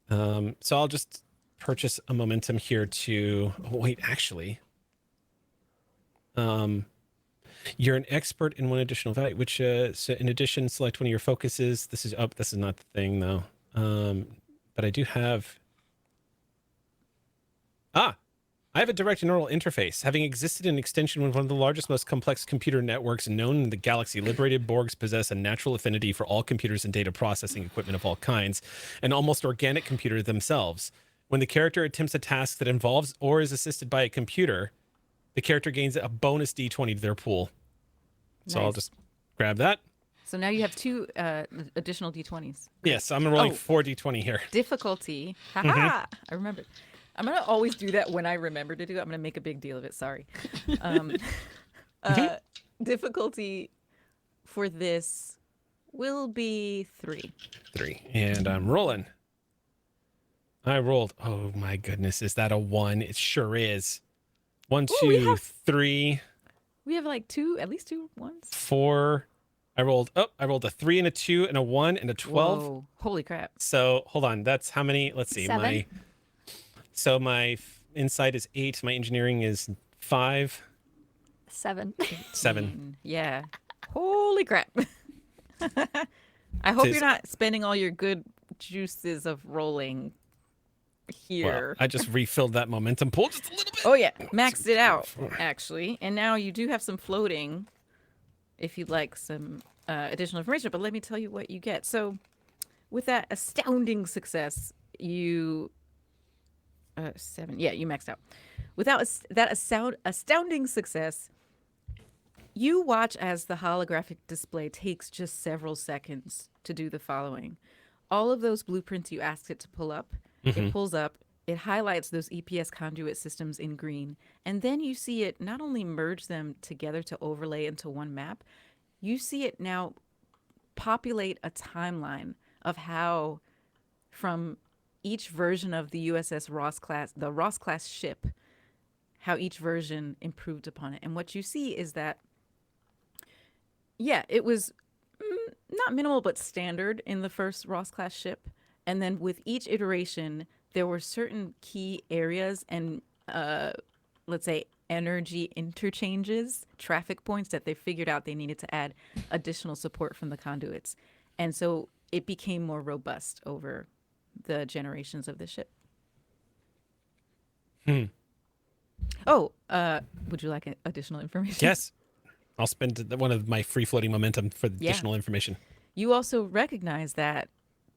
So I'll just purchase a momentum here to... Oh, wait, actually. You're an expert in one additional value, which, so in addition, select one of your focuses. This is not the thing, though. But I do have... I have a direct neural interface. Having existed in extension with one of the largest, most complex computer networks known in the galaxy, liberated Borgs possess a natural affinity for all computers and data processing equipment of all kinds, an almost organic computer themselves. When the character attempts a task that involves or is assisted by a computer, the character gains a bonus D20 to their pool. So Nice. I'll just grab that. So now you have 2 additional D20s. Yes, I'm rolling 4 D20 here. Difficulty. Haha. I remembered. I'm going to always do that when I remember to do it. I'm going to make a big deal of it. Sorry. Difficulty for this will be 3. 3. And I'm rolling. I rolled. Oh my goodness. Is that a 1? It sure is. 1, 2, 3. We have like at least 2 ones. 4. I rolled a 3 and a 2 and a 1 and a 12. Whoa. Holy crap. So hold on. That's how many? Let's see. 7. My insight is 8. My engineering is 5. 7. 7. Yeah. Holy crap. I hope Tis- you're not spending all your good juices of rolling here. Well, I just refilled that momentum pool just a little bit. Oh yeah, maxed it out actually, and now you do have some floating. If you'd like some additional information, but let me tell you what you get. So, with that astounding success, you 7. Yeah, you maxed out. Without that astounding success, you watch as the holographic display takes just several seconds to do the following. All of those blueprints you asked it to pull up, it pulls up, it highlights those EPS conduit systems in green, and then you see it not only merge them together to overlay into one map, you see it now populate a timeline of how from each version of the USS Ross class, the Ross class ship, how each version improved upon it. And what you see is that, yeah, it was not minimal, but standard in the first Ross class ship. And then with each iteration, there were certain key areas and, let's say, energy interchanges, traffic points, that they figured out they needed to add additional support from the conduits. And so it became more robust over the generations of the ship. Oh, would you like additional information? Yes. I'll spend one of my free-floating momentum for additional information. You also recognize that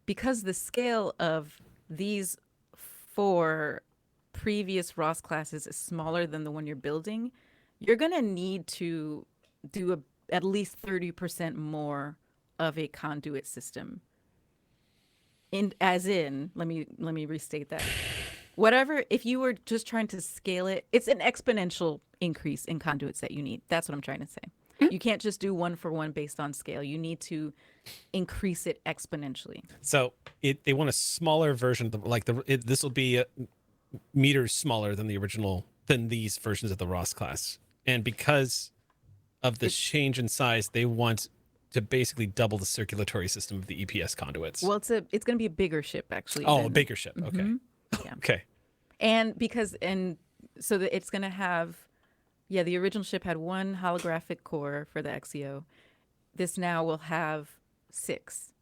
because the scale of these 4 previous Ross classes is smaller than the one you're building, you're going to need to do at least 30% more of a conduit system. Let me restate that. Whatever, if you were just trying to scale it, it's an exponential increase in conduits that you need. That's what I'm trying to say. You can't just do 1-for-1 based on scale. You need to increase it exponentially. So they want a smaller version of this will be meters smaller than these versions of the Ross class. And because of the change in size, they want to basically double the circulatory system of the EPS conduits. Well, it's going to be a bigger ship, actually. A bigger ship. Okay. Yeah. Okay. And so that it's going to have, the original ship had 1 holographic core for the XEO. This now will have 6.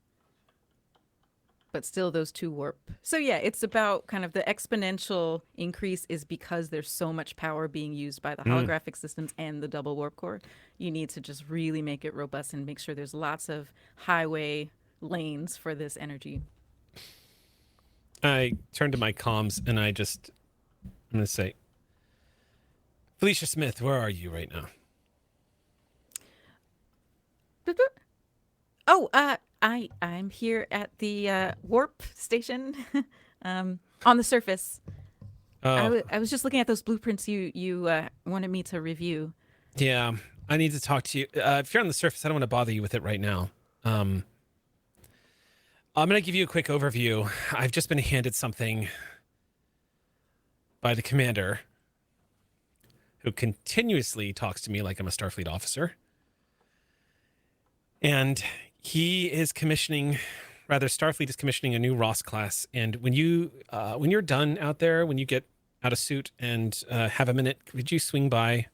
But still those 2 warp. So it's about kind of the exponential increase is because there's so much power being used by the holographic systems and the double warp core. You need to just really make it robust and make sure there's lots of highway lanes for this energy. I turn to my comms and I'm going to say, Felicia Smith, where are you right now? Oh, I'm here at the warp station on the surface. Oh. I was just looking at those blueprints you wanted me to review. Yeah, I need to talk to you. If you're on the surface, I don't want to bother you with it right now. I'm going to give you a quick overview. I've just been handed something by the commander, who continuously talks to me like I'm a Starfleet officer. And Starfleet is commissioning a new Ross class. And when you're done out there, when you get out of suit and have a minute, could you swing by?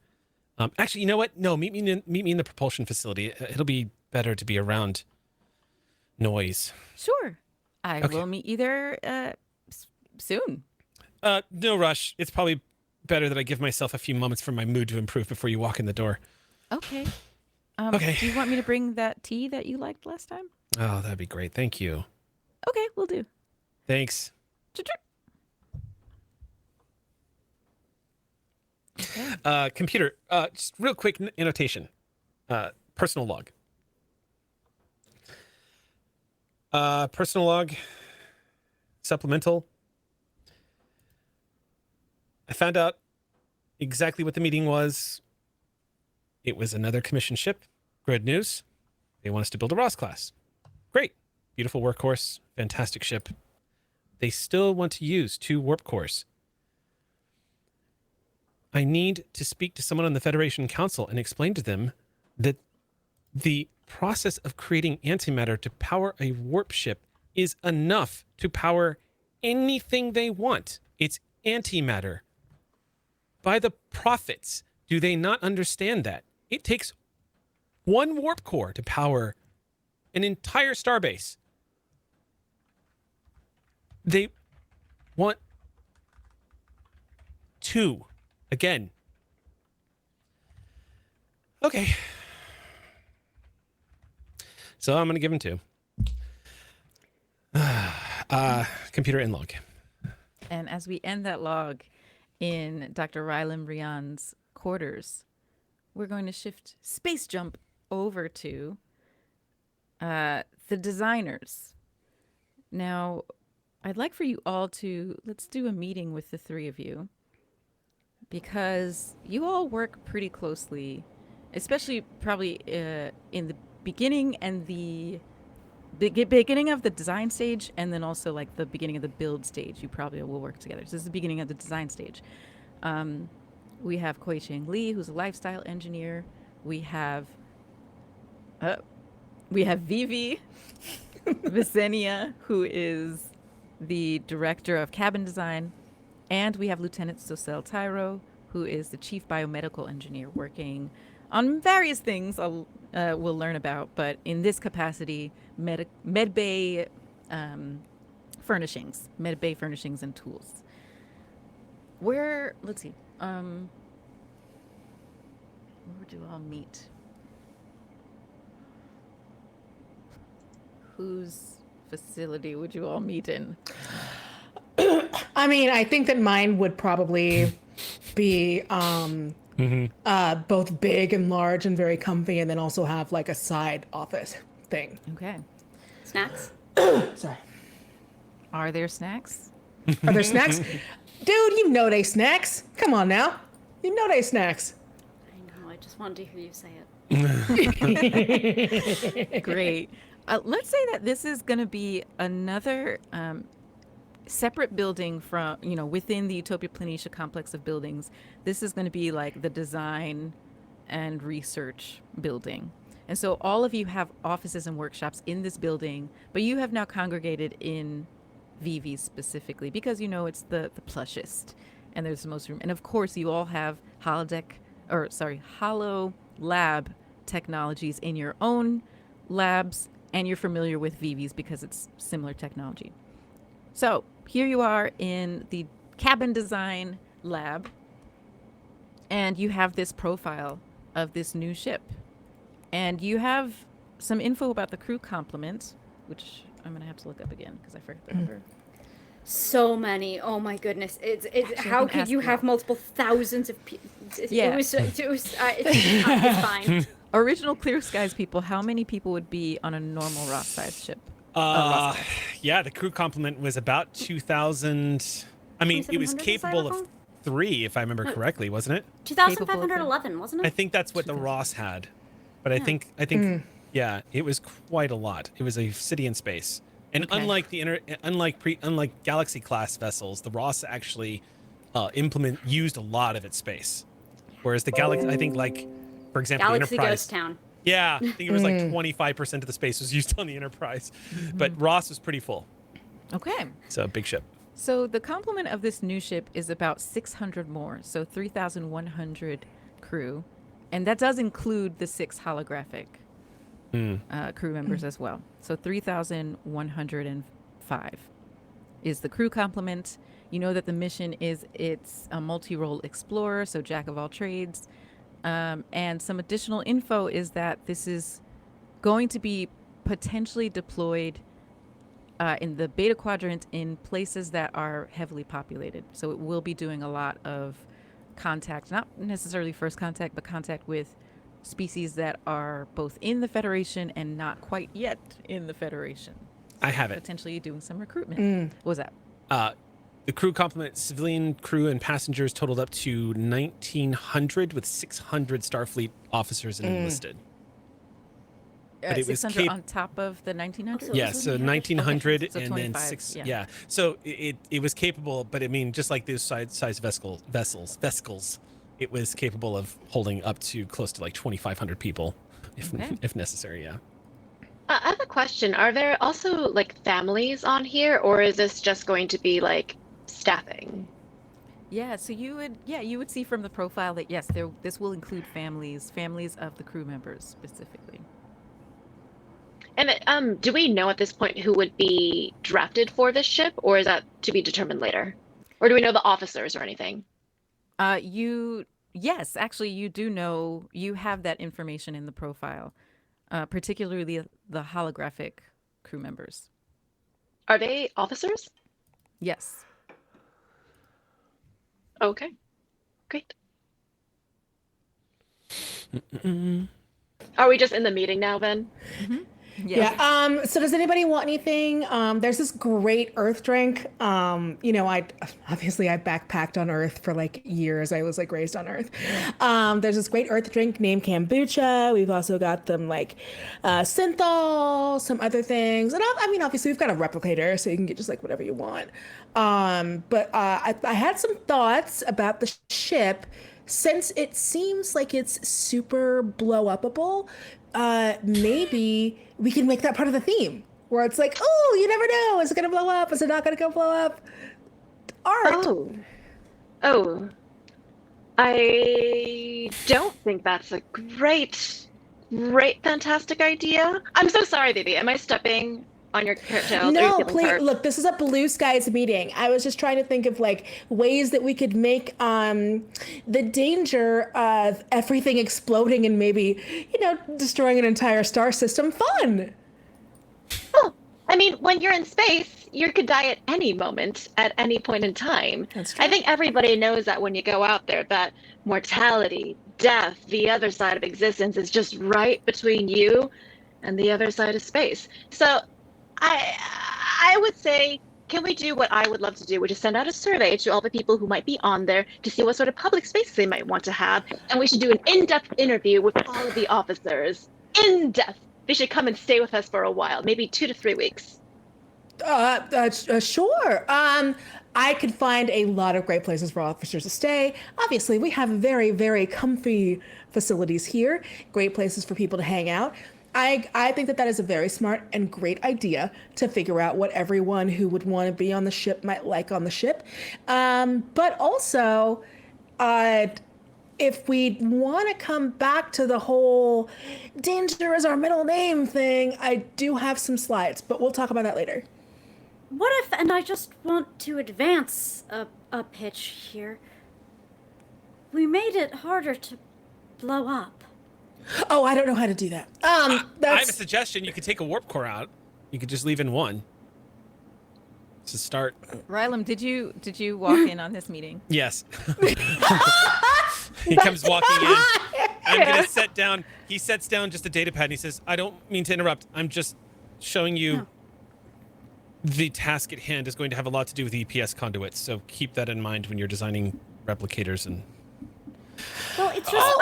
Actually, you know what? No, meet me in the propulsion facility. It'll be better to be around noise. Sure. I will meet you there soon. No rush. It's probably better that I give myself a few moments for my mood to improve before you walk in the door. Okay. Okay. Do you want me to bring that tea that you liked last time? Oh, that'd be great. Thank you. Okay, we'll do. Thanks. Computer, just real quick annotation. Personal log. Personal log. Supplemental. I found out exactly what the meeting was. It was another commissioned ship. Good news. They want us to build a Ross class. Great. Beautiful workhorse. Fantastic ship. They still want to use 2 warp cores. I need to speak to someone on the Federation Council and explain to them that the process of creating antimatter to power a warp ship is enough to power anything they want. It's antimatter. By the prophets, do they not understand that? It takes 1 warp core to power an entire starbase. They want 2. Again. Okay. So I'm going to give him 2. Computer in log. And as we end that log in Dr. Rylem Reon's quarters, we're going to space jump over to the designers. Now, I'd like for you all let's do a meeting with the 3 of you, because you all work pretty closely, especially probably in the beginning and the beginning of the design stage, and then also like the beginning of the build stage. You probably will work together. So this is the beginning of the design stage. We have Changlee, who's a lifestyle engineer. We have Veevee, Vesenia, who is the director of cabin design, and we have Lieutenant Soselle Tairo, who is the chief biomedical engineer working on various things we'll learn about, but in this capacity, medbay furnishings and tools. Let's see, where would you all meet? Whose facility would you all meet in? I mean, I think that mine would probably be both big and large and very comfy, and then also have like a side office thing. Okay. Snacks? Sorry. Are there snacks? Are there snacks? Dude, you know they snacks. Come on now. You know they snacks. I know, I just wanted to hear you say it. Great. Let's say that this is going to be another separate building from, within the Utopia Planitia complex of buildings. This is going to be like the design and research building. And so all of you have offices and workshops in this building, but you have now congregated in Veevee specifically because it's the plushest and there's the most room. And of course, you all have holo lab technologies in your own labs, and you're familiar with Veevee's because it's similar technology. So here you are in the cabin design lab, and you have this profile of this new ship. And you have some info about the crew complement, which I'm going to have to look up again because I forgot the number. So many. Oh my goodness. It's Actually, how could you have multiple thousands of people? Yeah. It's fine. Original Clear Skies people, how many people would be on a normal Ross-sized ship? Yeah, the crew complement was about 2,000. I mean, it was 2,700, capable as I of 3, if I remember correctly, wasn't it? 2,511, wasn't it? I think that's what the Ross had. But I think, yeah, it was quite a lot. It was a city in space. And Okay. unlike Galaxy class vessels, the Ross actually used a lot of its space. Whereas the Galaxy, I think, like, for example, Galaxy the Enterprise. Ghost Town. Yeah, I think it was like 25% of the space was used on the Enterprise. But Ross was pretty full. Okay. So big ship. So the complement of this new ship is about 600 more, so 3,100 crew. And that does include the 6 holographic crew members as well. So 3,105 is the crew complement. You know that the mission it's a multi-role explorer, so jack of all trades. And some additional info is that this is going to be potentially deployed in the Beta Quadrant in places that are heavily populated. So it will be doing a lot of contact, not necessarily first contact, but contact with species that are both in the Federation and not quite yet in the Federation. I have it. Potentially doing some recruitment. What was that? The crew complement, civilian crew and passengers totaled up to 1,900 with 600 Starfleet officers and enlisted. But it was 600 on top of the 1,900? Yeah, so 1,900 Okay, so and then 25, 6. yeah. Yeah. So it was capable, but I mean, just like those size vessels, it was capable of holding up to close to like 2,500 people if necessary. Yeah. I have a question. Are there also like families on here, or is this just going to be like staffing? Yeah, so you would see from the profile that yes, this will include families of the crew members specifically. And do we know at this point who would be drafted for this ship, or is that to be determined later? Or do we know the officers or anything? Yes, actually you do know, you have that information in the profile, particularly the holographic crew members. Are they officers? Yes. Okay, great. Are we just in the meeting now then? Yes. Yeah. So does anybody want anything? There's this great Earth drink. I backpacked on Earth for like years. I was like raised on Earth. There's this great Earth drink named kombucha. We've also got them like synthol, some other things, and obviously we've got a replicator, so you can get just like whatever you want. But I had some thoughts about the ship. Since it seems like it's super blow upable, maybe we can make that part of the theme where it's like, oh, you never know. Is it going to blow up? Is it not going to go blow up? Art. Oh. I don't think that's a great, fantastic idea. I'm so sorry, baby. Am I stepping on your coattails? Are you No, feeling please hurt? look. This is a blue skies meeting. I was just trying to think of like ways that we could make the danger of everything exploding and maybe destroying an entire star system fun. Oh, I mean, when you're in space, you could die at any moment, at any point in time. That's true. I think everybody knows that when you go out there, that mortality, death, the other side of existence is just right between you and the other side of space. So I would say, can we do what I would love to do, which is send out a survey to all the people who might be on there to see what sort of public space they might want to have, and we should do an in-depth interview with all of the officers. In-depth. They should come and stay with us for a while, maybe 2 to 3 weeks. Sure. I could find a lot of great places for officers to stay. Obviously, we have very, very comfy facilities here. Great places for people to hang out. I think that is a very smart and great idea to figure out what everyone who would want to be on the ship might like on the ship. But also, if we want to come back to the whole danger is our middle name thing, I do have some slides, but we'll talk about that later. What if, and I just want to advance a pitch here, we made it harder to blow up? Oh, I don't know how to do that. I have a suggestion. You could take a warp core out. You could just leave in one. To start. Rylem, did you walk in on this meeting? Yes. He comes walking in. I'm gonna set down. He sets down just a data pad and he says, "I don't mean to interrupt. I'm just showing you the task at hand is going to have a lot to do with EPS conduits. So keep that in mind when you're designing replicators and." Well, it's just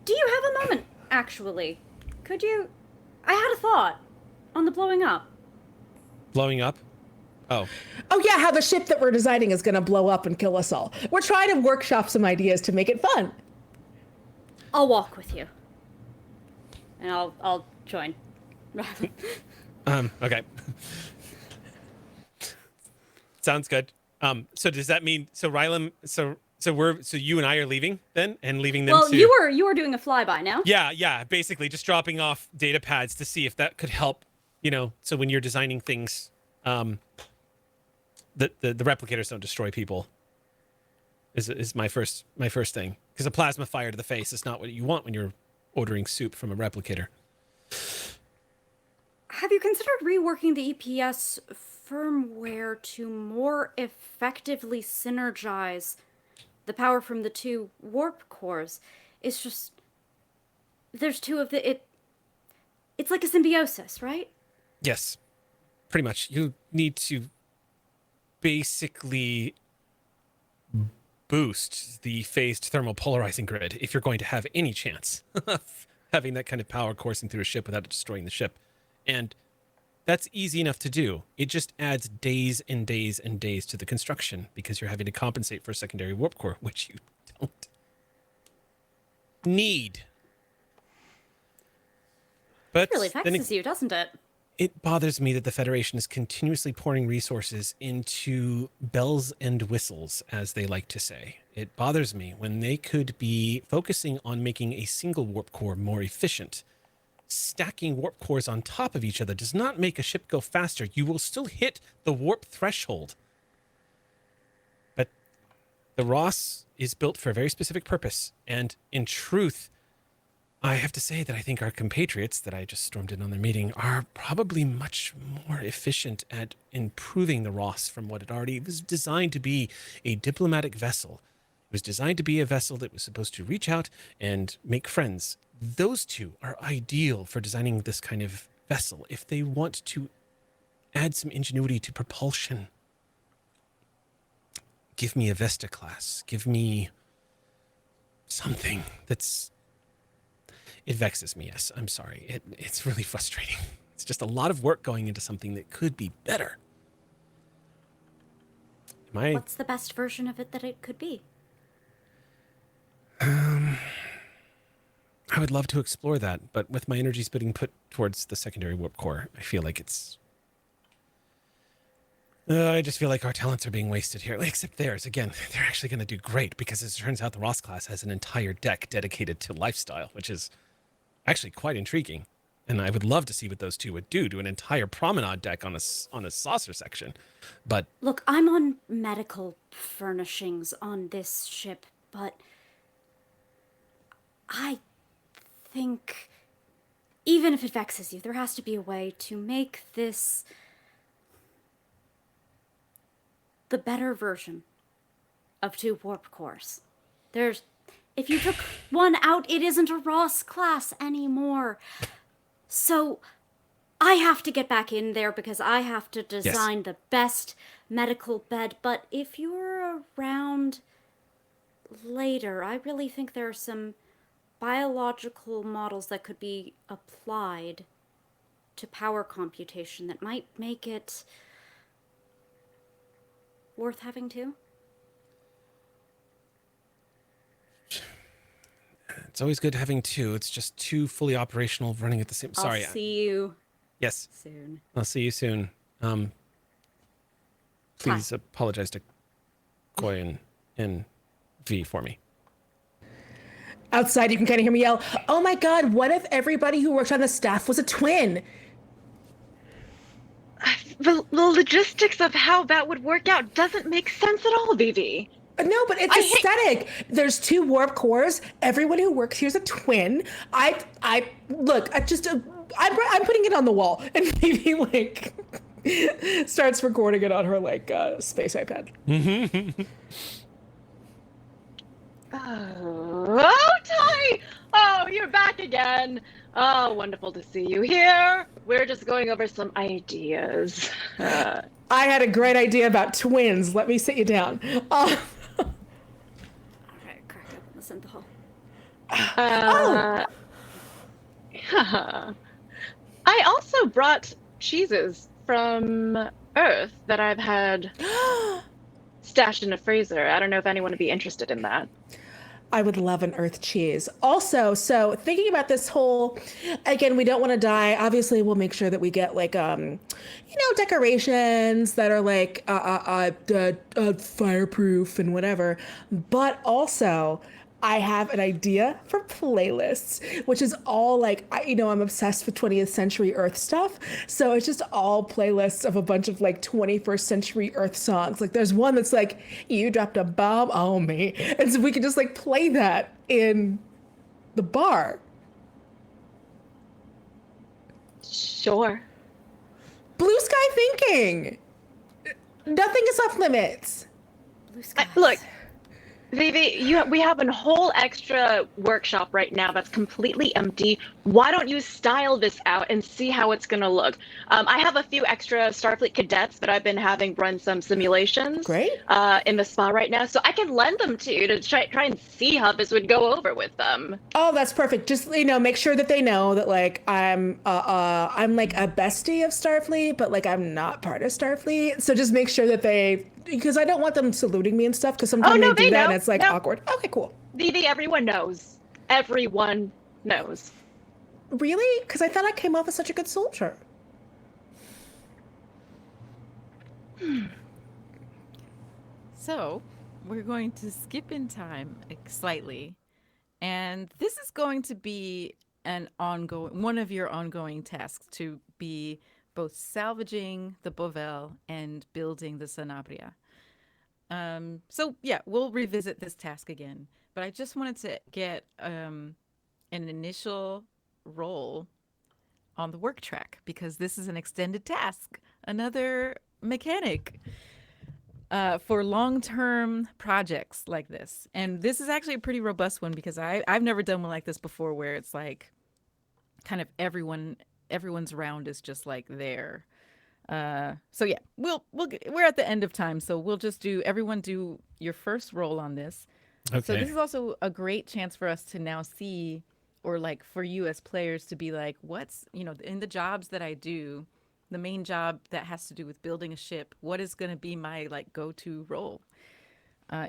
do you have a moment, actually? Could you... I had a thought on the blowing up. Blowing up? Oh. Oh, yeah, how the ship that we're designing is going to blow up and kill us all. We're trying to workshop some ideas to make it fun. I'll walk with you. And I'll join. Okay. Sounds good. So does that mean... So Rylem... So you and I are leaving then, and leaving them. Well, you were doing a flyby now. Yeah. Basically, just dropping off data pads to see if that could help. So when you're designing things, the replicators don't destroy people. Is my first thing, because a plasma fire to the face is not what you want when you're ordering soup from a replicator. Have you considered reworking the EPS firmware to more effectively synergize the power from the 2 warp cores? It's just... There's 2 of the... It's like a symbiosis, right? Yes. Pretty much. You need to basically boost the phased thermal polarizing grid if you're going to have any chance of having that kind of power coursing through a ship without it destroying the ship. And that's easy enough to do. It just adds days and days and days to the construction because you're having to compensate for a secondary warp core, which you don't need. But It really vexes you, doesn't it? It bothers me that the Federation is continuously pouring resources into bells and whistles, as they like to say. It bothers me when they could be focusing on making a single warp core more efficient. Stacking warp cores on top of each other does not make a ship go faster. You will still hit the warp threshold. But the Ross is built for a very specific purpose. And in truth, I have to say that I think our compatriots that I just stormed in on their meeting are probably much more efficient at improving the Ross from what it already was designed to be, a diplomatic vessel. It was designed to be a vessel that was supposed to reach out and make friends. Those 2 are ideal for designing this kind of vessel if they want to add some ingenuity to propulsion. Give me a Vesta class. Give me something that's... It vexes me, yes. I'm sorry. It's really frustrating. It's just a lot of work going into something that could be better. What's the best version of it that it could be? I would love to explore that, but with my energies being put towards the secondary warp core, I feel like it's I just feel like our talents are being wasted here, except theirs. Again, they're actually going to do great because it turns out the Ross class has an entire deck dedicated to lifestyle, which is actually quite intriguing. And I would love to see what those two would do to an entire promenade deck on a saucer section. But Look, I'm on medical furnishings on this ship, but I think even if it vexes you, there has to be a way to make this the better version of 2 warp cores. If you took one out, it isn't a Ross class anymore. So I have to get back in there because I have to design the best medical bed. But if you're around later, I really think there are some biological models that could be applied to power computation that might make it worth having too. it's always good having two. It's just two fully operational running at the same. Sorry. I'll see you Yes. soon. I'll see you soon. Please apologize to Koi and V for me. Outside, you can kind of hear me yell, "Oh my God, what if everybody who worked on the staff was a twin?" The logistics of how that would work out doesn't make sense at all, Veevee. No, but it's aesthetic. There's 2 warp cores. Everyone who works here's a twin. I'm putting it on the wall, and maybe like starts recording it on her like space iPad. Oh, Ty! Oh, you're back again. Oh, wonderful to see you here. We're just going over some ideas. I had a great idea about twins. Let me sit you down. All right, crack up and listen to the whole. I also brought cheeses from Earth that I've had stashed in a freezer. I don't know if anyone would be interested in that. I would love an earth cheese. Also, so thinking about this whole, again, we don't want to die. Obviously, we'll make sure that we get like, decorations that are like fireproof and whatever. But also, I have an idea for playlists, which is all like, I'm obsessed with 20th century Earth stuff. So it's just all playlists of a bunch of like 21st century Earth songs. Like there's one that's like, "You dropped a bomb on me." And so we can just like play that in the bar. Sure. Blue sky thinking. Nothing is off limits. Blue skies. Look, Veevee, we have a whole extra workshop right now that's completely empty. Why don't you style this out and see how it's going to look? I have a few extra Starfleet cadets that I've been having run some simulations in the spa right now, so I can lend them to you to try and see how this would go over with them. Oh, that's perfect. Just, make sure that they know that like I'm like a bestie of Starfleet, but like I'm not part of Starfleet. So just make sure that because I don't want them saluting me and stuff, because sometimes they do that and it's like awkward. Okay, cool. Veevee, everyone knows. Everyone knows. Really? Because I thought I came off as such a good soldier. So, we're going to skip in time slightly, and this is going to be one of your ongoing tasks, to be both salvaging the Bovel and building the Sanabria. So yeah, we'll revisit this task again, but I just wanted to get an initial roll on the work track, because this is an extended task, another mechanic for long-term projects like this. And this is actually a pretty robust one, because I've never done one like this before, where it's like kind of everyone's round is just like there. So yeah, we're at the end of time, so we'll just everyone do your first roll on this. Okay. So this is also a great chance for us to now see, or like for you as players to be like, what's, in the jobs that I do, the main job that has to do with building a ship, what is going to be my like go-to role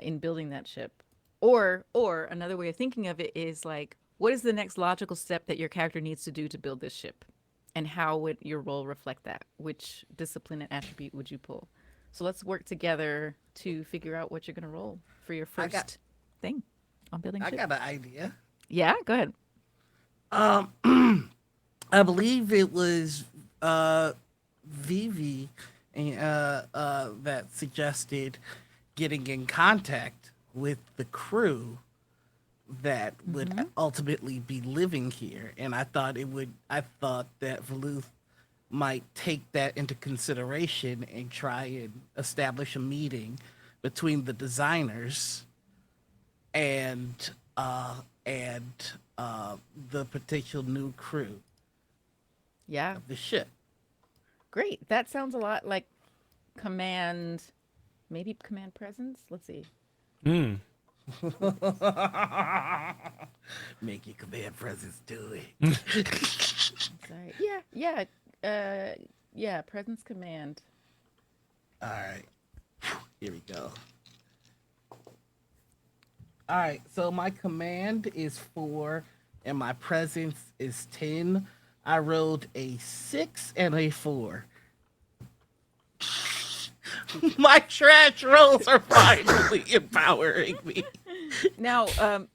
in building that ship? Or another way of thinking of it is like, what is the next logical step that your character needs to do to build this ship? And how would your role reflect that? Which discipline and attribute would you pull? So let's work together to figure out what you're gonna roll for your I first got- thing on building I ship. got an idea. Yeah, go ahead. I believe it was Veevee that suggested getting in contact with the crew that would ultimately be living here, and I thought that Veluth might take that into consideration and try and establish a meeting between the designers and the potential new crew Yeah, of the ship. great. That sounds a lot like command, maybe command presence. Let's see. Hmm. Make your command presence do it. Sorry. Yeah, presence command. All right. Here we go. All right. So my command is 4 and my presence is 10. I rolled a 6 and a 4. My trash rolls are finally empowering me. Now,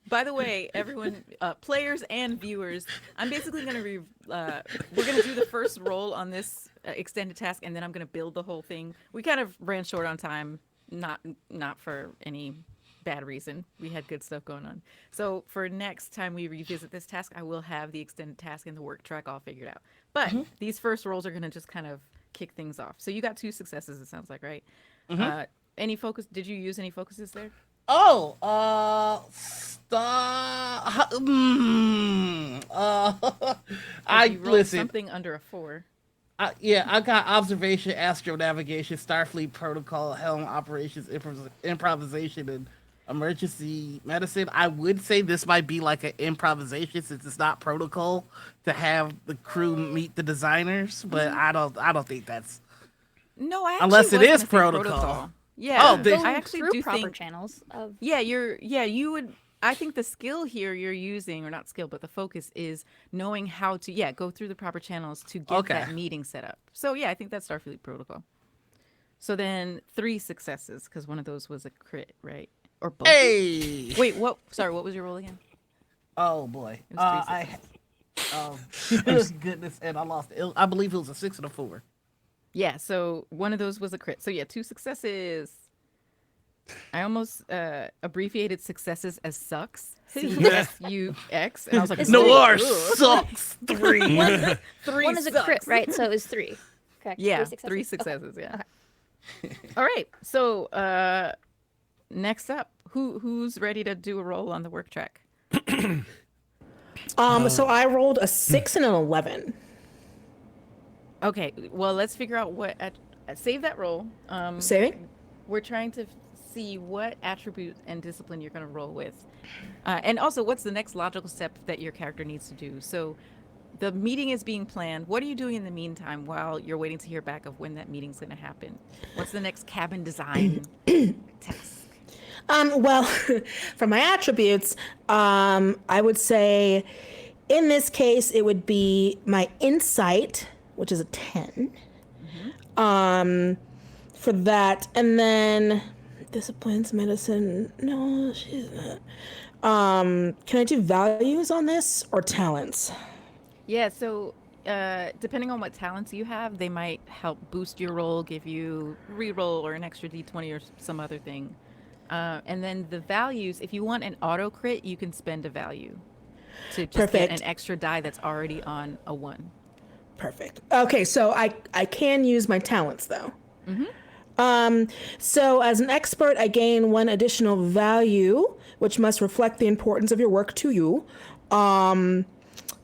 by the way, everyone, players and viewers, I'm basically going to we're going to do the first roll on this extended task, and then I'm going to build the whole thing. We kind of ran short on time, not for any bad reason. We had good stuff going on. So for next time we revisit this task, I will have the extended task and the work track all figured out. But these first rolls are going to just kind of kick things off. So you got 2 successes, it sounds like, right? Any focus? Did you use any focuses there? Oh, I You rolled listen. something under a 4. I got observation, astro navigation, Starfleet protocol, helm operations, improvisation, and emergency medicine. I would say this might be like an improvisation since it's not protocol to have the crew meet the designers, but I don't think that's. No, I actually Unless it was is gonna say protocol. Yeah. Oh, then- I actually through do proper think. channels of You would. I think the skill here you're using, or not skill, but the focus is knowing how to, go through the proper channels to get Okay. that meeting set up. So yeah, I think that's Starfleet protocol. So then 3 successes, because one of those was a crit, right? Or both. Hey. Wait, what? Sorry, what was your roll again? Oh boy. It was 3 successes. Goodness, and I lost. I believe it was a 6 and a 4. Yeah, so one of those was a crit. So yeah, 2 successes. I almost abbreviated successes as sucks. C-S-U-X. And I was like, It's Noir "Ugh." sucks. 3. 3 one is a sucks. crit, right? So it was 3. Correct. Yeah, 3 3 successes. successes. Yeah. All right. So next up, who's ready to do a roll on the work track? So I rolled a 6 and an 11. Okay. Well, let's figure out what. Save that roll. Saving? We're trying to see what attribute and discipline you're going to roll with, and also what's the next logical step that your character needs to do. So, the meeting is being planned. What are you doing in the meantime while you're waiting to hear back of when that meeting's going to happen? What's the next cabin design task? Well, for my attributes, I would say in this case it would be my insight, which is a 10. For that, and then disciplines, medicine. No, she's not. Can I do values on this or talents? Yeah. So, depending on what talents you have, they might help boost your roll, give you reroll or an extra d20 or some other thing. And then the values, if you want an auto crit, you can spend a value to just Perfect. get an extra die that's already on a 1. Perfect. Okay, so I can use my talents though. So as an expert, I gain 1 additional value, which must reflect the importance of your work to you.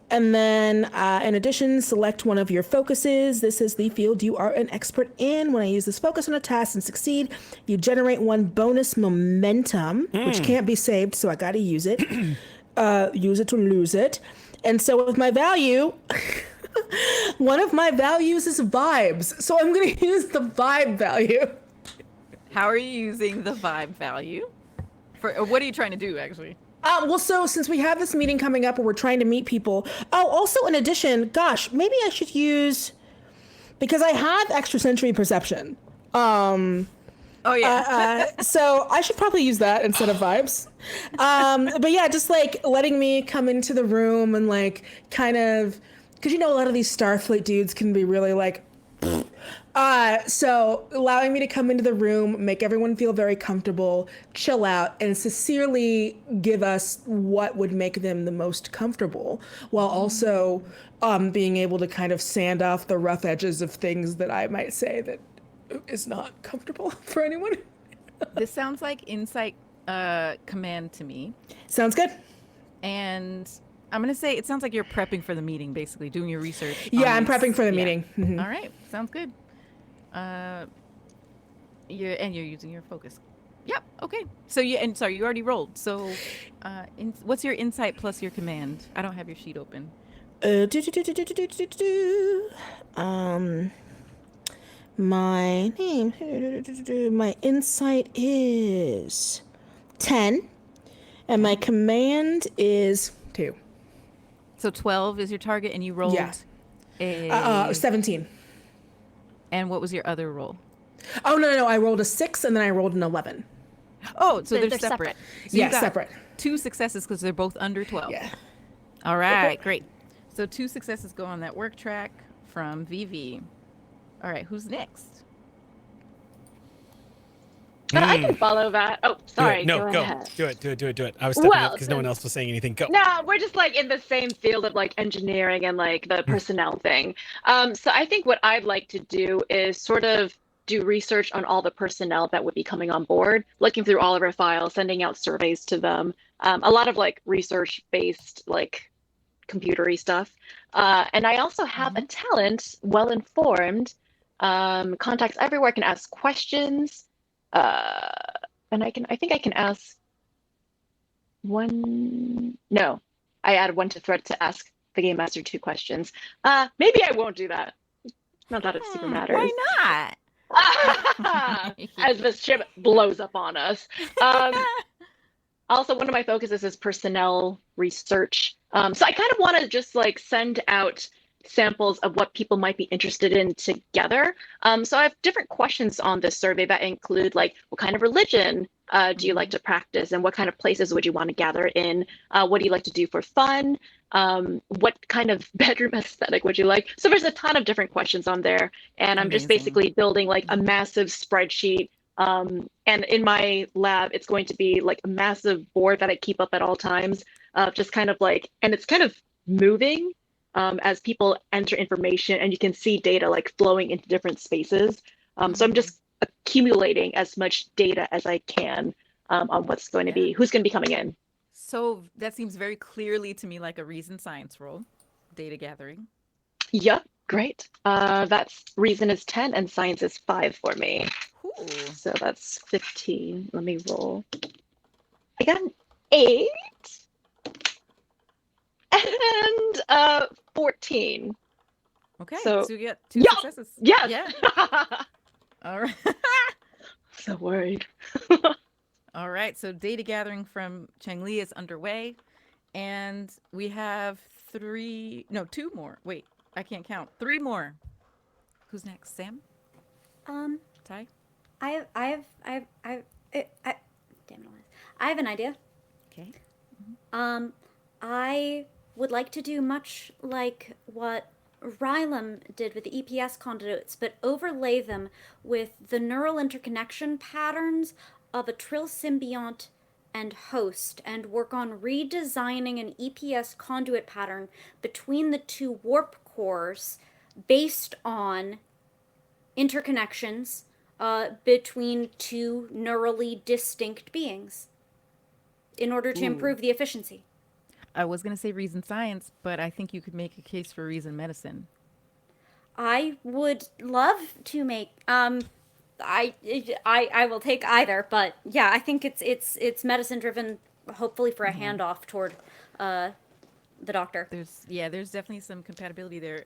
And then, in addition, select one of your focuses. This is the field you are an expert in. When I use this focus on a task and succeed, you generate 1 bonus momentum, which can't be saved, so I gotta use it. Use it to lose it. And so with my value, one of my values is vibes. So I'm gonna use the vibe value. How are you using the vibe value? Or what are you trying to do, actually? Well, so since we have this meeting coming up where we're trying to meet people, also in addition, gosh, maybe I should use, because I have extrasensory perception. Oh yeah. So I should probably use that instead of vibes. But yeah, just like letting me come into the room and like kind of, because you know a lot of these Starfleet dudes can be really like. So allowing me to come into the room, make everyone feel very comfortable, chill out, and sincerely give us what would make them the most comfortable, while also being able to kind of sand off the rough edges of things that I might say that is not comfortable for anyone. This sounds like insight command to me. Sounds good. And I'm going to say it sounds like you're prepping for the meeting, basically, doing your research. Yeah, on I'm these- prepping for the yeah. meeting. Mhm. All right. Sounds good. You're using your focus. Yep. Okay. So you already rolled. So what's your insight plus your command? I don't have your sheet open. My name, my insight is 10, and my command is 2. So 12 is your target, and you rolled Yeah. a 17. And what was your other roll? Oh, no, I rolled a 6, and then I rolled an 11. Oh, so They're they're separate. separate. So you Yeah, got separate. 2 successes because they're both under 12. Yeah. All right, great. So 2 successes go on that work track from Veevee. All right, who's next? But I can follow that. Oh, sorry. No, go ahead. Do it. I was stepping Well, up because no one else was saying anything. Go. No, we're just like in the same field of like engineering and like the personnel thing. So I think what I'd like to do is sort of do research on all the personnel that would be coming on board, looking through all of our files, sending out surveys to them. A lot of like research-based, like computery stuff. And I also have a talent, well-informed, contacts everywhere. I can ask questions. And I think I can ask one. No, I added one to threat to ask the game master 2 questions. Maybe I won't do that. Not that it super matters. Why not? As this ship blows up on us. Also, one of my focuses is personnel research. So I kind of want to just like send out samples of what people might be interested in together. So I have different questions on this survey that include like, what kind of religion do you like to practice, and what kind of places would you want to gather in? What do you like to do for fun? What kind of bedroom aesthetic would you like? So there's a ton of different questions on there, and I'm just Amazing. basically building like a massive spreadsheet. And in my lab, it's going to be like a massive board that I keep up at all times, just kind of like, and it's kind of moving as people enter information, and you can see data like flowing into different spaces. So I'm just accumulating as much data as I can on what's going to be, who's going to be coming in. So that seems very clearly to me like a reason science role, data gathering. Yep, great. That's reason is 10 and science is 5 for me. Cool. So that's 15. Let me roll. I got an 8 and 14. Okay, So- so you get 2 Yup! successes. Yes. Yeah. All right. So worried. All right, so data gathering from Changlee is underway, and we have 2 more. Wait, I can't count. 3 more. Who's next? Sam? Ty? I have damn it, Eliza. I have an idea. Okay. I would like to do much like what Rylem did with the EPS conduits, but overlay them with the neural interconnection patterns of a Trill symbiont and host, and work on redesigning an EPS conduit pattern between the 2 warp cores based on interconnections between 2 neurally distinct beings in order to improve the efficiency. I was going to say reason science, but I think you could make a case for reason medicine. I would love to make I will take either, but yeah, I think it's medicine driven, hopefully for a handoff toward the doctor. There's definitely some compatibility there.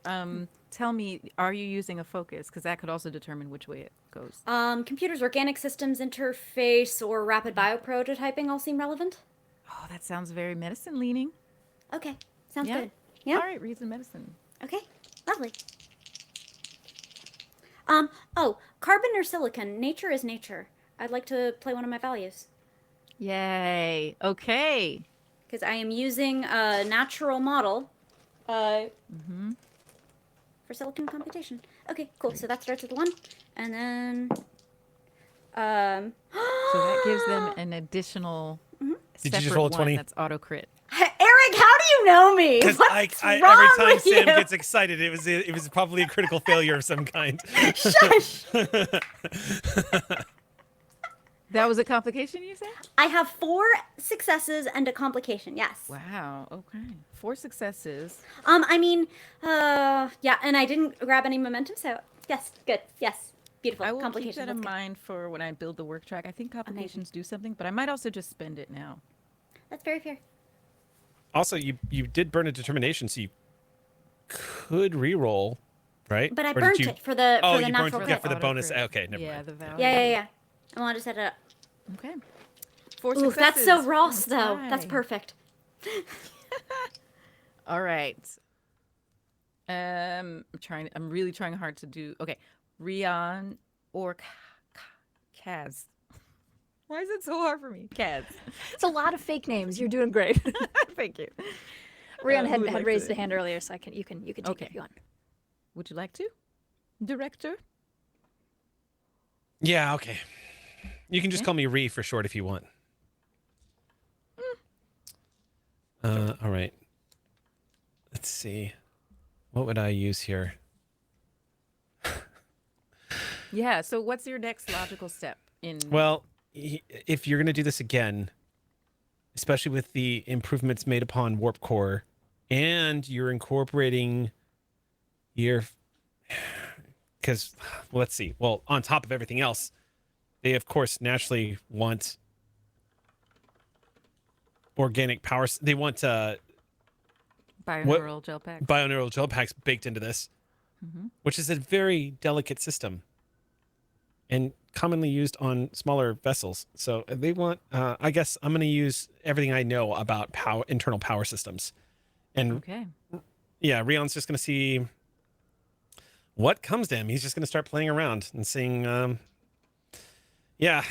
Tell me, are you using a focus? Because that could also determine which way it goes. Computers, organic systems interface, or rapid bioprototyping all seem relevant. Oh, that sounds very medicine leaning. Okay, sounds Yeah. good. Yeah. All right, reason medicine. Okay, lovely. Oh, carbon or silicon? Nature is nature. I'd like to play one of my values. Yay. Okay. Because I am using a natural model for silicon computation. Okay, cool. So that starts with 1. And then... So that gives them an additional Did you separate just roll a one 20? that's auto crit. Eric, how do you know me? Because What's every wrong time with Sam you? gets excited, it was probably a critical failure of some kind. Shush! That was a complication, you said? I have 4 successes and a complication, yes. Wow. Okay. 4 successes. Yeah, and I didn't grab any momentum, so yes, good, yes. Beautiful. I will keep Complications, that that's in good. mind for when I build the work track. I think complications do something, but I might also just spend it now. That's very fair. Also, you did burn a determination, so you could re-roll, right? But I Or did burnt you- it for the Oh, for the you natural burnt crit. it for the Auto bonus. crit. Okay, never Yeah, mind. the value. Yeah. I wanted to set it up. Okay. 4 Ooh, successes. that's so Ross, though. That's Tie. perfect. All right. I'm really trying hard to do. Okay. Reon or Kaz. Why is it so hard for me? Kaz. It's a lot of fake names. You're doing great. Thank you. Rion who had, would had like raised to- a hand earlier, so you can take Okay. it if you want. Would you like to? Director? Yeah, okay. You can just Okay. call me Ree for short if you want. All right. Let's see. What would I use here? Yeah, so what's your next logical step in Well, if you're going to do this again, especially with the improvements made upon Warp Core, and you're incorporating your... Because, let's see. Well, on top of everything else, they, of course, naturally want organic power. They want binaural gel pack? bioneural gel packs baked into this, which is a very delicate system and commonly used on smaller vessels. So they want, I guess I'm going to use everything I know about internal power systems. And Okay. yeah, Reon's just going to see what comes to him. He's just going to start playing around and seeing, yeah.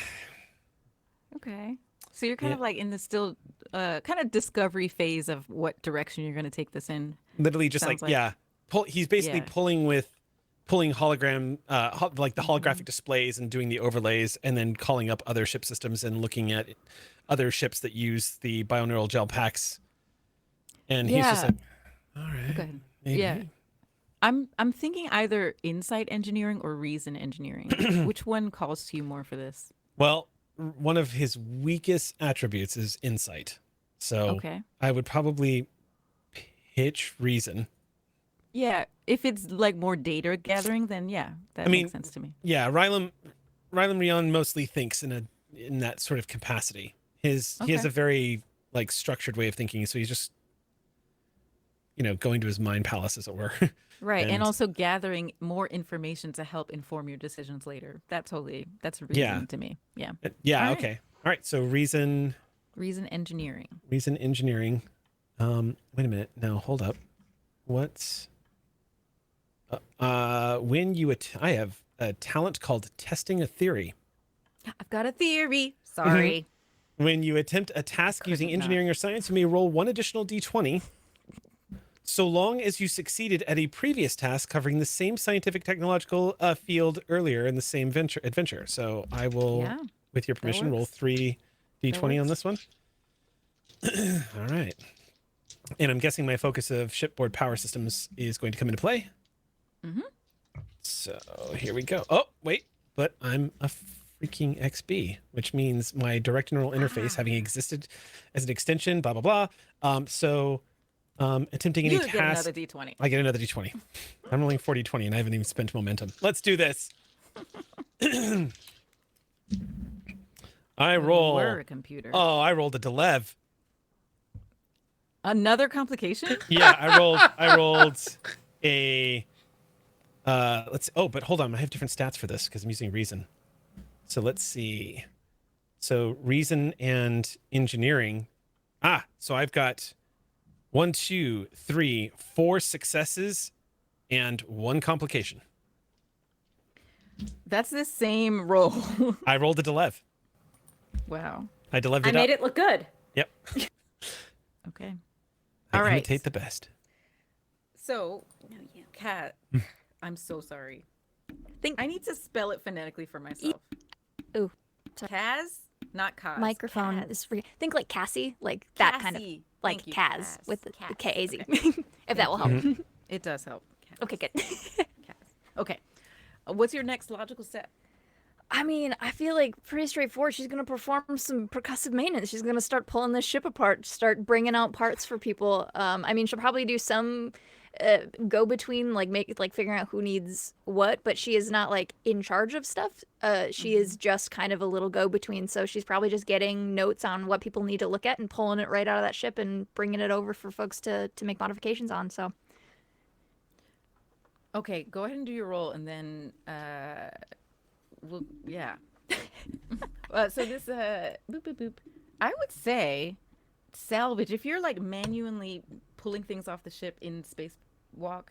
Okay. So you're kind Yeah. of like in the still kind of discovery phase of what direction you're going to take this in. Literally just Sounds like- yeah. He's basically Yeah. pulling hologram, like the holographic displays and doing the overlays and then calling up other ship systems and looking at other ships that use the bioneural gel packs. And he's just Yeah. like, all right. Go ahead. maybe." Yeah. I'm thinking either insight engineering or reason engineering. Which one calls to you more for this? Well, one of his weakest attributes is insight. So Okay. I would probably pitch reason. Yeah, if it's like more data gathering, then yeah, that I mean, makes sense to me. Yeah, Rylem Reon mostly thinks in that sort of capacity. He has Okay. a very like structured way of thinking, so he's just going to his mind palace, as it were. Right, and and- also gathering more information to help inform your decisions later. That's reason Yeah. to me. Yeah, Yeah. All right. Okay. All right. So reason engineering. engineering. Wait a minute. No, hold up. What's when you I have a talent called testing a theory. I've got a theory. Sorry. When you attempt a task using Couldn't not. engineering or science, you may roll one additional d20 so long as you succeeded at a previous task covering the same scientific technological field earlier in the same adventure. So I will, Yeah, with your permission, roll works. 3 d20 on works. this one. All right. And I'm guessing my focus of shipboard power systems is going to come into play. Mhm. So here we go. Oh, wait, but I'm a freaking XB, which means my direct neural interface having existed as an extension, blah, blah, blah. So attempting any You get task. another d20. I get another d20. I'm rolling 40-20 and I haven't even spent momentum. Let's do this. I roll. We're a computer. Oh, I rolled a Leve. Another complication? Yeah, I rolled a but hold on, I have different stats for this because I'm using reason. So let's see. So reason and engineering. So I've got 1, 2, 3, 4 successes and 1 complication. That's the same roll. I rolled a Leve. Wow. I delivered I it made up. it look good. Yep. Okay. I All right. imitate the best. So, No, you. Kat, I'm so sorry. Think I need to spell it phonetically for myself. Ooh, sorry. Kaz, not Kaz. Microphone Kaz. is free. Think like Cassie, like that kind of Cassie. like Thank you, Kaz with the Kaz. K-A-Z. Okay. If that will help. It does help. Kaz. Okay, good. Kaz. Okay. What's your next logical step? I mean, I feel like pretty straightforward. She's gonna perform some percussive maintenance. She's gonna start pulling this ship apart, start bringing out parts for people. I mean, she'll probably do some go between, like figuring out who needs what, but she is not like in charge of stuff. She is just kind of a little go between. So she's probably just getting notes on what people need to look at and pulling it right out of that ship and bringing it over for folks to make modifications on. So Okay, go ahead and do your roll, and then well, yeah. So this boop boop boop. I would say salvage. If you're like manually pulling things off the ship in spacewalk,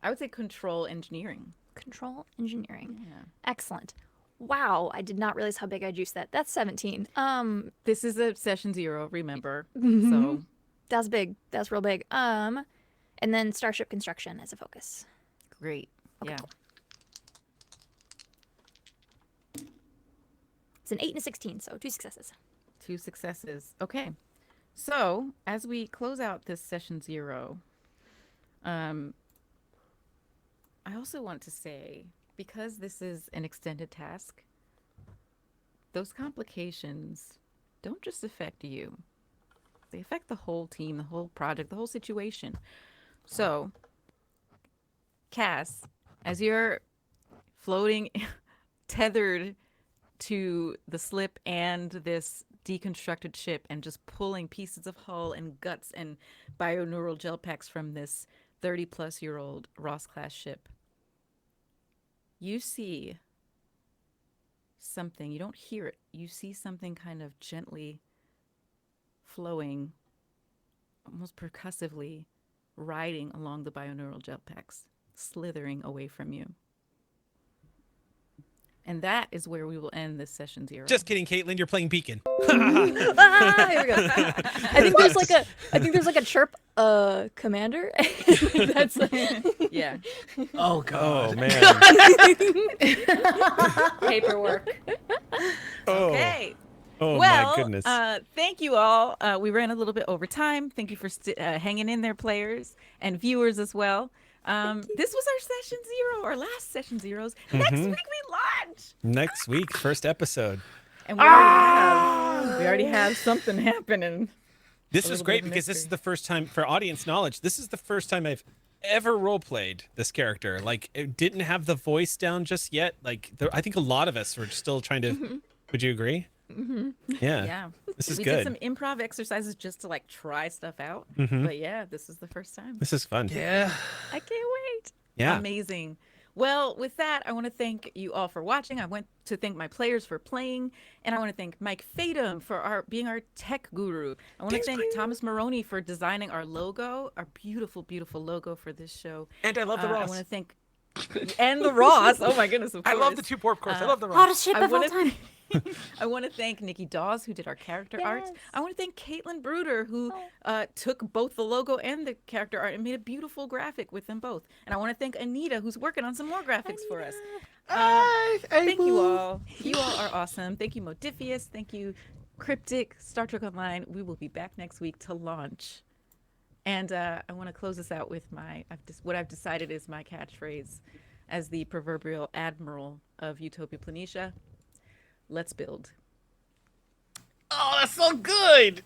I would say control engineering. control engineering. Yeah. Excellent. Wow, I did not realize how big I juiced that. That's 17. This is a session 0, remember? Mhm. So That's big. That's real big. And then starship construction as a focus. great. Yeah. It's an 8 and a 16, so 2 successes. 2 successes. Okay. So as we close out this session 0, I also want to say, because this is an extended task, those complications don't just affect you. They affect the whole team, the whole project, the whole situation. So, Cass, as you're floating, tethered to the slip and this deconstructed ship and just pulling pieces of hull and guts and bioneural gel packs from this 30-plus-year-old Ross-class ship, you see something. You don't hear it. You see something kind of gently flowing, almost percussively, riding along the bioneural gel packs, slithering away from you. And that is where we will end this session 0. Just kidding, Kaitlin. You're playing Beacon. Ah, here we go. I think there's like a chirp commander. That's Yeah. Oh god. Oh man. Paperwork. Oh. Okay. Oh Well, my goodness. thank you all. We ran a little bit over time. Thank you for hanging in there, players and viewers as well. This was our session 0, our last session 0s. Next week we launch, Next week, first episode. and we already have something happening. This A was little bit great of because this is mystery. the first time, for audience knowledge, this is the first time I've ever role played this character. Like, it didn't have the voice down just yet. Like, I think a lot of us were still trying to. Would you agree? Yeah. Yeah, This is we good. did some improv exercises just to like try stuff out. Mhm. But yeah, this is the first time. This is fun. Yeah. I can't wait. Yeah. Amazing. Well, with that, I want to thank you all for watching. I want to thank my players for playing, and I want to thank Mike Fatum for being our tech guru. I want to thank Thomas Maroney for designing our logo, our beautiful, beautiful logo for this show. And I love the I Ross. want to thank and the Ross. Oh my goodness! Of I course. love the two pork course. I love the Ross. Hottest ship I of all wanna- time. I want to thank Nikki Dawes, who did our character art. Yes. I want to thank Caitlin Bruder, who took both the logo and the character art and made a beautiful graphic with them both. And I want to thank Anita, who's working on some more graphics for us. Thank you all. You all are awesome. Thank you, Modifius. Thank you, Cryptic, Star Trek Online. We will be back next week to launch. And I want to close this out with what I've decided is my catchphrase as the proverbial admiral of Utopia Planitia. Let's build. Oh, that's so good.